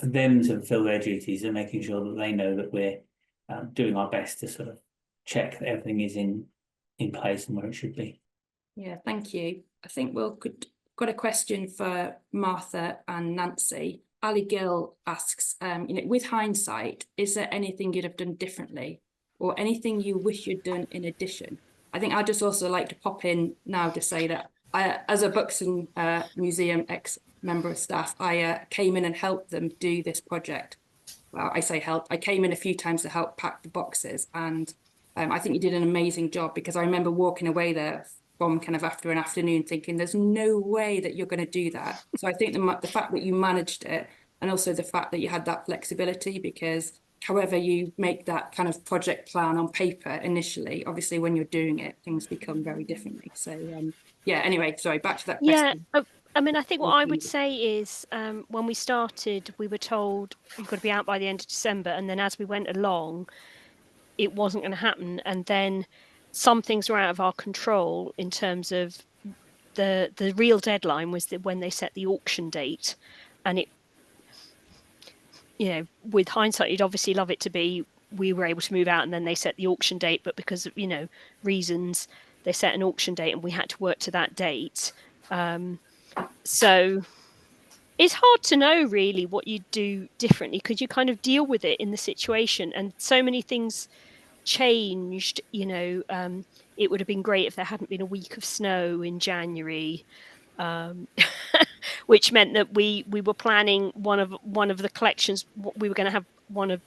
for them to fulfil their duties and making sure that they know that we're doing our best to sort of check that everything is in place and where it should be. Yeah, thank you. I think got a question for Martha and Nancy. Ali Gill asks, with hindsight, is there anything you'd have done differently, or anything you wish you'd done in addition? I think I'd just also like to pop in now to say that I, as a Buxton Museum ex-member of staff, I came in and helped them do this project. Well, I say help. I came in a few times to help pack the boxes, and I think you did an amazing job, because I remember walking away there from kind of after an afternoon thinking there's no way that you're going to do that. So I think the fact that you managed it, and also the fact that you had that flexibility, because however you make that kind of project plan on paper initially, obviously when you're doing it, things become very differently. So yeah, anyway, sorry, back to that question. Yeah, I mean, I think what I would say is when we started, we were told you've got to be out by the end of December. And then as we went along, it wasn't going to happen. And then some things were out of our control in terms of the real deadline was that when they set the auction date. And it, with hindsight, you'd obviously love it to be we were able to move out and then they set the auction date. But because of, reasons, they set an auction date and we had to work to that date. So it's hard to know really what you do differently, because you kind of deal with it in the situation, and so many things changed. It would have been great if there hadn't been a week of snow in January, which meant that we were planning one of the collections. We were going to have one of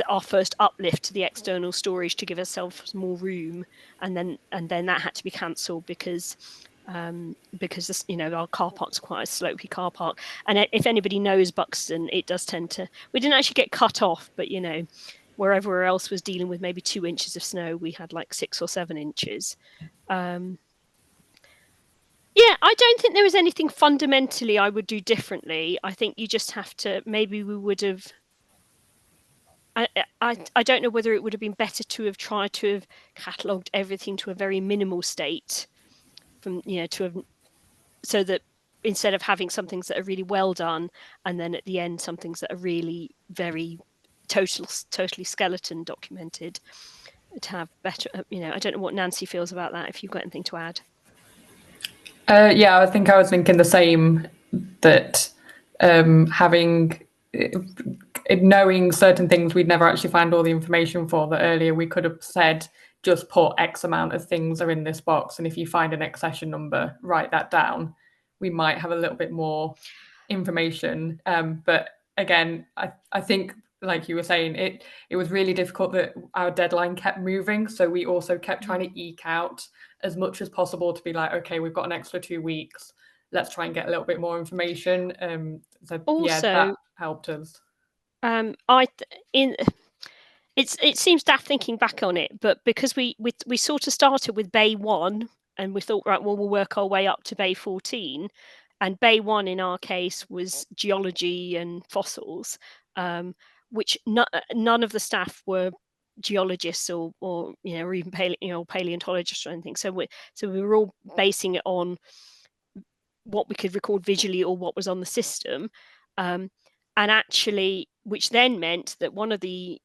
our first uplift to the external storage to give ourselves more room, and then that had to be cancelled because because this, our car park's quite a slopey car park. And if anybody knows Buxton, it does tend to, we didn't actually get cut off, but wherever else was dealing with maybe 2 inches of snow, we had like 6 or 7 inches. Yeah, I don't think there was anything fundamentally I would do differently. I think you just have to, maybe we would have, I don't know whether it would have been better to have tried to have catalogued everything to a very minimal state from, so that instead of having some things that are really well done and then at the end some things that are really very totally skeleton documented, to have better, I don't know what Nancy feels about that, if you've got anything to add. Yeah, I think I was thinking the same, that having knowing certain things we'd never actually find all the information for, that earlier we could have said just put X amount of things are in this box, and if you find an accession number, write that down. We might have a little bit more information, but again, I think, like you were saying, it was really difficult that our deadline kept moving, so we also kept trying to eke out as much as possible to be like, okay, we've got an extra 2 weeks, let's try and get a little bit more information. So also, yeah, that helped us. It seems daft thinking back on it, but because we sort of started with Bay 1 and we thought, right, well, we'll work our way up to Bay 14, and Bay 1 in our case was geology and fossils, which none of the staff were geologists or even paleontologists or anything. So we were all basing it on what we could record visually or what was on the system, and actually, which then meant that one of the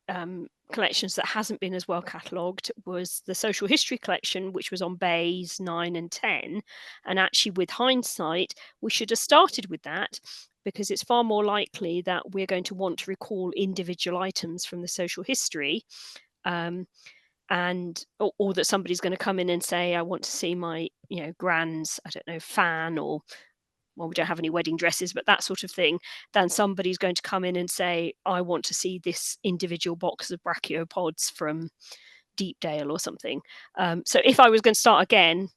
collections that hasn't been as well catalogued was the social history collection, which was on Bays 9 and 10. And actually, with hindsight, we should have started with that, because it's far more likely that we're going to want to recall individual items from the social history, and or that somebody's going to come in and say, I want to see my grand's, I don't know, fan, or, well, we don't have any wedding dresses, but that sort of thing. Then somebody's going to come in and say, I want to see this individual box of brachiopods from Deepdale or something. So if I was going to start again,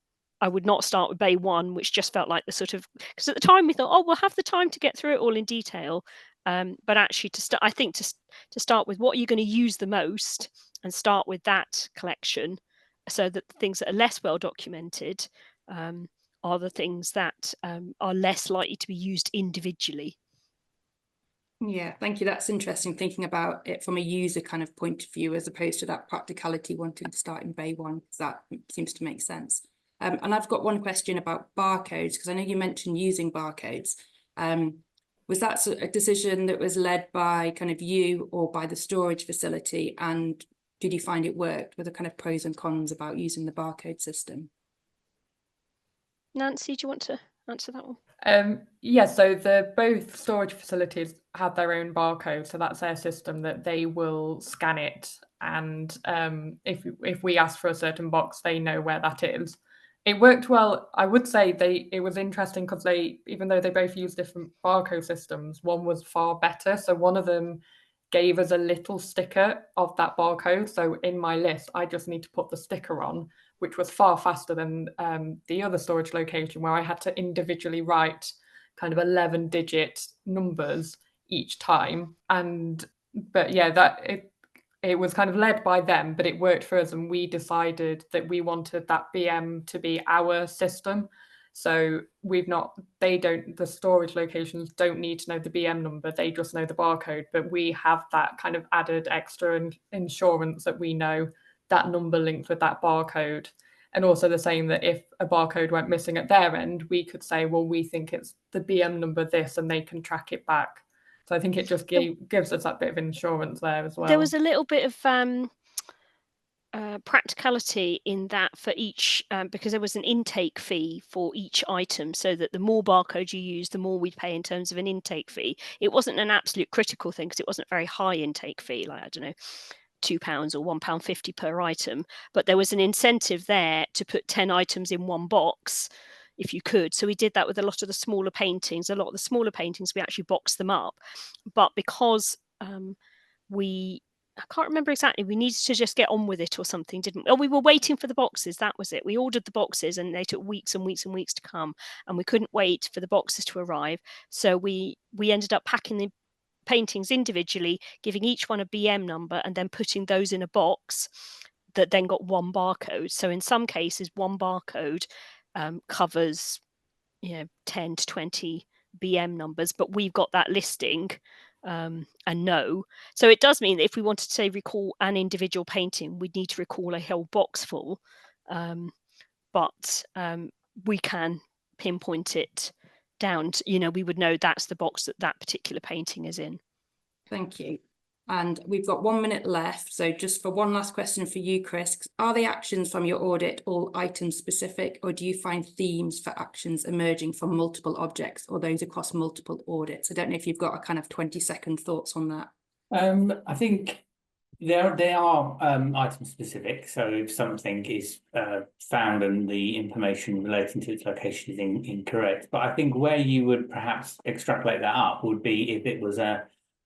I would not start with Bay 1, which just felt like the sort of, because at the time we thought, oh, we'll have the time to get through it all in detail. But actually, I think to start with what you're going to use the most, and start with that collection, so that the things that are less well documented are the things that are less likely to be used individually. Yeah, thank you. That's interesting, thinking about it from a user kind of point of view, as opposed to that practicality wanting to start in Bay 1, because that seems to make sense. And I've got one question about barcodes, because I know you mentioned using barcodes. Was that a decision that was led by kind of you or by the storage facility? And did you find it worked? Were there kind of pros and cons about using the barcode system? Nancy, do you want to answer that one? Yeah, so both storage facilities have their own barcode, so that's their system that they will scan it, and if we ask for a certain box, they know where that is. It worked well. I would say it was interesting because even though they both use different barcode systems, one was far better. So one of them gave us a little sticker of that barcode. So in my list, I just need to put the sticker on, which was far faster than the other storage location, where I had to individually write kind of 11-digit numbers each time. But yeah, it was kind of led by them, but it worked for us, and we decided that we wanted that BM to be our system. So the storage locations don't need to know the BM number, they just know the barcode, but we have that kind of added extra insurance that we know that number linked with that barcode. And also the same, that if a barcode went missing at their end, we could say, well, we think it's the BM number this, and they can track it back. So I think it just gives us that bit of insurance there as well. There was a little bit of practicality in that for each, because there was an intake fee for each item, so that the more barcodes you use, the more we'd pay in terms of an intake fee. It wasn't an absolute critical thing, because it wasn't a very high intake fee, like, I don't know, £2 or £1.50 per item, but there was an incentive there to put 10 items in one box if you could. So we did that with a lot of the smaller paintings. A lot of the smaller paintings, we actually boxed them up, but because we I can't remember exactly. We needed to just get on with it or something, didn't we? Oh, we were waiting for the boxes. That was it. We ordered the boxes and they took weeks and weeks and weeks to come, and we couldn't wait for the boxes to arrive. So we ended up packing the paintings individually, giving each one a BM number, and then putting those in a box that then got one barcode. So in some cases, one barcode covers 10 to 20 BM numbers, but we've got that listing and know. So it does mean that if we wanted to say recall an individual painting, we'd need to recall a whole box full, but we can pinpoint it down to, we would know that's the box that that particular painting is in. Thank you. And we've got 1 minute left. So just for one last question for you, Chris, are the actions from your audit all item specific, or do you find themes for actions emerging from multiple objects or those across multiple audits? I don't know if you've got a kind of 20-second thoughts on that. I think they are item specific. So if something is found and the information relating to its location is incorrect, but I think where you would perhaps extrapolate that up would be if it was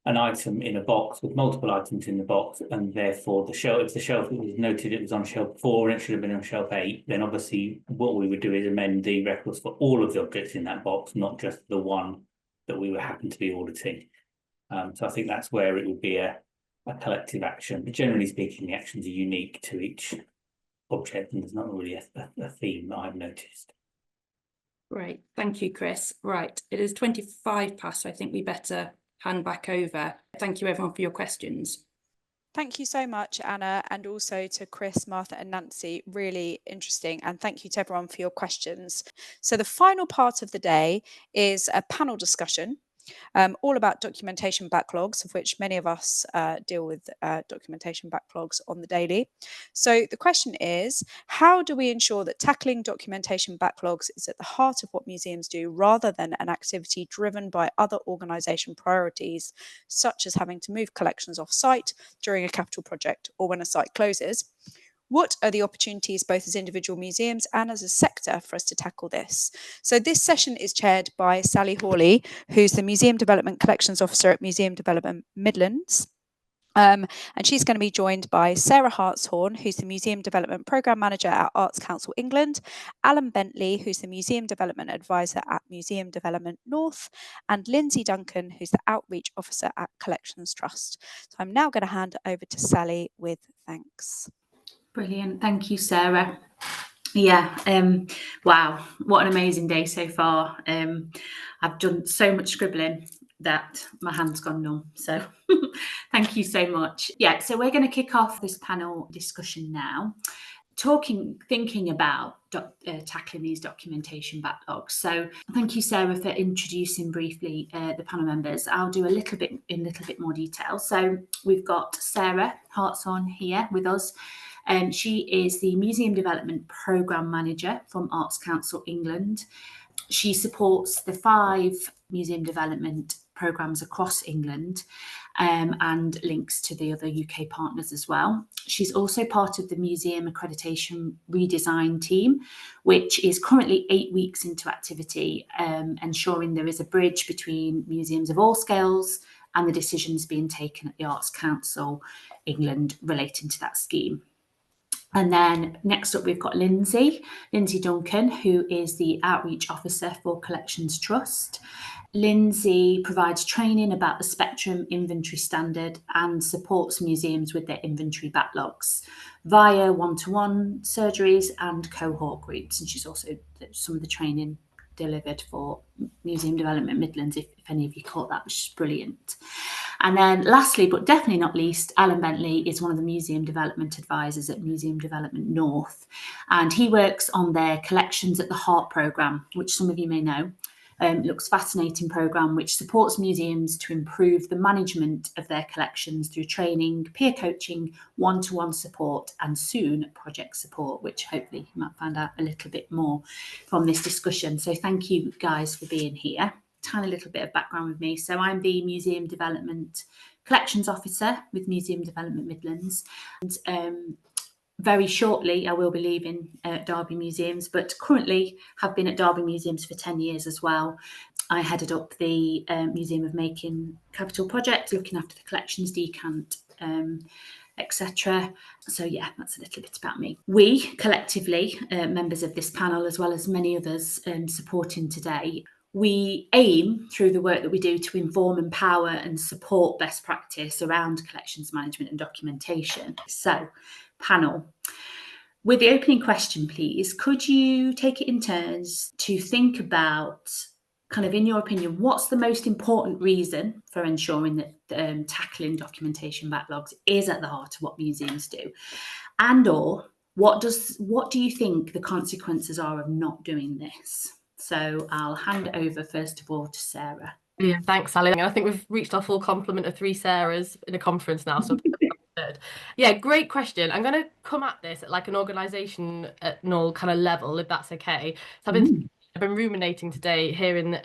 an item in a box with multiple items in the box, and therefore if the shelf it was noted it was on shelf 4 and it should have been on shelf 8, then obviously what we would do is amend the records for all of the objects in that box, not just the one that we were happen to be auditing. So I think that's where it would be a collective action. But generally speaking, the actions are unique to each object, and there's not really a theme that I've noticed. Great, thank you, Chris. Right, it is 25 past, so I think we better hand back over. Thank you everyone for your questions. Thank you so much, Anna, and also to Chris, Martha and Nancy. Really interesting. And thank you to everyone for your questions. So the final part of the day is a panel discussion all about documentation backlogs, of which many of us deal with documentation backlogs on the daily. So the question is, how do we ensure that tackling documentation backlogs is at the heart of what museums do, rather than an activity driven by other organisation priorities, such as having to move collections off-site during a capital project or when a site closes? What are the opportunities, both as individual museums and as a sector, for us to tackle this? So this session is chaired by Sally Hawley, who's the Museum Development Collections Officer at Museum Development Midlands. And she's going to be joined by Sarah Hartshorn, who's the Museum Development Programme Manager at Arts Council England, Alan Bentley, who's the Museum Development Advisor at Museum Development North, and Lindsay Duncan, who's the Outreach Officer at Collections Trust. So I'm now going to hand over to Sally with thanks. Brilliant. Thank you, Sarah. Yeah, wow, what an amazing day so far. I've done so much scribbling that my hand's gone numb. So thank you so much. Yeah, so we're going to kick off this panel discussion now, thinking about tackling these documentation backlogs. So thank you, Sarah, for introducing briefly the panel members. I'll do a little bit more detail. So we've got Sarah Hartshorn here with us. She is the Museum Development Programme Manager from Arts Council England. She supports the 5 museum development programmes across England and links to the other UK partners as well. She's also part of the Museum Accreditation Redesign team, which is currently 8 weeks into activity, ensuring there is a bridge between museums of all scales and the decisions being taken at the Arts Council England relating to that scheme. And then next up, we've got Lindsay Duncan, who is the Outreach Officer for Collections Trust. Lindsay provides training about the Spectrum Inventory Standard and supports museums with their inventory backlogs via one-to-one surgeries and cohort groups. And she's also some of the training delivered for Museum Development Midlands, if any of you caught that, which is brilliant. And then lastly, but definitely not least, Alan Bentley is one of the museum development advisors at Museum Development North, and he works on their Collections at the Heart programme, which some of you may know. It looks fascinating programme which supports museums to improve the management of their collections through training, peer coaching, one-to-one support, and soon project support, which hopefully you might find out a little bit more from this discussion. So thank you guys for being here. Tiny little bit of background with me. So I'm the Museum Development Collections Officer with Museum Development Midlands. And very shortly, I will be leaving Derby Museums, but currently have been at Derby Museums for 10 years as well. I headed up the Museum of Making capital project, looking after the collections decant etc. So yeah, that's a little bit about me. We collectively, members of this panel, as well as many others supporting today, we aim through the work that we do to inform, empower and support best practice around collections management and documentation. So, panel, with the opening question, please, could you take it in turns to think about, kind of in your opinion, what's the most important reason for ensuring that tackling documentation backlogs is at the heart of what museums do? And or what do you think the consequences are of not doing this? So I'll hand it over first of all to Sarah. Yeah, thanks, Sally. I think we've reached our full complement of 3 Sarahs in a conference now. So yeah, great question. I'm going to come at this at like an organisational kind of level, if that's okay. So I've been ruminating today, hearing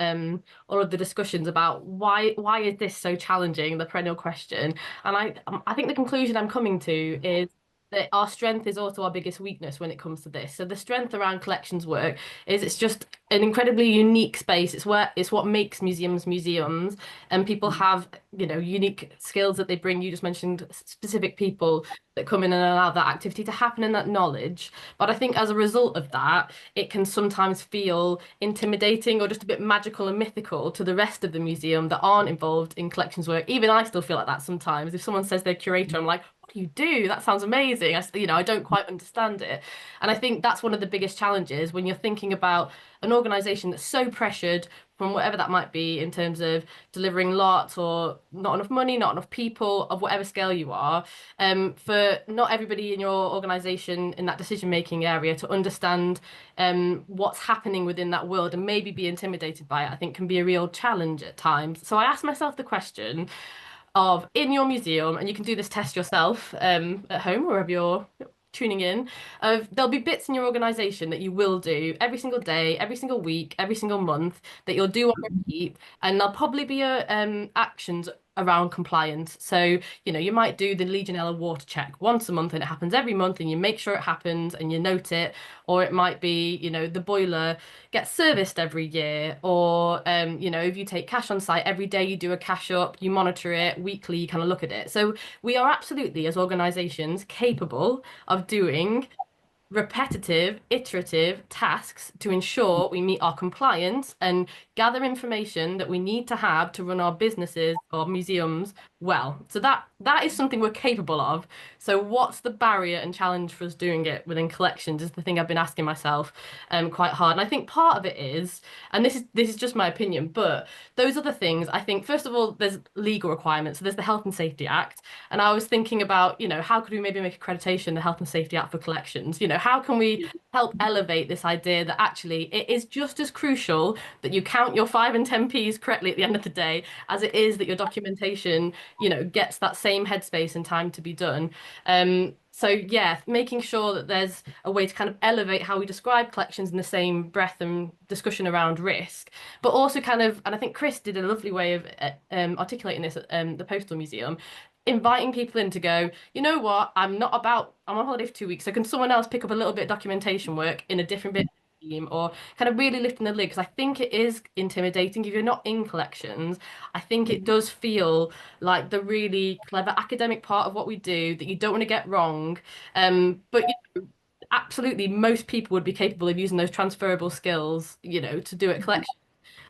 all of the discussions about why is this so challenging, the perennial question. And I think the conclusion I'm coming to is that our strength is also our biggest weakness when it comes to this. So the strength around collections work is it's just an incredibly unique space. It's what makes museums, and people have, you know, unique skills that they bring. You just mentioned specific people that come in and allow that activity to happen and that knowledge. But I think as a result of that, it can sometimes feel intimidating or just a bit magical and mythical to the rest of the museum that aren't involved in collections work. Even I still feel like that sometimes. If someone says they're curator, I'm like, what do you do? That sounds amazing. I don't quite understand it. And I think that's one of the biggest challenges when you're thinking about an organisation that's so pressured from whatever that might be in terms of delivering lots or not enough money, not enough people, of whatever scale you are, for not everybody in your organisation in that decision-making area to understand what's happening within that world and maybe be intimidated by it, I think can be a real challenge at times. So I asked myself the question of, in your museum, and you can do this test yourself at home, wherever you're tuning in, there'll be bits in your organisation that you will do every single day, every single week, every single month that you'll do on repeat, and there'll probably be actions around compliance. So, you know, you might do the Legionella water check once a month and it happens every month and you make sure it happens and you note it. Or it might be, you know, the boiler gets serviced every year. Or, you know, if you take cash on site, every day you do a cash up, you monitor it weekly, you kind of look at it. So we are absolutely, as organisations, capable of doing repetitive, iterative tasks to ensure we meet our compliance and gather information that we need to have to run our businesses or museums well. So that is something we're capable of. So what's the barrier and challenge for us doing it within collections is the thing I've been asking myself quite hard. And I think part of it is, and this is just my opinion, but those are the things. I think, first of all, there's legal requirements. So there's the Health and Safety Act. And I was thinking about, you know, how could we maybe make accreditation the Health and Safety Act for collections? You know, how can we help elevate this idea that actually it is just as crucial that you count your 5 and 10p's correctly at the end of the day as it is that your documentation, you know, gets that same headspace and time to be done. So yeah, making sure that there's a way to kind of elevate how we describe collections in the same breath and discussion around risk, but also kind of, and I think Chris did a lovely way of articulating this at the Postal Museum, inviting people in to go, you know what, I'm on holiday for 2 weeks, so can someone else pick up a little bit of documentation work in a different bit of the team, or kind of really lifting the lid, because I think it is intimidating if you're not in collections. I think it does feel like the really clever academic part of what we do that you don't want to get wrong, but you know, absolutely most people would be capable of using those transferable skills, you know, to do it collection.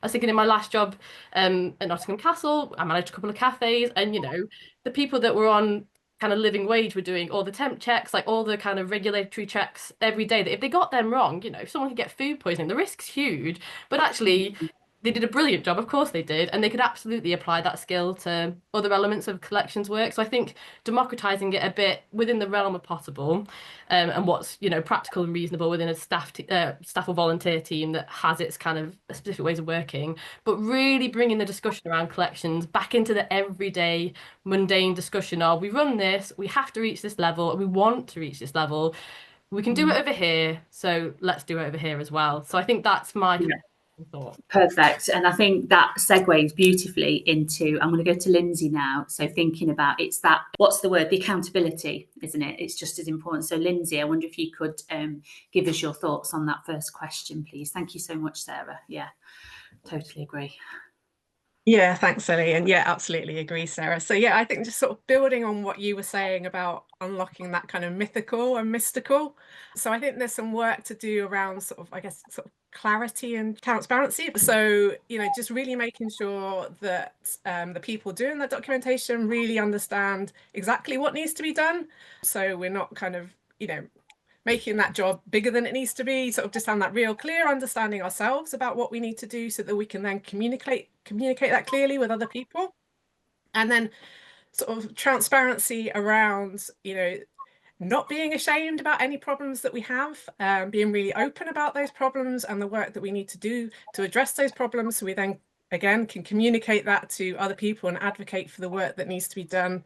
I was thinking in my last job at Nottingham Castle, I managed a couple of cafes, and you know, the people that were on kind of living wage were doing all the temp checks, like all the kind of regulatory checks every day, that if they got them wrong, you know, if someone could get food poisoning, the risk's huge. But actually they did a brilliant job, of course they did, and they could absolutely apply that skill to other elements of collections work. So I think democratizing it a bit within the realm of possible, and what's, you know, practical and reasonable within a staff or volunteer team that has its kind of specific ways of working, but really bringing the discussion around collections back into the everyday mundane discussion of, we run this, we have to reach this level, and we want to reach this level, we can do it over here, so let's do it over here as well. So I think that's my thought. Perfect. And I think that segues beautifully into, I'm going to go to Lindsay now. So thinking about, it's that, what's the word? The accountability, isn't it? It's just as important. So Lindsay, I wonder if you could give us your thoughts on that first question, please. Thank you so much, Sarah. Yeah, totally agree. Yeah, thanks, Ellie. And yeah, absolutely agree, Sarah. So yeah, I think just sort of building on what you were saying about unlocking that kind of mythical and mystical. So I think there's some work to do around sort of, I guess, sort of clarity and transparency. So, you know, just really making sure that the people doing that documentation really understand exactly what needs to be done. So we're not kind of, you know, making that job bigger than it needs to be, sort of just having that real clear understanding ourselves about what we need to do so that we can then communicate that clearly with other people. And then sort of transparency around, you know, not being ashamed about any problems that we have, being really open about those problems and the work that we need to do to address those problems, so we then again can communicate that to other people and advocate for the work that needs to be done.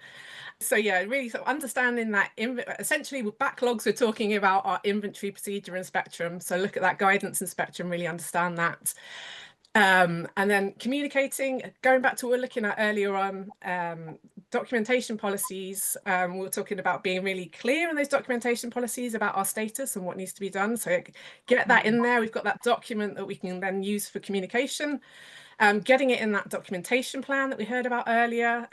So yeah, really sort of understanding that essentially with backlogs, we're talking about our inventory, procedure and spectrum. So look at that guidance and spectrum, really understand that. And then communicating, going back to what we were looking at earlier on, documentation policies. We were talking about being really clear in those documentation policies about our status and what needs to be done. So get that in there. We've got that document that we can then use for communication. Getting it in that documentation plan that we heard about earlier,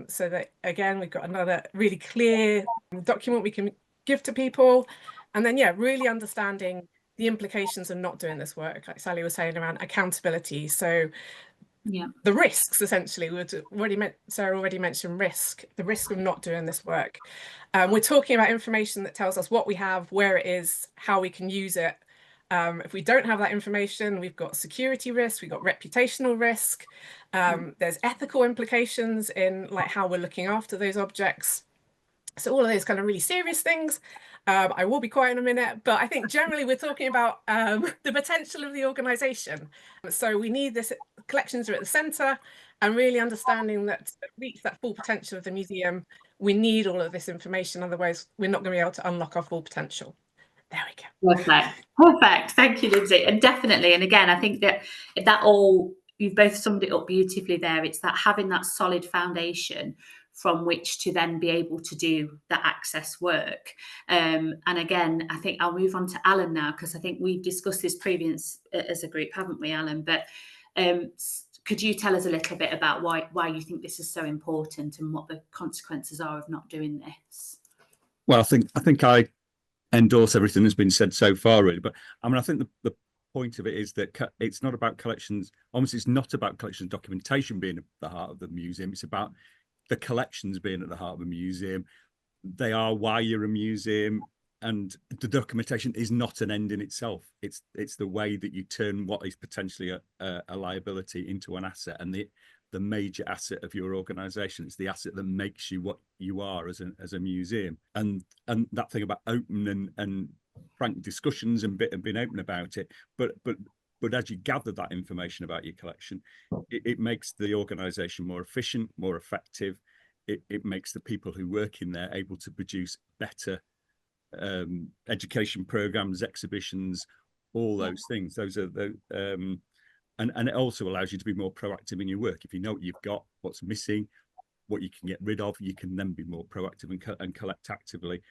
so that again we've got another really clear document we can give to people. And then yeah, really understanding the implications of not doing this work, like Sally was saying, around accountability. So yeah, the risks, essentially, Sarah already mentioned risk, the risk of not doing this work. We're talking about information that tells us what we have, where it is, how we can use it. If we don't have that information, we've got security risk, we've got reputational risk. There's ethical implications in like how we're looking after those objects. So all of those kind of really serious things. I will be quiet in a minute, but I think generally we're talking about the potential of the organisation. So we need this, collections are at the centre, and really understanding that to reach that full potential of the museum, we need all of this information. Otherwise, we're not going to be able to unlock our full potential. There we go. Perfect. Thank you, Lindsay. And definitely, and again, I think that all, you've both summed it up beautifully there. It's that having that solid foundation from which to then be able to do the access work. And again, I think I'll move on to Alan now, because I think we've discussed this previous as a group, haven't we, Alan? But could you tell us a little bit about why you think this is so important and what the consequences are of not doing this? Well, I think I endorse everything that's been said so far, really. But I mean, I think the point of it is that it's not about collections. Almost, it's not about collections documentation being at the heart of the museum. It's about the collections being at the heart of a museum. They are why you're a museum, and the documentation is not an end in itself. It's the way that you turn what is potentially a liability into an asset, and the major asset of your organisation. It's the asset that makes you what you are as a museum. And that thing about open and frank discussions and being open about it, but as you gather that information about your collection, it makes the organisation more efficient, more effective. It makes the people who work in there able to produce better education programs, exhibitions, all those things. Those are the and it also allows you to be more proactive in your work. If you know what you've got, what's missing, what you can get rid of, you can then be more proactive and collect actively.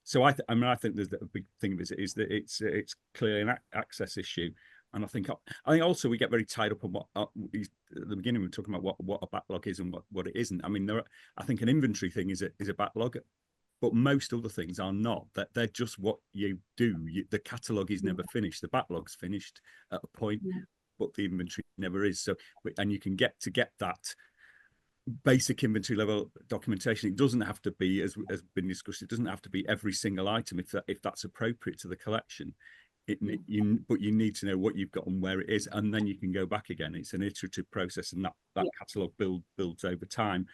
So I think there's a big thing of it is that it's clearly an access issue. And I think also we get very tied up on what at the beginning we were talking about what a backlog is and what it isn't. I mean, I think an inventory thing is a backlog, but most other things are not. That they're just what you do. The catalogue is never finished. The backlog's finished at a point, but the inventory never is. So, and you can get that basic inventory level documentation. It doesn't have to be, as been discussed, it doesn't have to be every single item if that's appropriate to the collection. But you need to know what you've got and where it is, and then you can go back again. It's an iterative process, and that catalogue builds over time.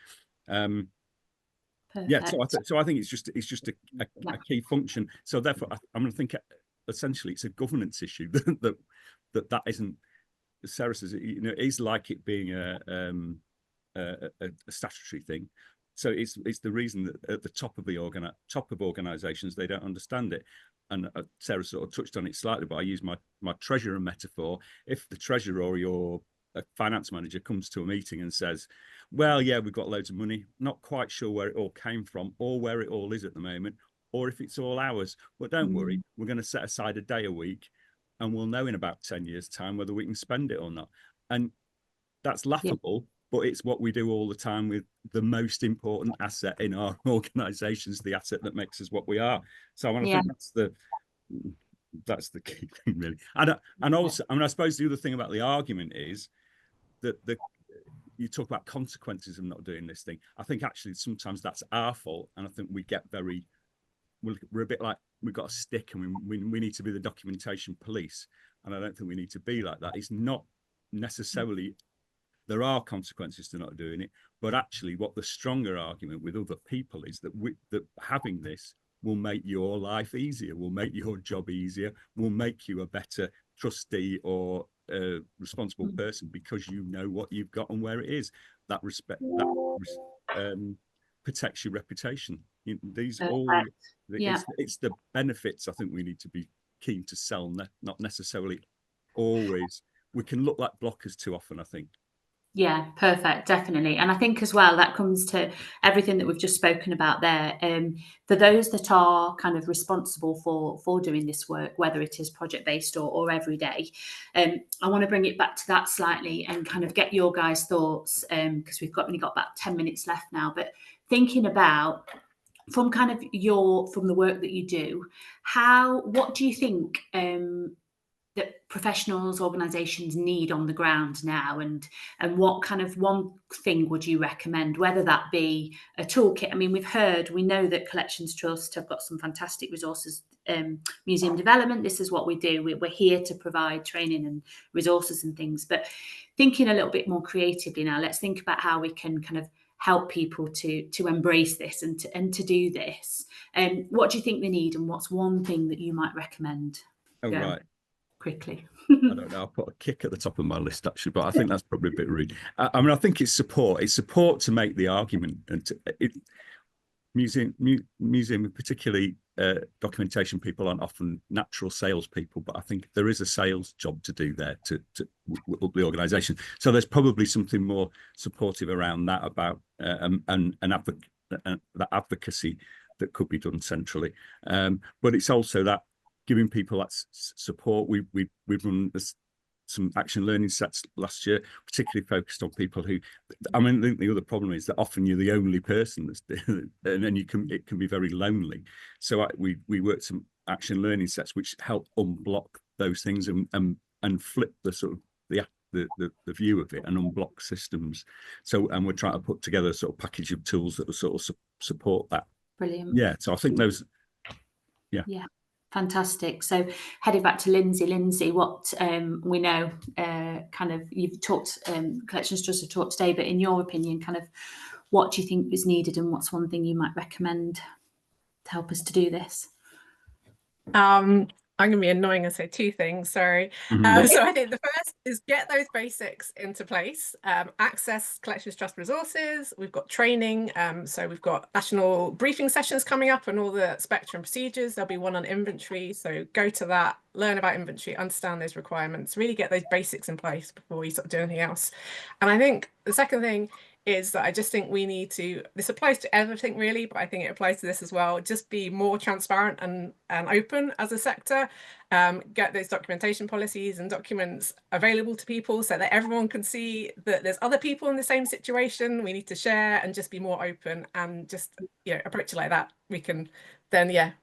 Yeah, so I think it's just a key function. So therefore, I'm going to think essentially it's a governance issue that isn't. Sarah says, it is like it being a statutory thing. So it's the reason that at the top of organisations they don't understand it. And Sarah sort of touched on it slightly, but I use my treasurer metaphor. If the treasurer or your finance manager comes to a meeting and says, well, yeah, we've got loads of money, not quite sure where it all came from or where it all is at the moment, or if it's all ours, well, don't worry, we're going to set aside a day a week and we'll know in about 10 years' time whether we can spend it or not. And that's laughable, but it's what we do all the time with the most important asset in our organisations, the asset that makes us what we are. So I think that's the key thing, really. And also, I suppose the other thing about the argument is that you talk about consequences of not doing this thing. I think actually sometimes that's our fault, and I think we get we're a bit like we've got a stick and we need to be the documentation police, and I don't think we need to be like that. It's not necessarily, there are consequences to not doing it, but actually what the stronger argument with other people is that that having this will make your life easier, will make your job easier, will make you a better trustee or responsible person, because you know what you've got and where it is. That protects your reputation. These all, it's the benefits I think we need to be keen to sell, not necessarily always. We can look like blockers too often, I think. Yeah, perfect, definitely. And I think as well, that comes to everything that we've just spoken about there. For those that are kind of responsible for doing this work, whether it is project-based or every day, I want to bring it back to that slightly and kind of get your guys' thoughts, because we've only got about 10 minutes left now, but thinking about from kind of from the work that you do, what do you think that professionals, organisations need on the ground now, and what kind of one thing would you recommend, whether that be a toolkit? I mean, we know that Collections Trust have got some fantastic resources, museum development, this is what we do, we're here to provide training and resources and things, but thinking a little bit more creatively now, let's think about how we can kind of help people to embrace this and to do this. What do you think they need, and what's one thing that you might recommend? Right. Quickly. I don't know, I'll put a kick at the top of my list actually, but I think that's probably a bit rude. I mean, I think it's support to make the argument, and museum particularly documentation people aren't often natural salespeople, but I think there is a sales job to do there to up the organisation. So there's probably something more supportive around that, about that advocacy that could be done centrally. But it's also that giving people that support. We've run some action learning sets last year, particularly focused on people who, I mean, the other problem is that often you're the only person that's, and then it can be very lonely. So we worked some action learning sets which help unblock those things and flip the sort of the view of it and unblock systems. So, and we're trying to put together a sort of package of tools that will sort of support that. Brilliant. Yeah, so I think those, yeah. Fantastic. So heading back to Lindsay, what we know, kind of, you've talked, Collections Trust have talked today, but in your opinion, kind of, what do you think is needed, and what's one thing you might recommend to help us to do this? I'm going to be annoying and say two things, sorry. So I think the first is get those basics into place, access Collections Trust resources. We've got training, so we've got national briefing sessions coming up on all the spectrum procedures. There'll be one on inventory, so go to that, learn about inventory, understand those requirements, really get those basics in place before you sort of do anything else. And I think the second thing is that I just think we need to, this applies to everything really, but I think it applies to this as well, just be more transparent and open as a sector, get those documentation policies and documents available to people so that everyone can see that there's other people in the same situation. We need to share and just be more open, and just, you know, approach it like that. We can then,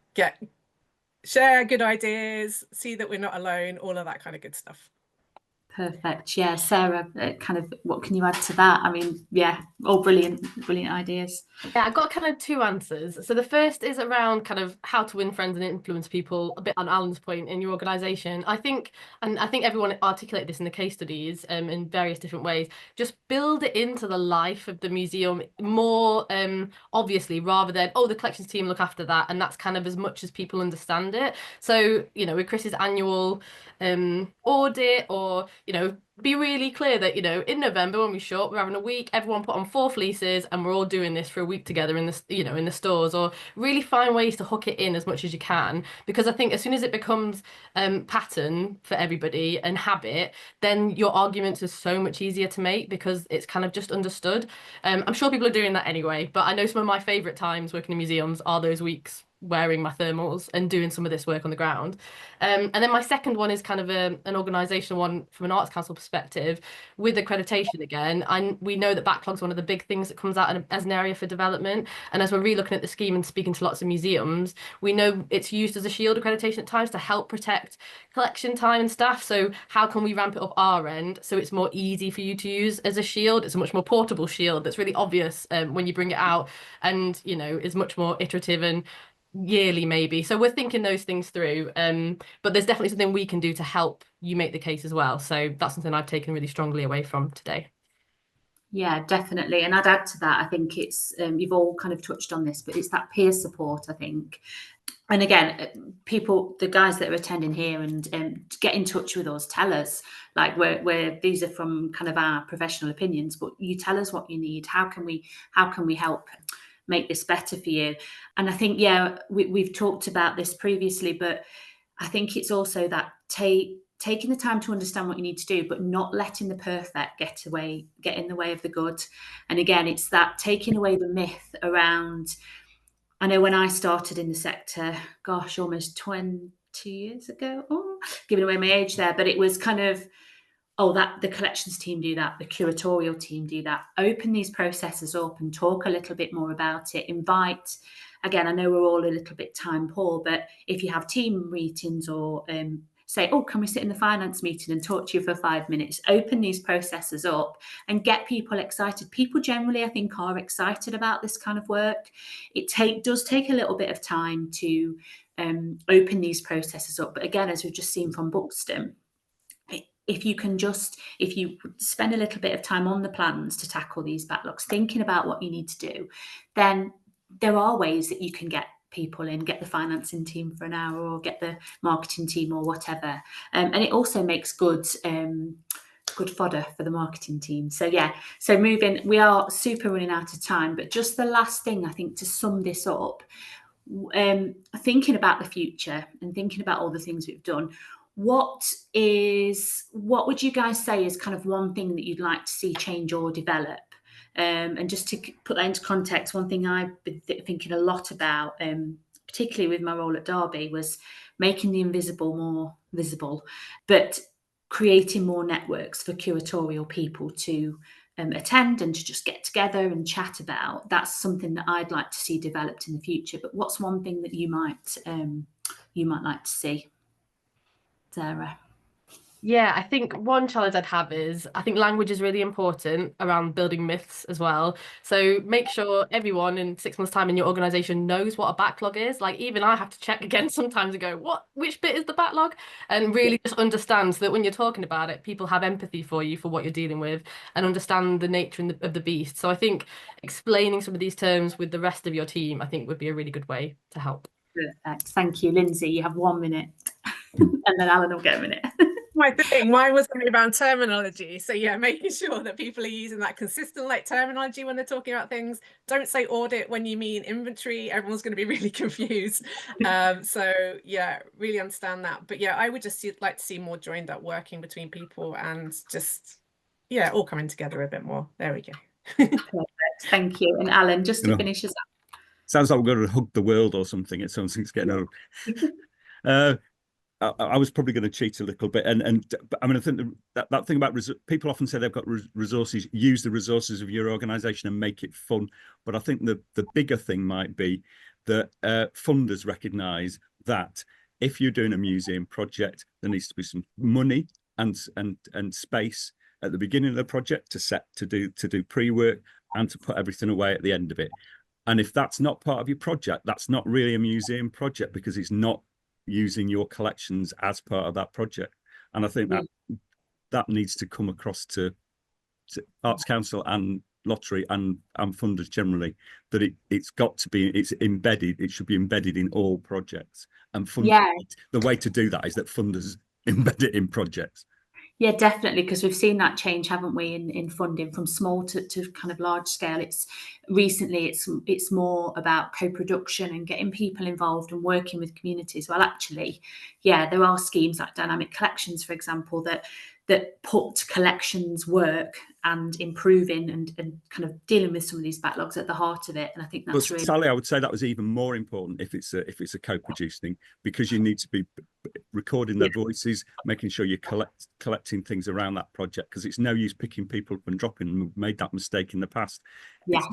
share good ideas, see that we're not alone, all of that kind of good stuff. Perfect. Yeah, Sarah, kind of, what can you add to that? I mean, yeah, all brilliant ideas. Yeah, I've got kind of two answers. So the first is around kind of how to win friends and influence people, a bit on Alan's point in your organisation. I think everyone articulated this in the case studies in various different ways. Just build it into the life of the museum more obviously, rather than, oh, the collections team look after that, and that's kind of as much as people understand it. So, you know, with Chris's annual audit, or, you know, be really clear that, you know, in November when we shop, we're having a week, everyone put on 4 fleeces and we're all doing this for a week together in the, you know, in the stores, or really find ways to hook it in as much as you can, because I think as soon as it becomes pattern for everybody and habit, then your arguments are so much easier to make because it's kind of just understood. I'm sure people are doing that anyway, but I know some of my favourite times working in museums are those weeks wearing my thermals and doing some of this work on the ground. And then my second one is kind of an organisational one from an Arts Council perspective with accreditation again. We know that backlog's one of the big things that comes out as an area for development. And as we're re-looking at the scheme and speaking to lots of museums, we know it's used as a shield accreditation at times to help protect collection time and staff. So how can we ramp it up our end so it's more easy for you to use as a shield? It's a much more portable shield that's really obvious when you bring it out, and is much more iterative and yearly maybe. So we're thinking those things through, but there's definitely something we can do to help you make the case as well. So that's something I've taken really strongly away from today. Yeah, definitely. And I'd add to that, I think it's, you've all kind of touched on this, but it's that peer support, I think. And again, people, the guys that are attending here, and get in touch with us, tell us, like, where these are from kind of our professional opinions, but you tell us what you need. How can we help make this better for you? And I think, yeah, we've talked about this previously, but I think it's also that taking the time to understand what you need to do, but not letting the perfect get in the way of the good. And again, it's that taking away the myth around. I know when I started in the sector, gosh, almost 22 years ago, giving away my age there, but it was kind of, that the collections team do that, the curatorial team do that. Open these processes up and talk a little bit more about it. Invite, again, I know we're all a little bit time poor, but if you have team meetings or say, can we sit in the finance meeting and talk to you for 5 minutes? Open these processes up and get people excited. People generally, I think, are excited about this kind of work. It does take a little bit of time to open these processes up. But again, as we've just seen from Buxton, if you spend a little bit of time on the plans to tackle these backlogs, thinking about what you need to do, then there are ways that you can get people in, get the financing team for an hour or get the marketing team or whatever. And it also makes good fodder for the marketing team. So yeah, we are super running out of time, but just the last thing, I think, to sum this up, thinking about the future and thinking about all the things we've done, what would you guys say is kind of one thing that you'd like to see change or develop? And just to put that into context, one thing I've been thinking a lot about, particularly with my role at Derby, was making the invisible more visible, but creating more networks for curatorial people to attend and to just get together and chat about. That's something that I'd like to see developed in the future. But what's one thing that you might like to see, Sarah? Yeah, I think one challenge I'd have is, I think language is really important around building myths as well. So make sure everyone in 6 months' time in your organisation knows what a backlog is. Like, even I have to check again sometimes and go, which bit is the backlog? And really just understand, so that when you're talking about it, people have empathy for you for what you're dealing with and understand the nature of the beast. So I think explaining some of these terms with the rest of your team, I think, would be a really good way to help. Perfect. Thank you, Lindsay. You have 1 minute and then Alan will get a minute. Mine was only around terminology. So yeah, making sure that people are using that consistent terminology when they're talking about things. Don't say audit when you mean inventory. Everyone's going to be really confused. So yeah, really understand that. But yeah, I would just like to see more joined up working between people and just, all coming together a bit more. There we go. Perfect. Thank you. And Alan, just to finish us up. Sounds like we're going to hug the world or something. It's something's getting over. I was probably going to cheat a little bit, and I mean, I think that thing about people often say they've got resources. Use the resources of your organisation and make it fun. But I think the bigger thing might be that funders recognise that if you're doing a museum project, there needs to be some money and space at the beginning of the project to do pre-work and to put everything away at the end of it. And if that's not part of your project, that's not really a museum project, because it's not using your collections as part of that project. And I think that needs to come across to Arts Council and Lottery and funders generally, that it's embedded. It should be embedded in all projects. And the way to do that is that funders embed it in projects. Yeah, definitely, because we've seen that change, haven't we, in funding from small to kind of large scale. It's more about co-production and getting people involved and working with communities. Well, actually, there are schemes like Dynamic Collections, for example, that put collections work and improving and kind of dealing with some of these backlogs at the heart of it. And I think that's But really, Sally, I would say that was even more important if it's a co-produced thing, because you need to be recording their voices, making sure you're collecting things around that project, because it's no use picking people up and dropping them. We've made that mistake in the past. yes.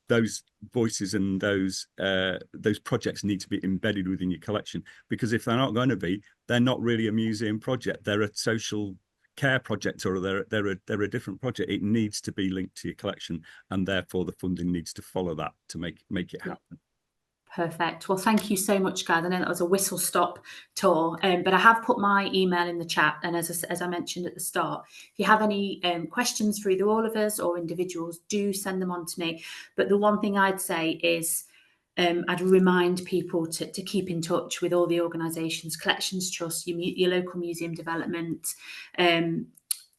Those voices and those projects need to be embedded within your collection, because if they're not going to be, they're not really a museum project. They're a social care project, or they're a different project. It needs to be linked to your collection, and therefore the funding needs to follow that to make it happen. Perfect. Well, thank you so much, guys. I know that was a whistle-stop tour, but I have put my email in the chat. And as I mentioned at the start, if you have any questions for either all of us or individuals, do send them on to me. But the one thing I'd say is I'd remind people to keep in touch with all the organisations, Collections Trust, your local museum development,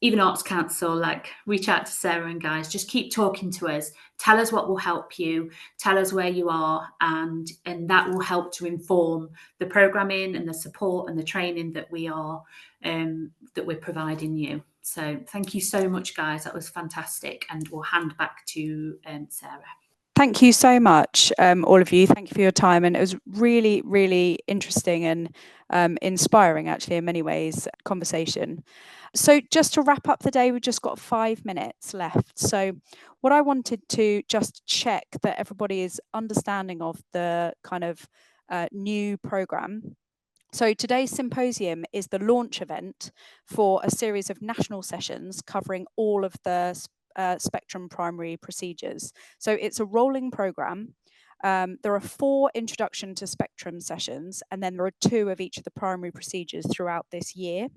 even Arts Council. Like, reach out to Sarah and guys, just keep talking to us. Tell us what will help you, tell us where you are, and that will help to inform the programming and the support and the training that we're providing you. So thank you so much, guys. That was fantastic. And we'll hand back to Sarah. Thank you so much, all of you. Thank you for your time. And it was really, really interesting and inspiring, actually, in many ways, conversation. So just to wrap up the day, we've just got 5 minutes left. So what I wanted to just check that everybody is understanding of the kind of new programme. So today's symposium is the launch event for a series of national sessions covering all of the Spectrum primary procedures. So it's a rolling programme. There are 4 introduction to Spectrum sessions, and then there are 2 of each of the primary procedures throughout this year.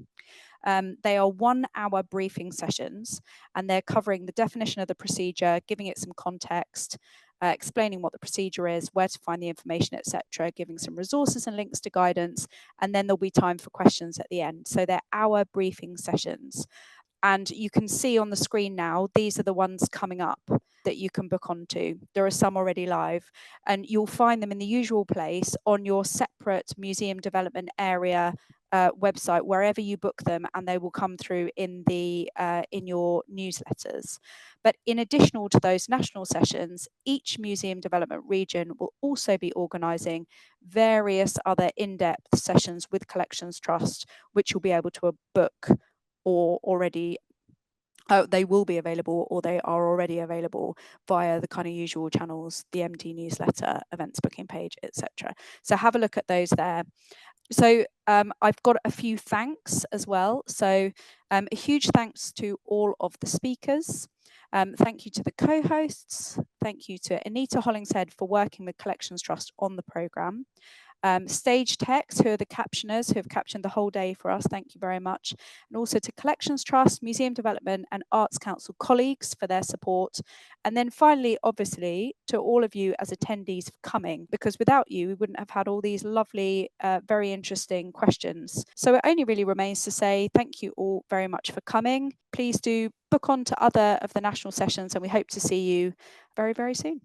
They are 1-hour briefing sessions, and they're covering the definition of the procedure, giving it some context, explaining what the procedure is, where to find the information, etc., giving some resources and links to guidance, and then there'll be time for questions at the end. So they're hour briefing sessions. And you can see on the screen now, these are the ones coming up that you can book onto. There are some already live, and you'll find them in the usual place on your separate museum development area website, wherever you book them, and they will come through in your newsletters. But in addition to those national sessions, each museum development region will also be organising various other in-depth sessions with Collections Trust, which you'll be able to book or already they will be available, or they are already available via the kind of usual channels, the MD newsletter, events booking page, etc. So have a look at those there. So I've got a few thanks as well. So a huge thanks to all of the speakers. Thank you to the co-hosts. Thank you to Anita Hollingshead for working with Collections Trust on the programme. Stage Text, who are the captioners, who have captioned the whole day for us. Thank you very much. And also to Collections Trust, Museum Development and Arts Council colleagues for their support. And then finally, obviously, to all of you as attendees for coming, because without you, we wouldn't have had all these lovely, very interesting questions. So it only really remains to say thank you all very much for coming. Please do book on to other of the national sessions, and we hope to see you very, very soon.